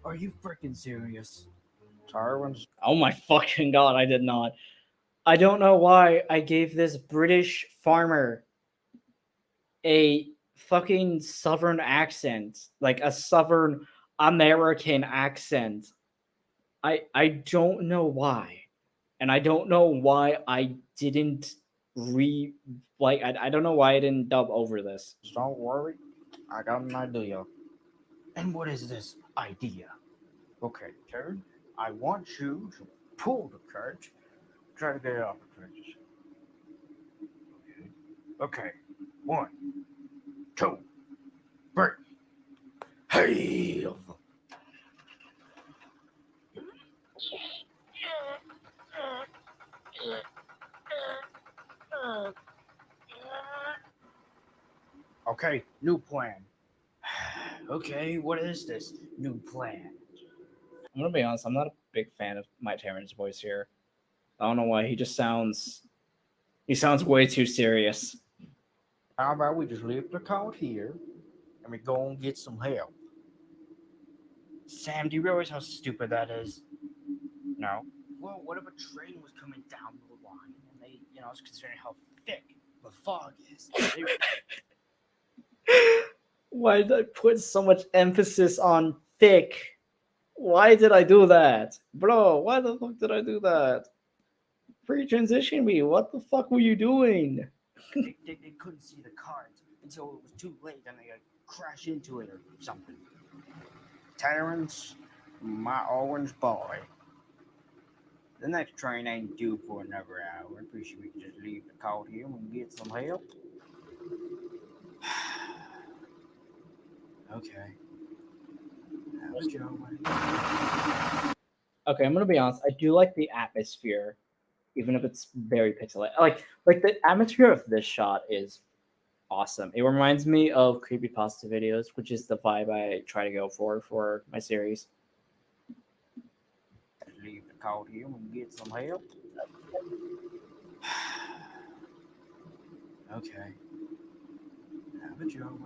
[SPEAKER 16] Are you freaking serious?
[SPEAKER 1] Oh my fucking god, I did not. I don't know why I gave this British farmer a fucking southern accent, like a southern American accent. I don't know why, and I don't know why I didn't I don't know why I didn't dub over this.
[SPEAKER 16] Don't worry, I got an idea. And what is this idea? Okay, Karen, I want you to pull the cart, try to get it off the trenches. Okay, 1, 2, 3. Hey! Okay, new plan. Okay, what is this new plan?
[SPEAKER 1] I'm gonna be honest, I'm not a big fan of Mike Terran's voice here. I don't know why. He sounds way too serious.
[SPEAKER 16] How about we just leave the cart here and we go and get some help? Sam, do you realize how stupid that is? No. Well, what if a train was coming down the line and they, it's considering how thick the fog is?
[SPEAKER 1] Why did I put so much emphasis on thick? Why did I do that? Bro, why the fuck did I do that? Pre-transition me. What the fuck were you doing?
[SPEAKER 16] They couldn't see the cart until it was too late and they crash into it or something. Terrence, my orange boy. The next train ain't due for another hour. I'm pretty sure we can just leave the cart here and get some help. Okay.
[SPEAKER 1] Okay, I'm gonna be honest. I do like the atmosphere, even if it's very pixelated. Like the atmosphere of this shot is awesome. It reminds me of creepypasta videos, which is the vibe I try to go for my series.
[SPEAKER 16] Leave the cart here and get some help. Okay. Have a joke.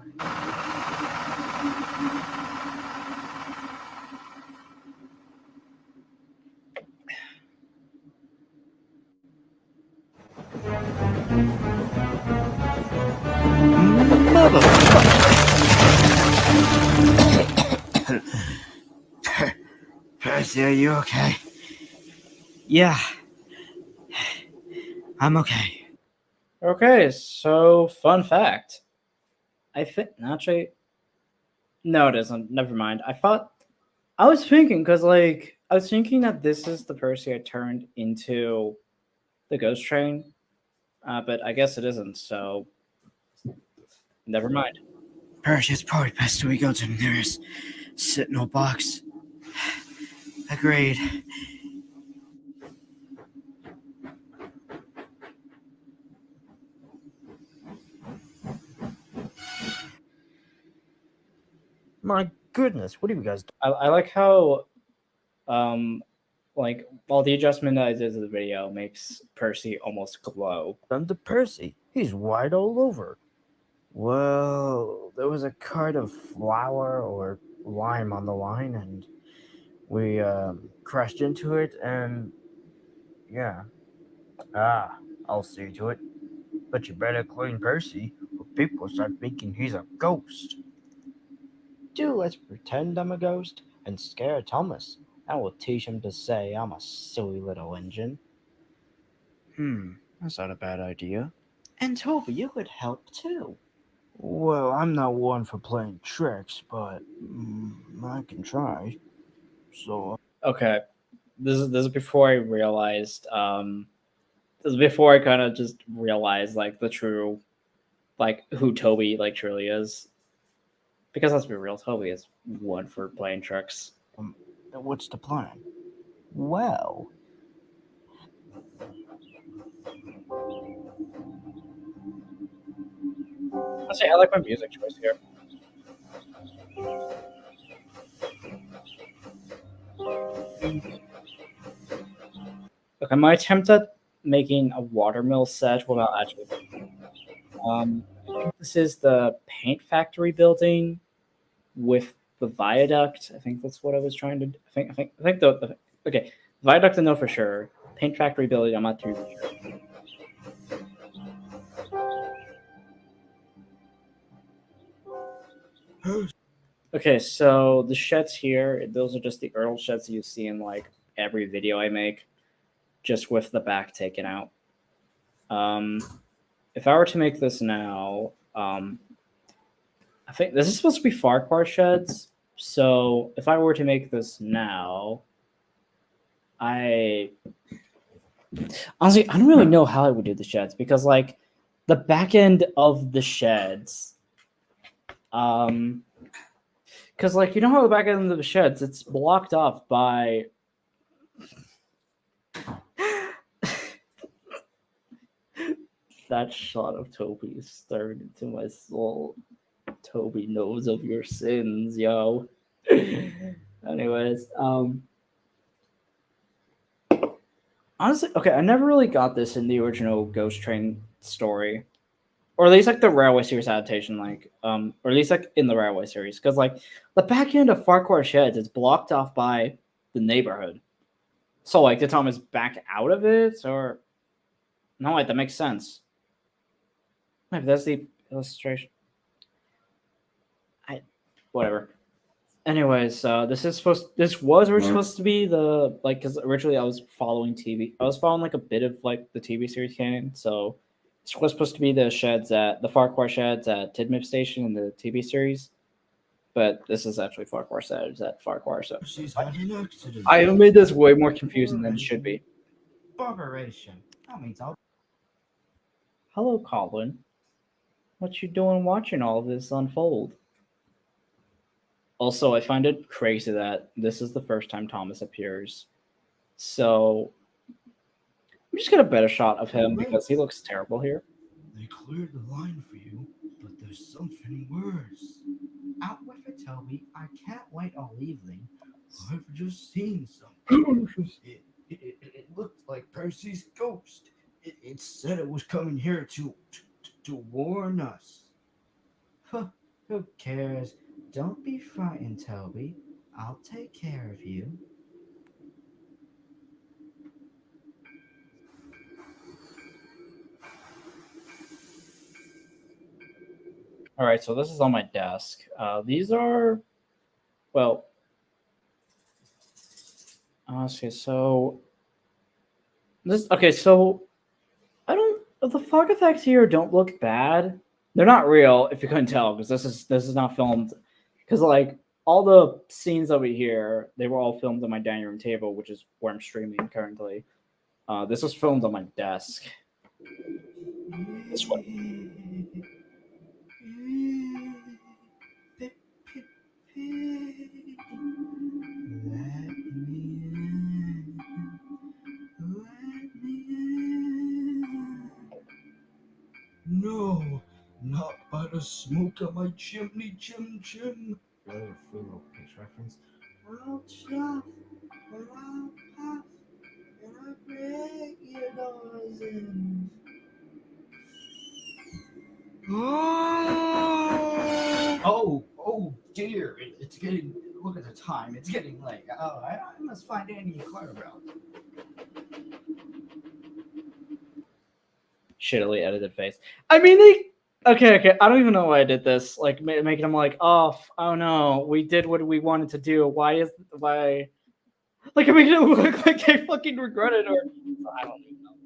[SPEAKER 16] Percy, are you okay? Yeah. I'm okay.
[SPEAKER 1] Okay, so fun fact. I think actually, no, it isn't. Never mind. I was thinking that this is the Percy I turned into the ghost train, but I guess it isn't. So never mind.
[SPEAKER 16] Percy, it's probably best we go to the nearest signal box. Agreed. My goodness, what are you guys doing?
[SPEAKER 1] I like how, all the adjustment that I did to the video makes Percy almost glow.
[SPEAKER 16] Done to Percy. He's white all over. Well, there was a cart of flour or lime on the line, and we crashed into it, and yeah. I'll see to it. But you better clean Percy, or people start thinking he's a ghost. Let's pretend I'm a ghost and scare Thomas. I will teach him to say I'm a silly little engine. That's not a bad idea.
[SPEAKER 1] And Toby, you could help too.
[SPEAKER 16] Well, I'm not one for playing tricks, but I can try. So.
[SPEAKER 1] Okay, this is before I realized. This is before I kind of just realized the true, who Toby truly is. Because let's be real, Toby is one for playing tricks.
[SPEAKER 16] What's the plan? Well.
[SPEAKER 1] Actually, I like my music choice here. Okay, my attempt at making a watermill set without actually. I think this is the paint factory building with the viaduct. I think that's what I was trying to. I think the okay, viaduct I know for sure. Paint factory building, I'm not too sure. Okay, so the sheds here, those are just the Earl sheds you see in like every video I make, just with the back taken out. If I were to make this now, I think this is supposed to be Farquhar sheds. So if I were to make this now, honestly, I don't really know how I would do the sheds because like the back end of the sheds, because like you know how the back end of the sheds, it's blocked off by that shot of Toby is staring into my soul. Toby knows of your sins, yo. Anyways, honestly, okay, I never really got this in the original Ghost Train story, or at least like the Railway series adaptation, like, or at least like in the Railway series, because like the back end of Farquhar Sheds is blocked off by the neighborhood. So like, did Thomas back out of it, or no? Wait, that makes sense. Wait, that's the illustration. Whatever. Anyways, this was originally supposed to be the like because originally I was following TV. I was following like a bit of like the TV series canon. So this was supposed to be the sheds at the Farquhar sheds at Tidmouth Station in the TV series, but this is actually Farquhar sheds at Farquhar. So
[SPEAKER 16] She's had an accident.
[SPEAKER 1] I have made this way more confusing than it should be.
[SPEAKER 16] Barbaration. That means I'll.
[SPEAKER 1] Hello, Colin. What you doing watching all of this unfold? Also, I find it crazy that this is the first time Thomas appears. So I'm just get a better shot of him because he looks terrible here.
[SPEAKER 16] They cleared the line for you, but there's something worse. Out with it, Toby. I can't wait all evening. I've just seen something. It looked like Percy's ghost. It said it was coming here to warn us. Huh, who cares? Don't be frightened, Toby. I'll take care of you.
[SPEAKER 1] All right, so this is on my desk. These are, well, okay, so this, okay, so the fog effects here don't look bad. They're not real, if you couldn't tell, because this is not filmed. Because like all the scenes over here, they were all filmed on my dining room table, which is where I'm streaming currently. This was filmed on my desk. This one.
[SPEAKER 16] No, not by the smoke of my chimney, chim. Another funeral pitch reference. I'll chuff, and I'll puff, and I'll break your doors in. Oh dear, it's getting, look at the time, it's getting late. Oh, I must find Andy and Clarabelle.
[SPEAKER 1] Shittily edited face. I mean, okay. I don't even know why I did this. Like, making them like, oh no, we did what we wanted to do. Why? Like, I'm making it look like they fucking regret it, or I don't even know.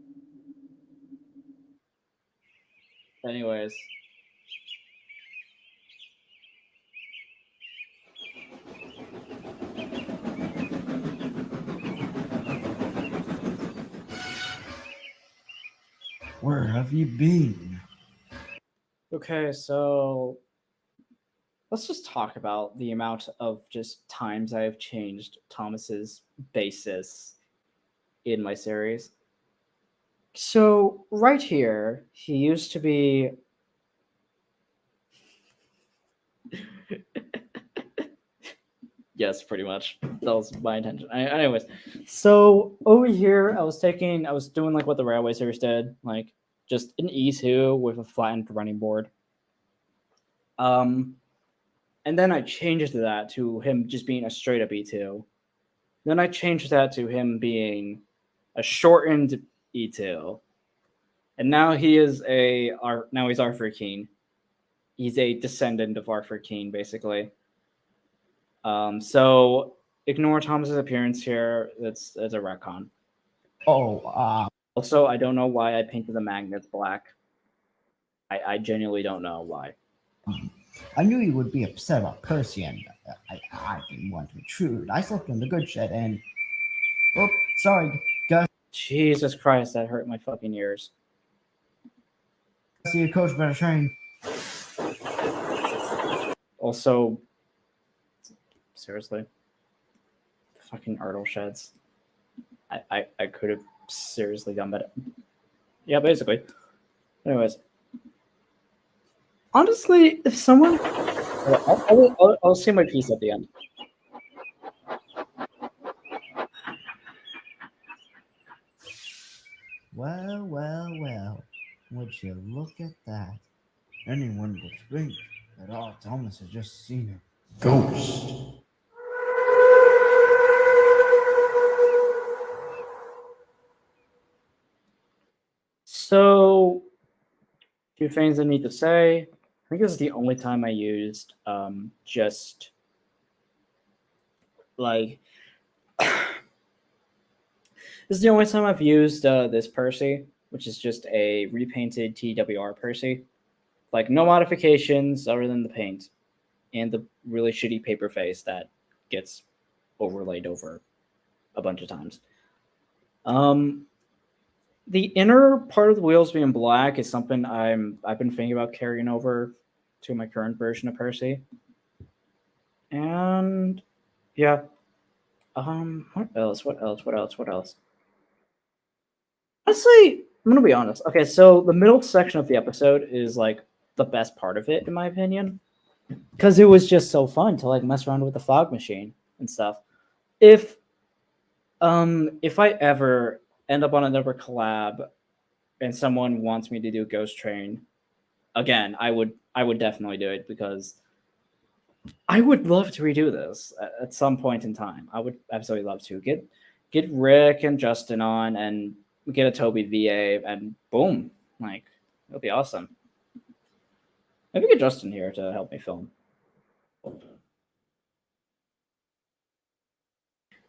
[SPEAKER 1] Anyways.
[SPEAKER 16] Where have you been?
[SPEAKER 1] Okay, so let's just talk about the amount of just times I have changed Thomas's basis in my series. So right here, he used to be yes, pretty much. That was my intention. Anyways, so over here, I was doing like what the Railway series did, like just an E2 with a flattened running board. And then I changed that to him just being a straight up E2. Then I changed that to him being a shortened E2. And now he's Arthur King. he's a descendant of Arthur Keene, basically. So ignore Thomas's appearance here. It's a retcon. Also, I don't know why I painted the magnets black. I genuinely don't know why.
[SPEAKER 18] I knew you would be upset about Percy, and I didn't want to intrude. I slept in the good shed, and oh, sorry, guys.
[SPEAKER 1] Jesus Christ, that hurt my fucking ears.
[SPEAKER 18] See you, Coach. Better train.
[SPEAKER 1] Also, seriously, the fucking Ardle sheds. I could have seriously done better. Yeah, basically. Anyways, honestly, if someone, I'll say my piece at the end.
[SPEAKER 18] Well, well, well. Would you look at that? Anyone would think that Thomas has just seen a ghost.
[SPEAKER 1] So, few things I need to say. I think this is the only time I used just like this is the only time I've used this Percy, which is just a repainted TWR Percy. Like no modifications other than the paint and the really shitty paper face that gets overlaid over a bunch of times. The inner part of the wheels being black is something I've been thinking about carrying over to my current version of Percy. And yeah. What else? Honestly, I'm gonna be honest. Okay, so the middle section of the episode is like the best part of it, in my opinion. Because it was just so fun to like mess around with the fog machine and stuff. If I ever end up on another collab and someone wants me to do Ghost Train again, I would definitely do it because I would love to redo this at some point in time. I would absolutely love to get Rick and Justin on and get a Toby VA and boom, like it'll be awesome. Maybe get Justin here to help me film.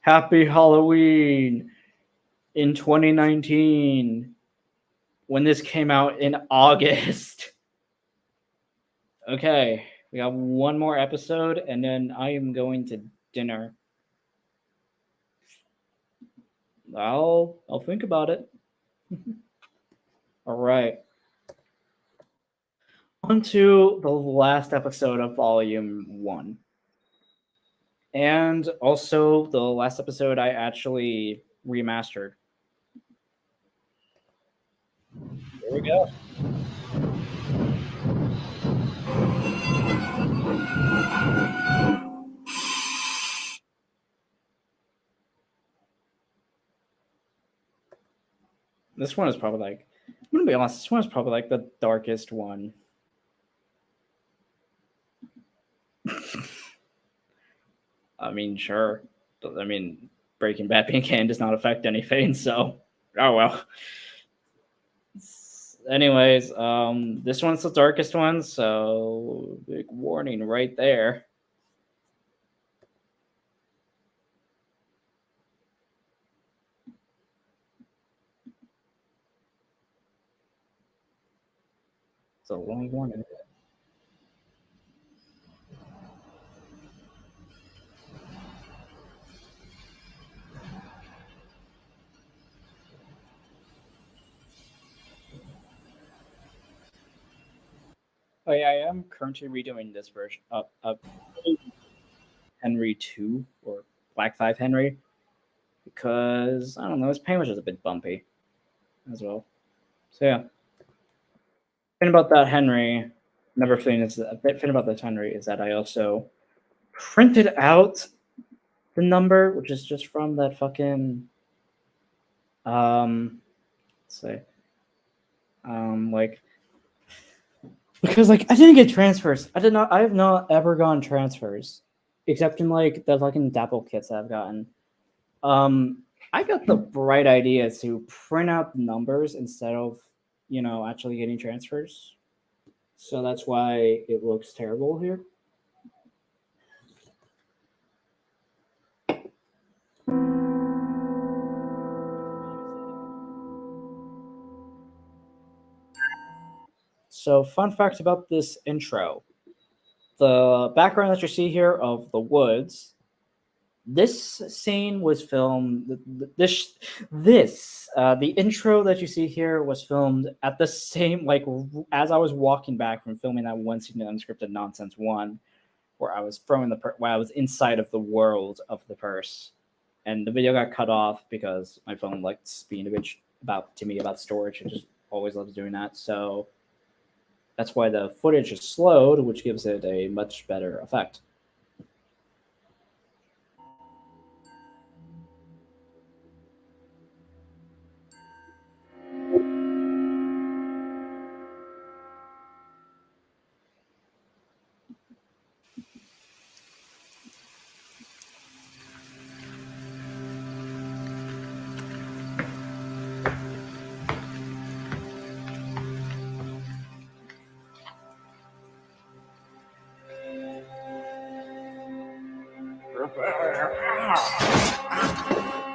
[SPEAKER 1] Happy Halloween in 2019 when this came out in August. Okay, we got one more episode and then I am going to dinner. I'll think about it. All right. On to the last episode of Volume 1. And also the last episode I actually remastered. Here we go. This one is probably like, I'm gonna be honest, this one is probably like the darkest one. I mean, sure. I mean, Breaking Bad being canon does not affect anything, so oh well. Anyways, this one's the darkest one, so big warning right there. It's a long warning. Oh yeah, I am currently redoing this version of Henry 2 or Black 5 Henry because I don't know, his paint was just a bit bumpy as well. So yeah. Thing about that Henry, another thing is thing about this Henry is that I also printed out the number, which is just from that fucking let's say like because like I didn't get transfers. I have not ever gotten transfers. Except in like the fucking Dapple kits I've gotten. I got the bright idea to print out the numbers instead of, actually getting transfers. So that's why it looks terrible here. So, fun fact about this intro. The background that you see here of the woods, this scene was filmed. The intro that you see here was filmed at the same, like, as I was walking back from filming that one scene in Unscripted Nonsense 1, where I was throwing where I was inside of the world of the purse. And the video got cut off because my phone likes being a bitch about storage. It just always loves doing that. So that's why the footage is slowed, which gives it a much better effect.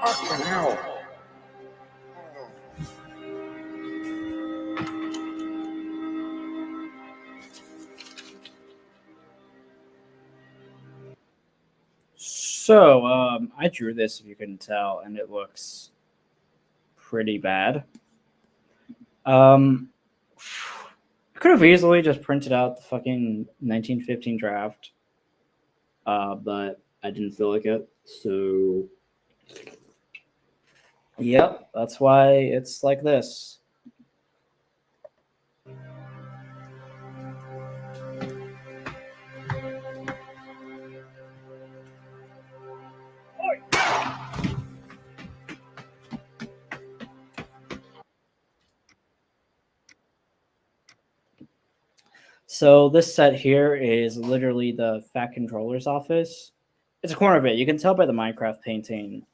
[SPEAKER 4] Fucking hell.
[SPEAKER 1] So, I drew this, if you couldn't tell, and it looks pretty bad. I could have easily just printed out the fucking 1915 draft, but I didn't feel like it. So, yep, that's why it's like this. So this set here is literally the Fat Controller's office. It's a corner of it. You can tell by the Minecraft painting.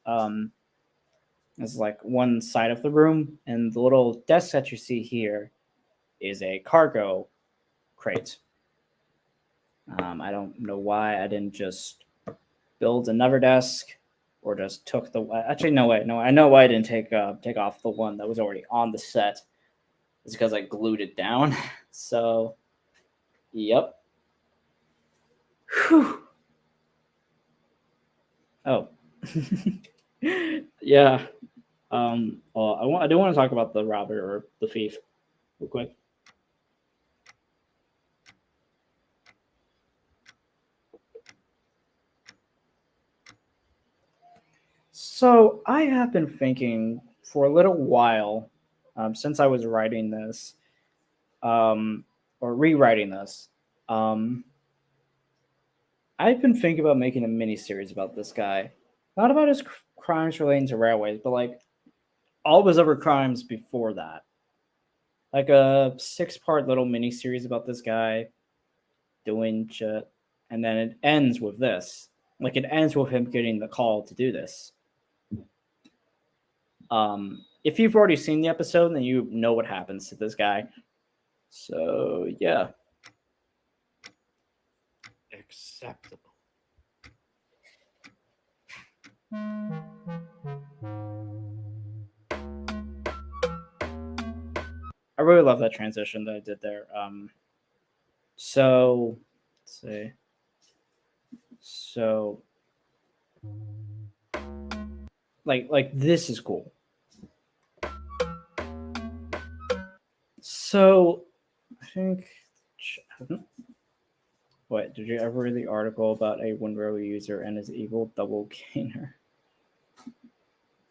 [SPEAKER 1] It's like one side of the room, and the little desk that you see here is a cargo crate. I don't know why I didn't just build another desk, or just took the. Actually, no, wait, no. I know why I didn't take off the one that was already on the set. It's because I glued it down. So, yep. Whew. Oh, yeah. I do want to talk about the robber or the thief real quick. So I have been thinking for a little while, since I was writing this, or rewriting this. I've been thinking about making a mini series about this guy, not about his crimes relating to railways, but like all of his other crimes before that. Like a 6-part little mini series about this guy doing shit, and then it ends with this. Like it ends with him getting the call to do this. If you've already seen the episode, then you know what happens to this guy. So yeah.
[SPEAKER 9] Acceptable.
[SPEAKER 1] I really love that transition that I did there. So let's see. So like this is cool. So I think what did you ever read the article about a WinRow user and his evil double gainer?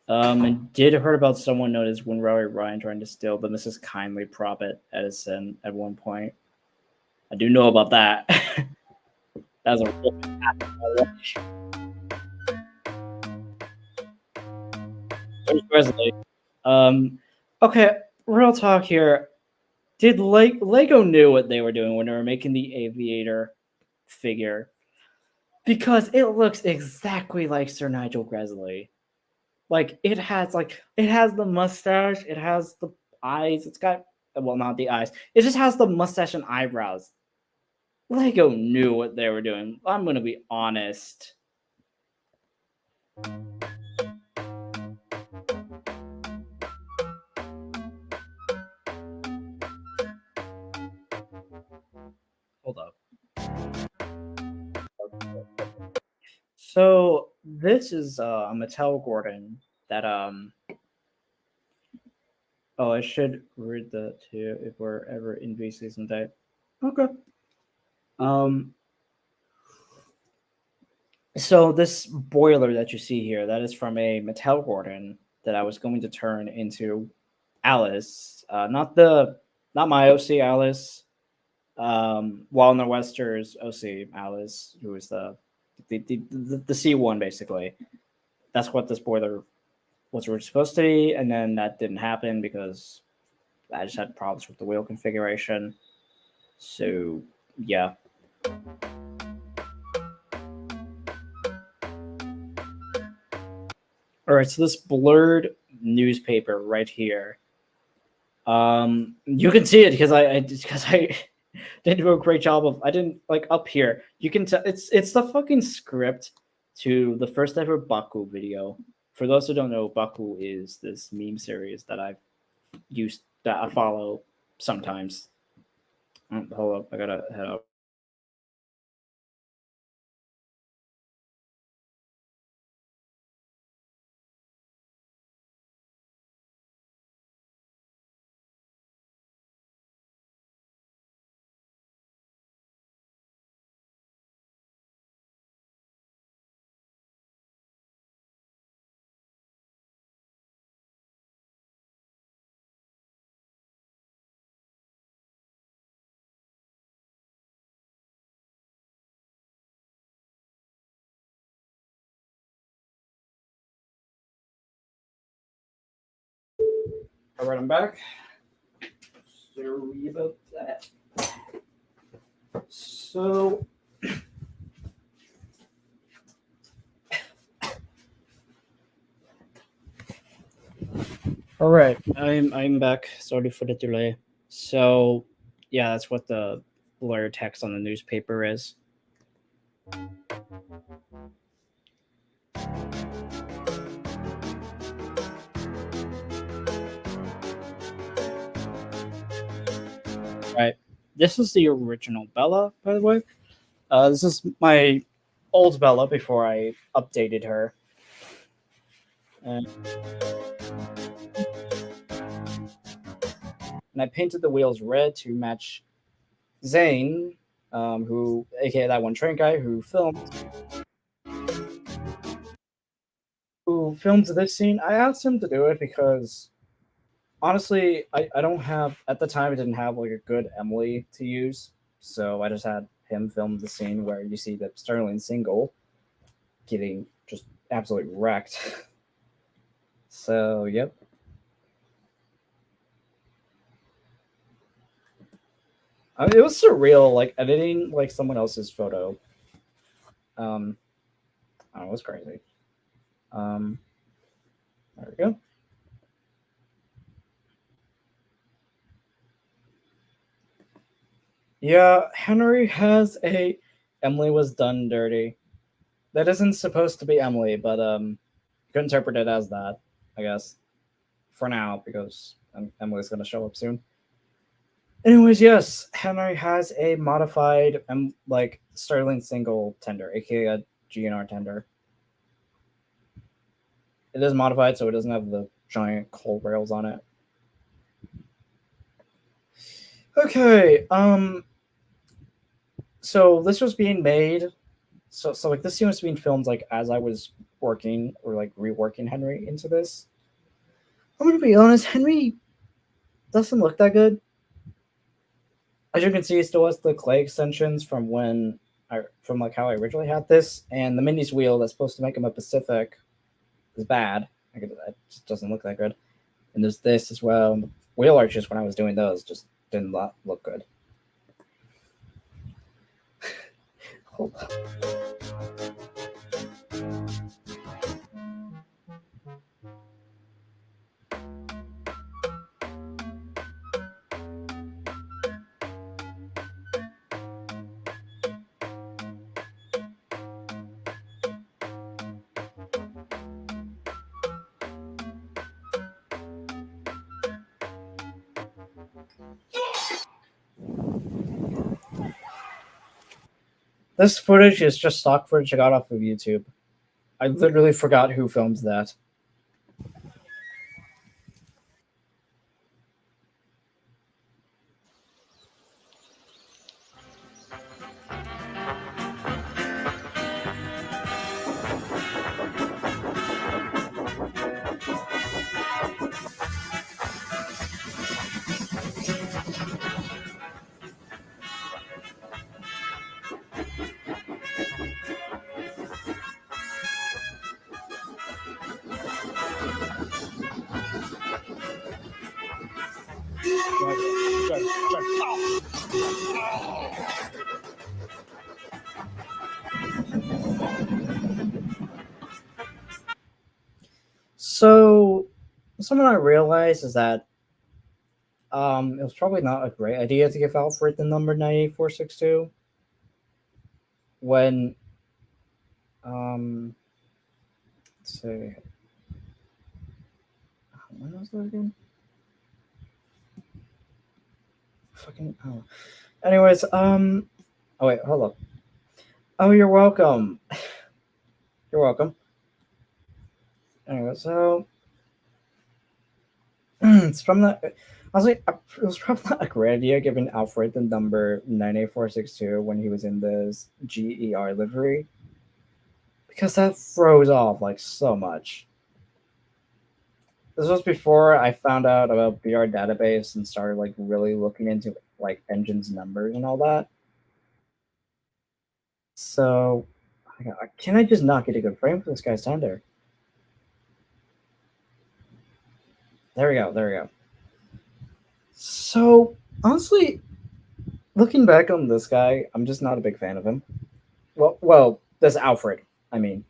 [SPEAKER 1] And did heard about someone known as WinRow Ryan trying to steal the Mrs. Kindly prop at Edison at one point. I do know about that. That was a real There's Wesley. Okay, real talk here. Did Lego knew what they were doing when they were making the aviator figure? Because it looks exactly like Sir Nigel Gresley. Like it has the mustache, it has the eyes, it's got well, not the eyes. It just has the mustache and eyebrows. Lego knew what they were doing. I'm gonna be honest. Hold up. So this is a Mattel Gordon that Oh, I should read that too if we're ever in V-Season Day. Okay. Um so this boiler that you see here, that is from a Mattel Gordon that I was going to turn into Alice. Not my OC Alice. Walnut Wester's OC Alice, who is the C1 basically. That's what this boiler was supposed to be, and then that didn't happen because I just had problems with the wheel configuration. So yeah. All right, so this blurred newspaper right here. You can see it because I didn't do a great job of. I didn't like up here. You can tell it's the fucking script to the first ever Baku video. For those who don't know, Baku is this meme series that I've used that I follow sometimes. Hold up, I gotta head up. All right, I'm back. Sorry about that. So, all right, I'm back. Sorry for the delay. So, yeah, that's what the blur text on the newspaper is. Right. This is the original Bella, by the way. This is my old Bella before I updated her. And I painted the wheels red to match Zane, who, aka that one train guy, who filmed this scene. I asked him to do it because honestly, I don't have at the time I didn't have like a good Emily to use, so I just had him film the scene where you see the Sterling single getting just absolutely wrecked. So yep. I mean, it was surreal, like editing like someone else's photo. I don't know, it was crazy. There we go. Yeah, Henry has a Emily was done dirty. That isn't supposed to be Emily, but you could interpret it as that, I guess, for now, because Emily's gonna show up soon. Anyways, yes, Henry has a modified like Sterling single tender, aka a GNR tender. It is modified, so it doesn't have the giant coal rails on it. Okay, so this was being made. So like this scene was being filmed like as I was working or like reworking Henry into this. I'm gonna be honest, Henry doesn't look that good. As you can see, it still has the clay extensions from from like how I originally had this, and the Mindy's wheel that's supposed to make him a Pacific is bad. Like it just doesn't look that good. And there's this as well. The wheel arches when I was doing those just didn't look good. Hold on. This footage is just stock footage I got off of YouTube. I literally forgot who filmed that. So, something I realized is that it was probably not a great idea to give Alfred the number 98462 when let's see. When was that again? Fucking oh. Anyways, oh wait, hold up. Oh, you're welcome. You're welcome. Anyway, so it's from that. I was like, it was probably not a great idea giving Alfred the number 98462 when he was in this GER livery, because that throws off like so much. This was before I found out about BR database and started like really looking into like engines numbers and all that. So, can I just not get a good frame for this guy's tender? There we go. There we go. So honestly, looking back on this guy, I'm just not a big fan of him. Well, this Alfred. I mean,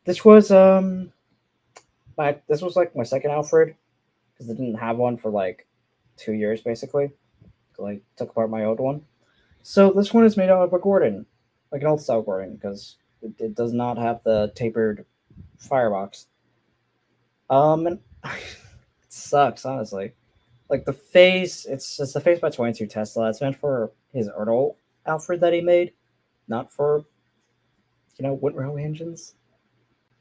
[SPEAKER 1] this was this was like my second Alfred because I didn't have one for like 2 years basically. Like took apart my old one. So this one is made out of a Gordon, like an old style Gordon, because it does not have the tapered firebox. And it sucks honestly. Like the face, it's just the face by 22 Tesla. It's meant for his Erdl Alfred that he made, not for Wood Railway engines.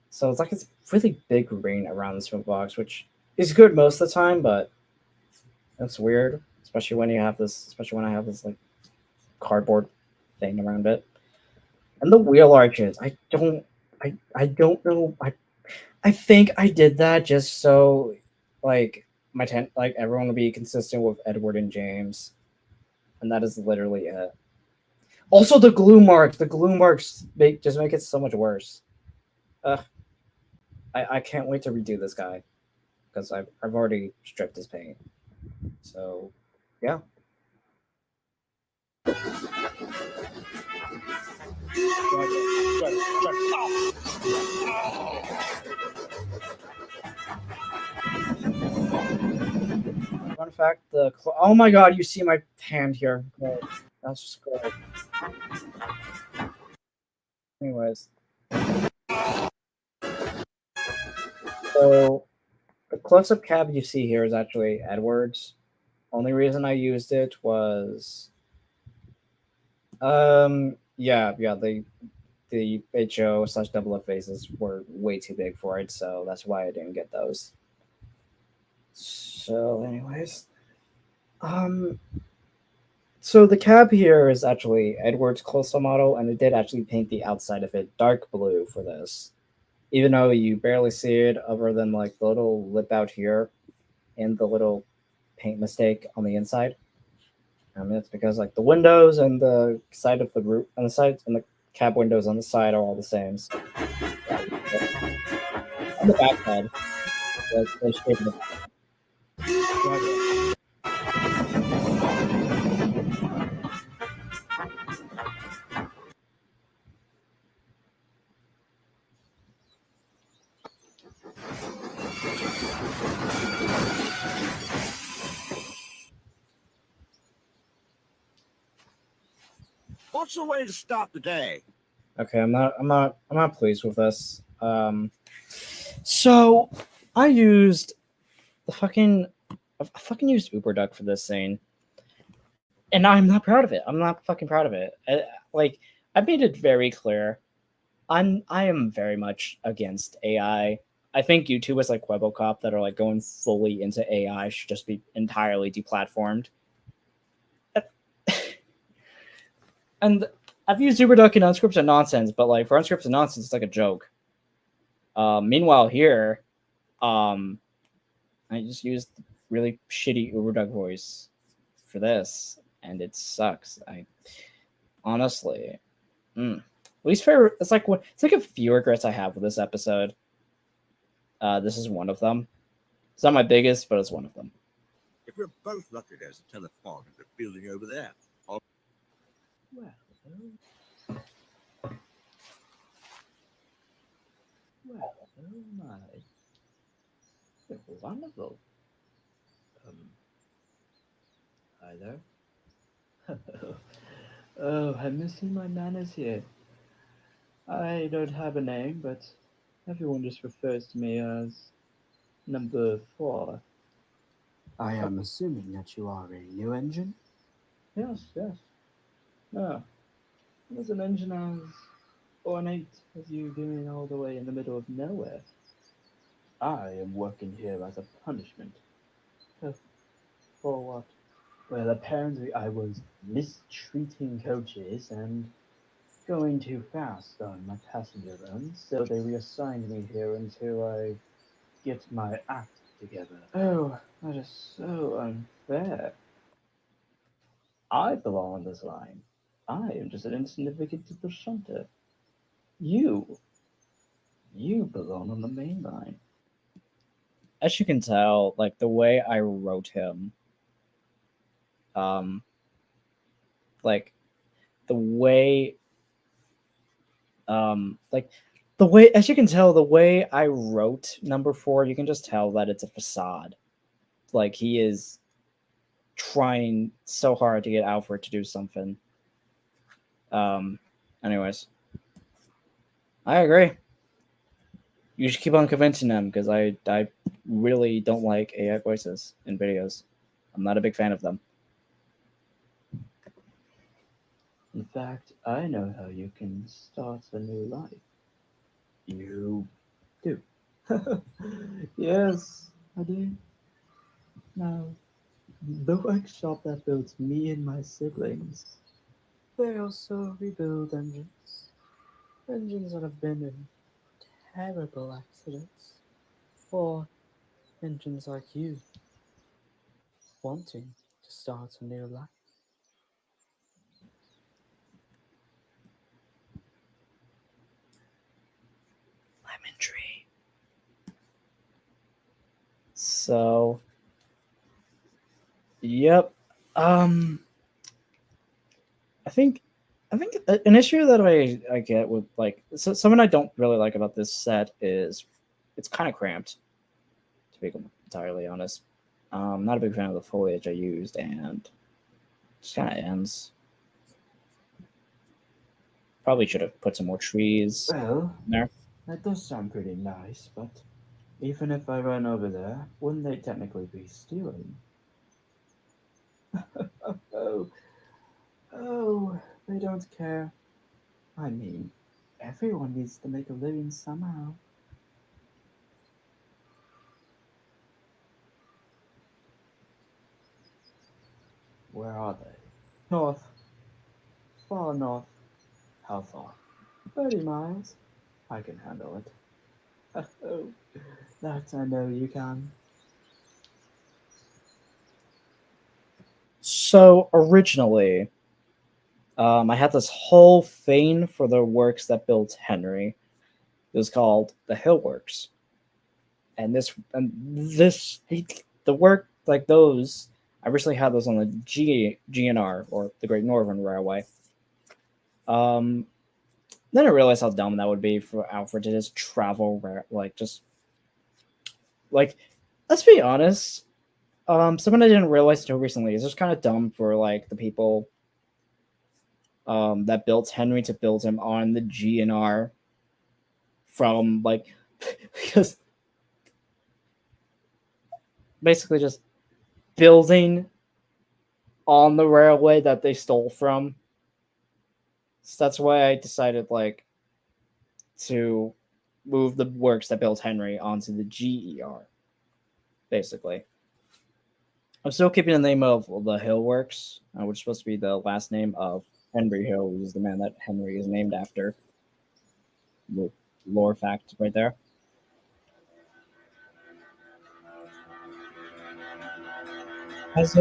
[SPEAKER 1] So it's like it's really big ring around the smoke box, which is good most of the time, but that's weird, especially when you have this, especially when I have this like cardboard thing around it. And the wheel arches, I don't know. I think I did that just so like like everyone will be consistent with Edward and James, and that is literally it. Also, the glue marks just make it so much worse. Ugh. I can't wait to redo this guy because I've already stripped his paint. So, yeah. Fun fact: oh my god, you see my hand here? Great. That's just great. Anyways, so the close-up cab you see here is actually Edward's. Only reason I used it was, yeah, the HO/double faces were way too big for it, so that's why I didn't get those. So, anyways, so the cab here is actually Edward's close-up model, and they did actually paint the outside of it dark blue for this, even though you barely see it other than like the little lip out here and the little paint mistake on the inside. I mean, it's because like the windows and the side of the roof on the side and the cab windows on the side are all the same. So, on the back side, the shape of the back.
[SPEAKER 19] What's the way to stop the day?
[SPEAKER 1] Okay, I'm not pleased with this. So I used I fucking used UberDuck for this scene, and I'm not proud of it. I'm not fucking proud of it. Like I made it very clear. I am very much against AI. I think YouTubers like Webocop that are like going fully into AI should just be entirely deplatformed. And I've used ZuberDuck in unscripted nonsense, but like for unscripted nonsense, it's like a joke. Meanwhile, here, I just used really shitty UberDuck voice for this, and it sucks. I honestly, at least for it's like a few regrets I have with this episode. This is one of them. It's not my biggest, but it's one of them.
[SPEAKER 19] If we're both lucky there's a telephone in the building over there.
[SPEAKER 18] Well, oh my. Wonderful. Hi there. Oh, I'm missing my manners here. I don't have a name, but everyone just refers to me as number 4.
[SPEAKER 3] I am assuming that you are a new engine?
[SPEAKER 18] Yes, yes. No. There's an engine as ornate as you being all the way in the middle of nowhere. I am working here as a punishment. For what? Well, apparently I was mistreating coaches and going too fast on my passenger runs, so they reassigned me here until I get my act together. Oh, that is so unfair. I belong on this line. I am just an insignificant shunter. You belong on the main line.
[SPEAKER 1] As you can tell, like the way I wrote him, like the way, like the way, as you can tell, the way I wrote number 4, you can just tell that it's a facade. Like he is trying so hard to get Alfred to do something. Anyways, I agree. You should keep on convincing them because I really don't like AI voices in videos. I'm not a big fan of them.
[SPEAKER 18] In fact, I know how you can start a new life. You do. Yes, I do. Now, the workshop that built me and my siblings, they also rebuild engines. Engines that have been in terrible accidents. Or engines like you, wanting to start a new life.
[SPEAKER 1] Lemon tree. So, yep. I think an issue that I get with like something I don't really like about this set is it's kind of cramped. To be entirely honest, not a big fan of the foliage I used, and it just kind of ends. Probably should have put some more trees
[SPEAKER 18] Well,
[SPEAKER 1] in there.
[SPEAKER 18] that does sound pretty nice, but even if I ran over there, wouldn't they technically be stealing? Oh, they don't care. I mean, everyone needs to make a living somehow. Where are they? North. Far north. How far? 30 miles. I can handle it. Oh, that I know you can.
[SPEAKER 1] So originally, I had this whole thing for the works that built Henry. It was called the Hillworks, and the work like those. I originally had those on the GNR or the Great Northern Railway. Then I realized how dumb that would be for Alfred to just travel, like, let's be honest. Something I didn't realize until recently is just kind of dumb for like the people that built Henry to build him on the GNR from like because basically just building on the railway that they stole from. So that's why I decided like to move the works that built Henry onto the GER. Basically, I'm still keeping the name of the Hill Works, which is supposed to be the last name of Henry Hill, who's the man that Henry is named after. The lore fact right there. As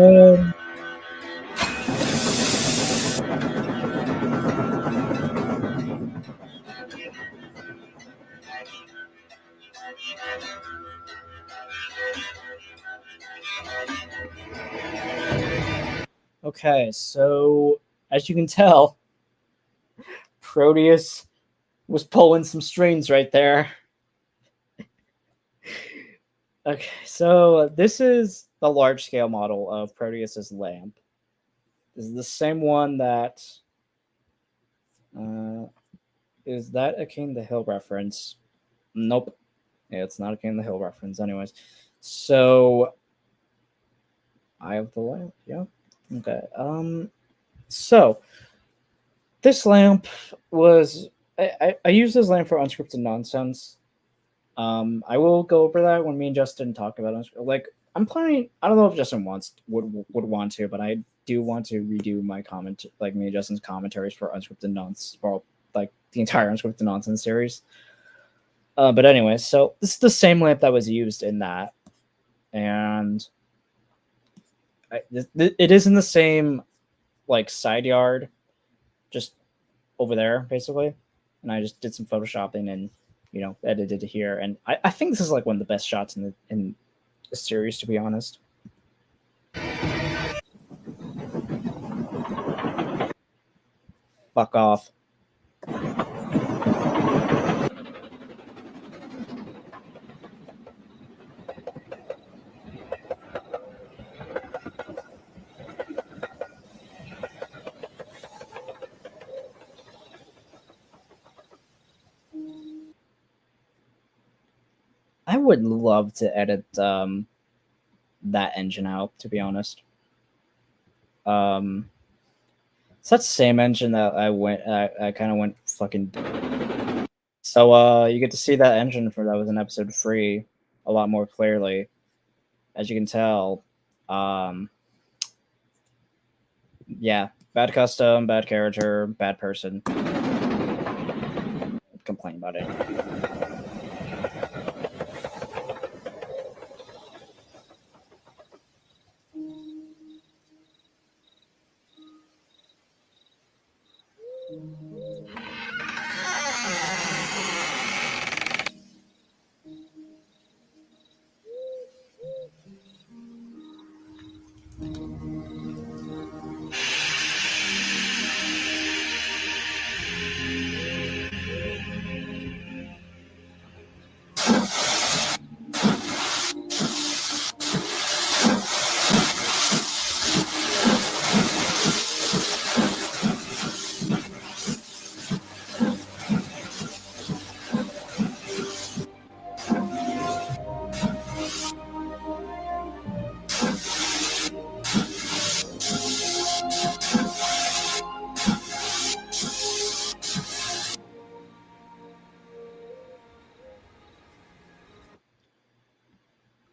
[SPEAKER 1] okay, so as you can tell, Proteus was pulling some strings right there. Okay, so this is the large scale model of Proteus's lamp. This is the same one that is that a King the Hill reference? Nope. Yeah, it's not a King the Hill reference, anyways. So Eye of the Lamp, yeah. Okay. So this lamp was I used this lamp for unscripted nonsense. I will go over that when me and Justin talk about it. Like, I'm planning. I don't know if Justin would want to, but I do want to redo my comment, like me and Justin's commentaries for unscripted nonsense, or like the entire unscripted nonsense series. But anyway, so this is the same lamp that was used in that, and it is in the same like side yard, just over there basically. And I just did some photoshopping and edited it here. And I think this is like one of the best shots in the series, to be honest. Fuck off. I would love to edit that engine out, to be honest. It's that same engine that I kind of went fucking. So you get to see that engine that was in episode 3 a lot more clearly, as you can tell. Yeah, bad custom, bad character, bad person. Complain about it.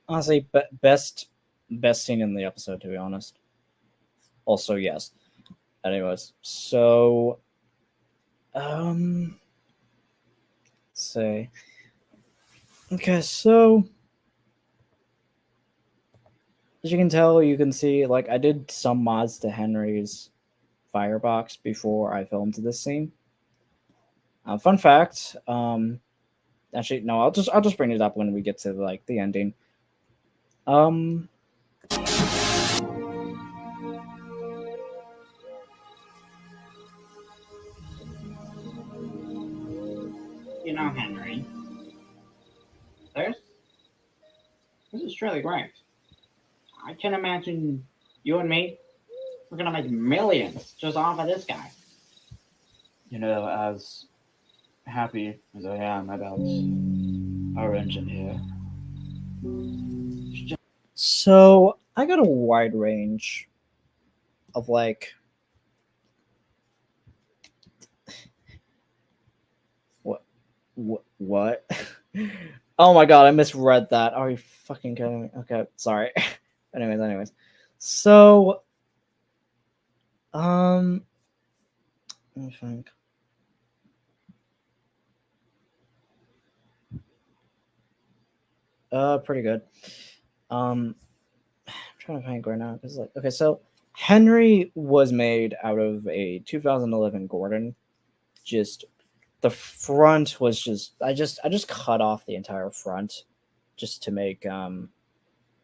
[SPEAKER 1] Honestly, best scene in the episode, to be honest. Also, yes. Anyways, so let's see. Okay, so as you can tell, you can see like I did some mods to Henry's firebox before I filmed this scene. Fun fact. Actually, no, I'll just bring it up when we get to like the ending.
[SPEAKER 3] Henry, this is truly great. I can imagine you and me, we're gonna make millions just off of this guy.
[SPEAKER 20] As happy as I am about our engine here.
[SPEAKER 1] So I got a wide range of like What? Oh my god, I misread that. Are you fucking kidding me? Okay, sorry. anyways. So, let me think. Pretty good. I'm trying to think right now because, like, okay, so Henry was made out of a 2011 Gordon. Just the front was just I just cut off the entire front just to make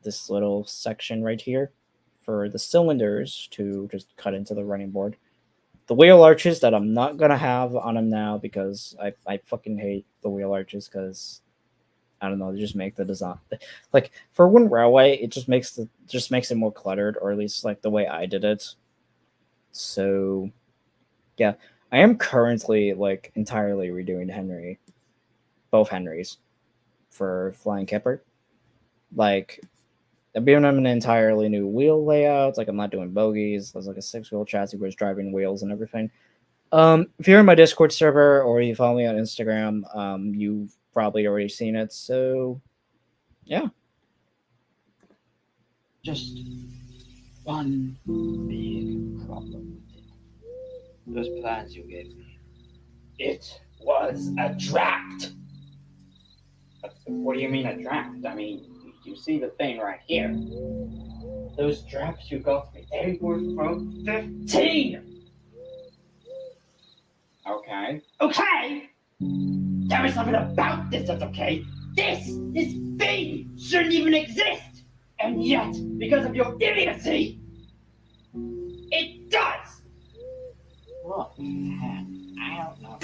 [SPEAKER 1] this little section right here for the cylinders to just cut into the running board. The wheel arches that I'm not gonna have on them now because I fucking hate the wheel arches because I don't know, they just make the design like for one railway, it just makes it more cluttered, or at least like the way I did it. So yeah, I am currently like entirely redoing both Henrys for Flying Kipper. Like I'm giving them an entirely new wheel layout. Like I'm not doing bogies. There's like a 6-wheel chassis with driving wheels and everything. If you're in my Discord server or you follow me on Instagram, you've probably already seen it. So yeah.
[SPEAKER 3] Just one big problem with it.
[SPEAKER 2] Those plans you gave me.
[SPEAKER 3] It was a draft. What do you mean a draft? I mean, you see the thing right here. Those drafts you got me, they were from 15. Okay. Okay. There is something about this that's okay. This thing shouldn't even exist. And yet, because of your idiocy, it does. Look, man, I don't know.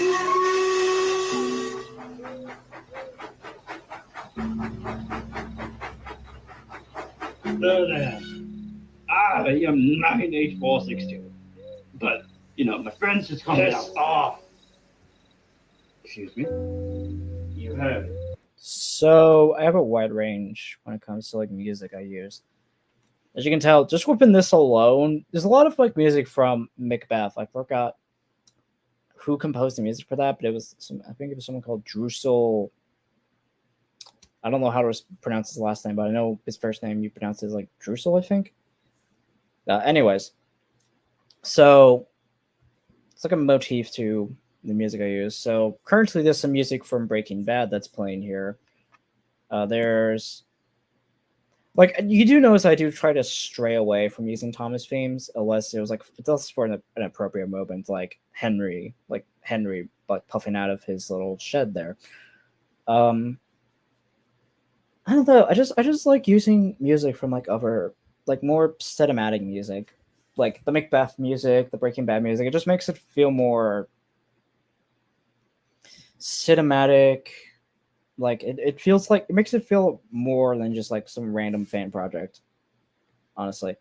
[SPEAKER 20] Hello there. I am 98462. But, you know, my friends just call me out.
[SPEAKER 3] Off.
[SPEAKER 20] Excuse me? You heard it.
[SPEAKER 1] So I have a wide range when it comes to like music I use. As you can tell, just whipping this alone, there's a lot of like music from Macbeth. I forgot who composed the music for that, but it was I think it was someone called Drusel. I don't know how to pronounce his last name, but I know his first name you pronounce it as like Drusel, I think. Anyways, so it's like a motif to the music I use. So currently there's some music from Breaking Bad that's playing here. There's like you do notice I do try to stray away from using Thomas themes unless it was like it's for an appropriate moment, like Henry like puffing out of his little shed there. I don't know. I just like using music from like other like more cinematic music, like the Macbeth music, the Breaking Bad music. It just makes it feel more cinematic. Like it feels like it makes it feel more than just like some random fan project. Honestly.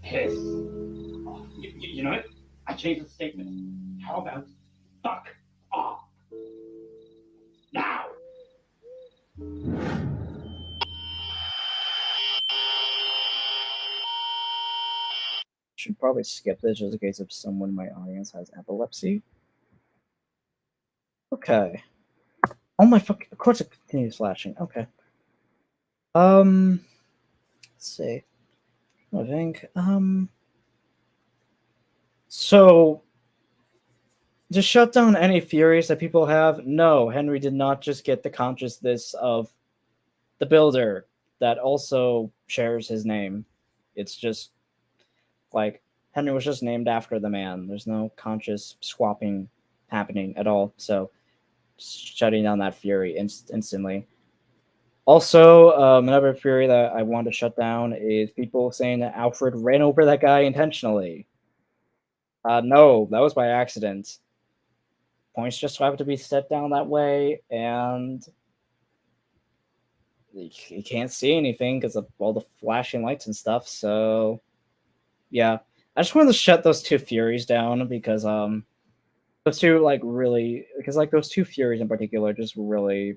[SPEAKER 3] Piss. You know what? I changed the statement. How about fuck off? Now!
[SPEAKER 1] Should probably skip this just in case if someone in my audience has epilepsy. Okay. Oh my fuck! Of course it continues flashing. Okay. Let's see. I think so to shut down any theories that people have, no, Henry did not just get the consciousness of the builder that also shares his name. It's just like Henry was just named after the man. There's no conscious swapping happening at all. So shutting down that theory instantly. Also, another theory that I want to shut down is people saying that Alfred ran over that guy intentionally. No, that was by accident. Points just have to be set down that way, and you can't see anything because of all the flashing lights and stuff. So, yeah, I just wanted to shut those two theories down because those two like really those two theories in particular just really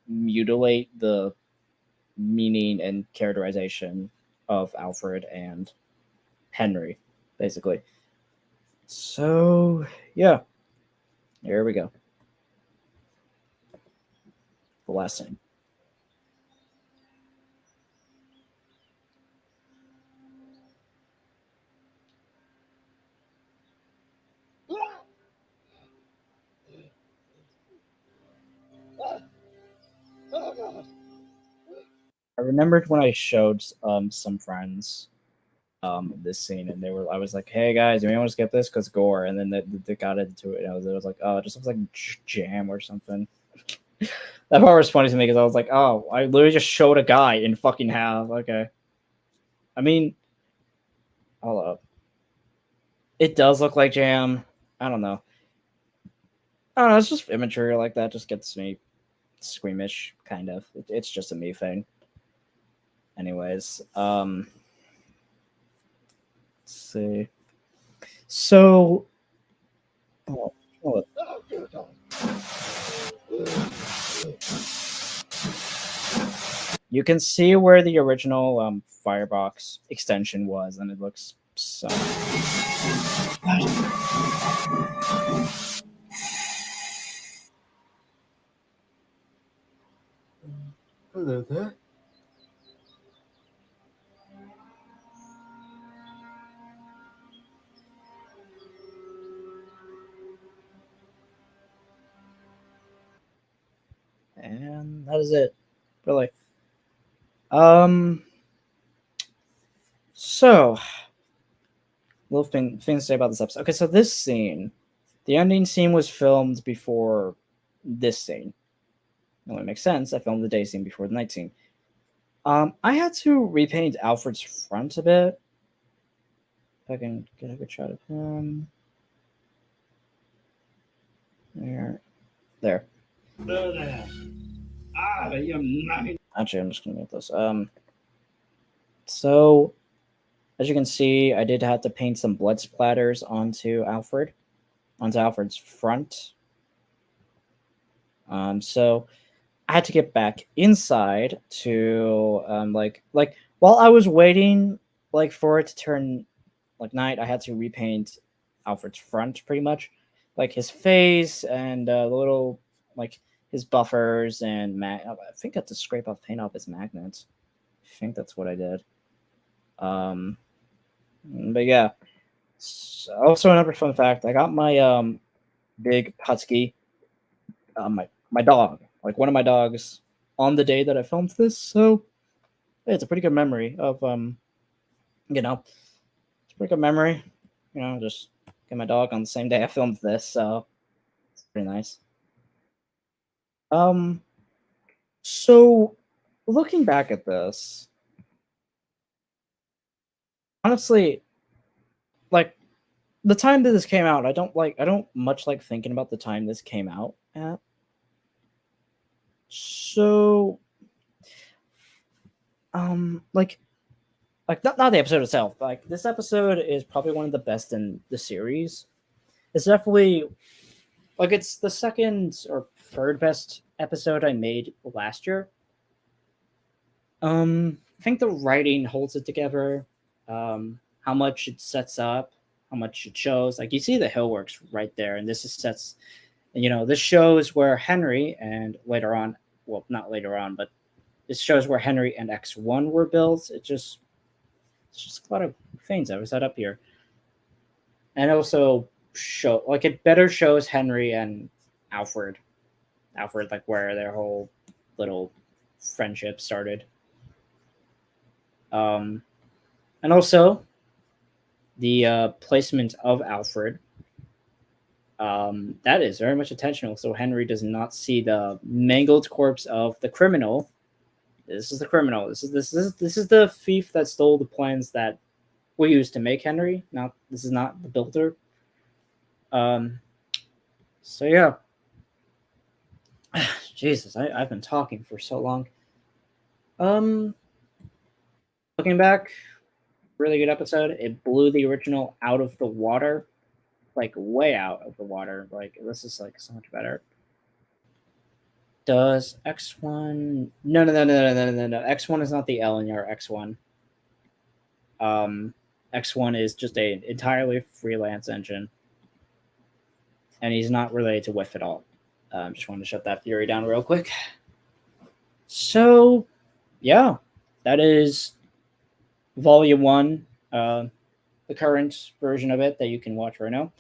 [SPEAKER 1] mutilate the meaning and characterization of Alfred and Henry, basically. So, yeah, here we go. the last scene.
[SPEAKER 9] Oh god.
[SPEAKER 1] I remembered when I showed some friends this scene, and I was like, "Hey guys, you may want to skip this because gore," and then they got into it, and it was like, "Oh, it just looks like jam or something." That part was funny to me because I was like, "Oh, I literally just showed a guy in fucking half." Okay, I mean, hold up, it does look like jam. I don't know. I don't know. It's just imagery like that just gets me squeamish, kind of. It's just a me thing. Anyways, let's see. So, oh, hold up. You can see where the original Firebox extension was, and it looks so.
[SPEAKER 9] Hello there.
[SPEAKER 1] And that is it. Really. So, little things to say about this episode. Okay, so this scene, the ending scene was filmed before this scene. It only makes sense. I filmed the day scene before the night scene. I had to repaint Alfred's front a bit. If I can get a good shot of him. There.
[SPEAKER 20] Hello there. I am 9.
[SPEAKER 1] Actually, I'm just gonna make this. So as you can see, I did have to paint some blood splatters onto Alfred's front. So I had to get back inside to like while I was waiting for it to turn night, I had to repaint Alfred's front pretty much, like his face and the little his buffers and I think I had to scrape off paint off his magnets. I think that's what I did. But yeah. Also another fun fact: I got my big husky, my dog, one of my dogs, on the day that I filmed this. So it's a pretty good memory of it's a pretty good memory. Just get my dog on the same day I filmed this. So it's pretty nice. So looking back at this, honestly, the time that this came out, I don't much like thinking about the time this came out at. So not the episode itself, but this episode is probably one of the best in the series. It's definitely it's the second or third best episode I made last year. I think the writing holds it together. How much it sets up, how much it shows. You see the Hillworks right there, and this this shows where Henry and later on, well, not later on, but this shows where Henry and X1 were built. It's just a lot of things that were set up here, and also it better shows Henry and Alfred, where their whole little friendship started. And also the placement of Alfred. That is very much intentional, so Henry does not see the mangled corpse of the criminal. This is the criminal. This is the thief that stole the plans that were used to make Henry. This is not the builder. So yeah. Jesus, I've been talking for so long. Looking back, really good episode. It blew the original out of the water, way out of the water. This is so much better. Does X1? No. X1 is not the L in your X1. X1 is just a entirely freelance engine, and he's not related to WIF at all. Just wanted to shut that theory down real quick. So, yeah, that is Volume 1, the current version of it that you can watch right now.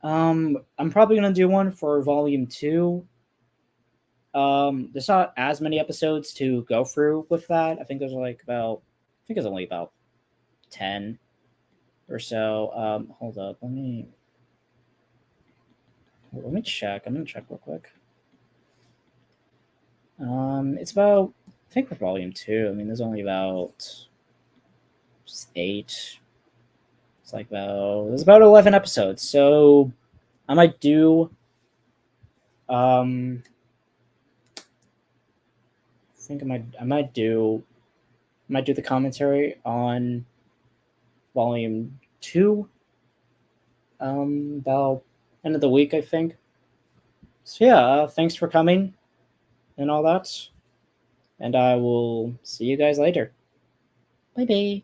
[SPEAKER 1] I'm probably going to do one for Volume 2. There's not as many episodes to go through with that. I think there's only about 10 or so. Hold up, let me check. I'm gonna check real quick. It's about, I think, for Volume 2. I mean, there's only about 8. It's like there's about 11 episodes. So I might do I think I might do the commentary on Volume 2 about end of the week, I think. So yeah, thanks for coming and all that. And I will see you guys later. Bye bye.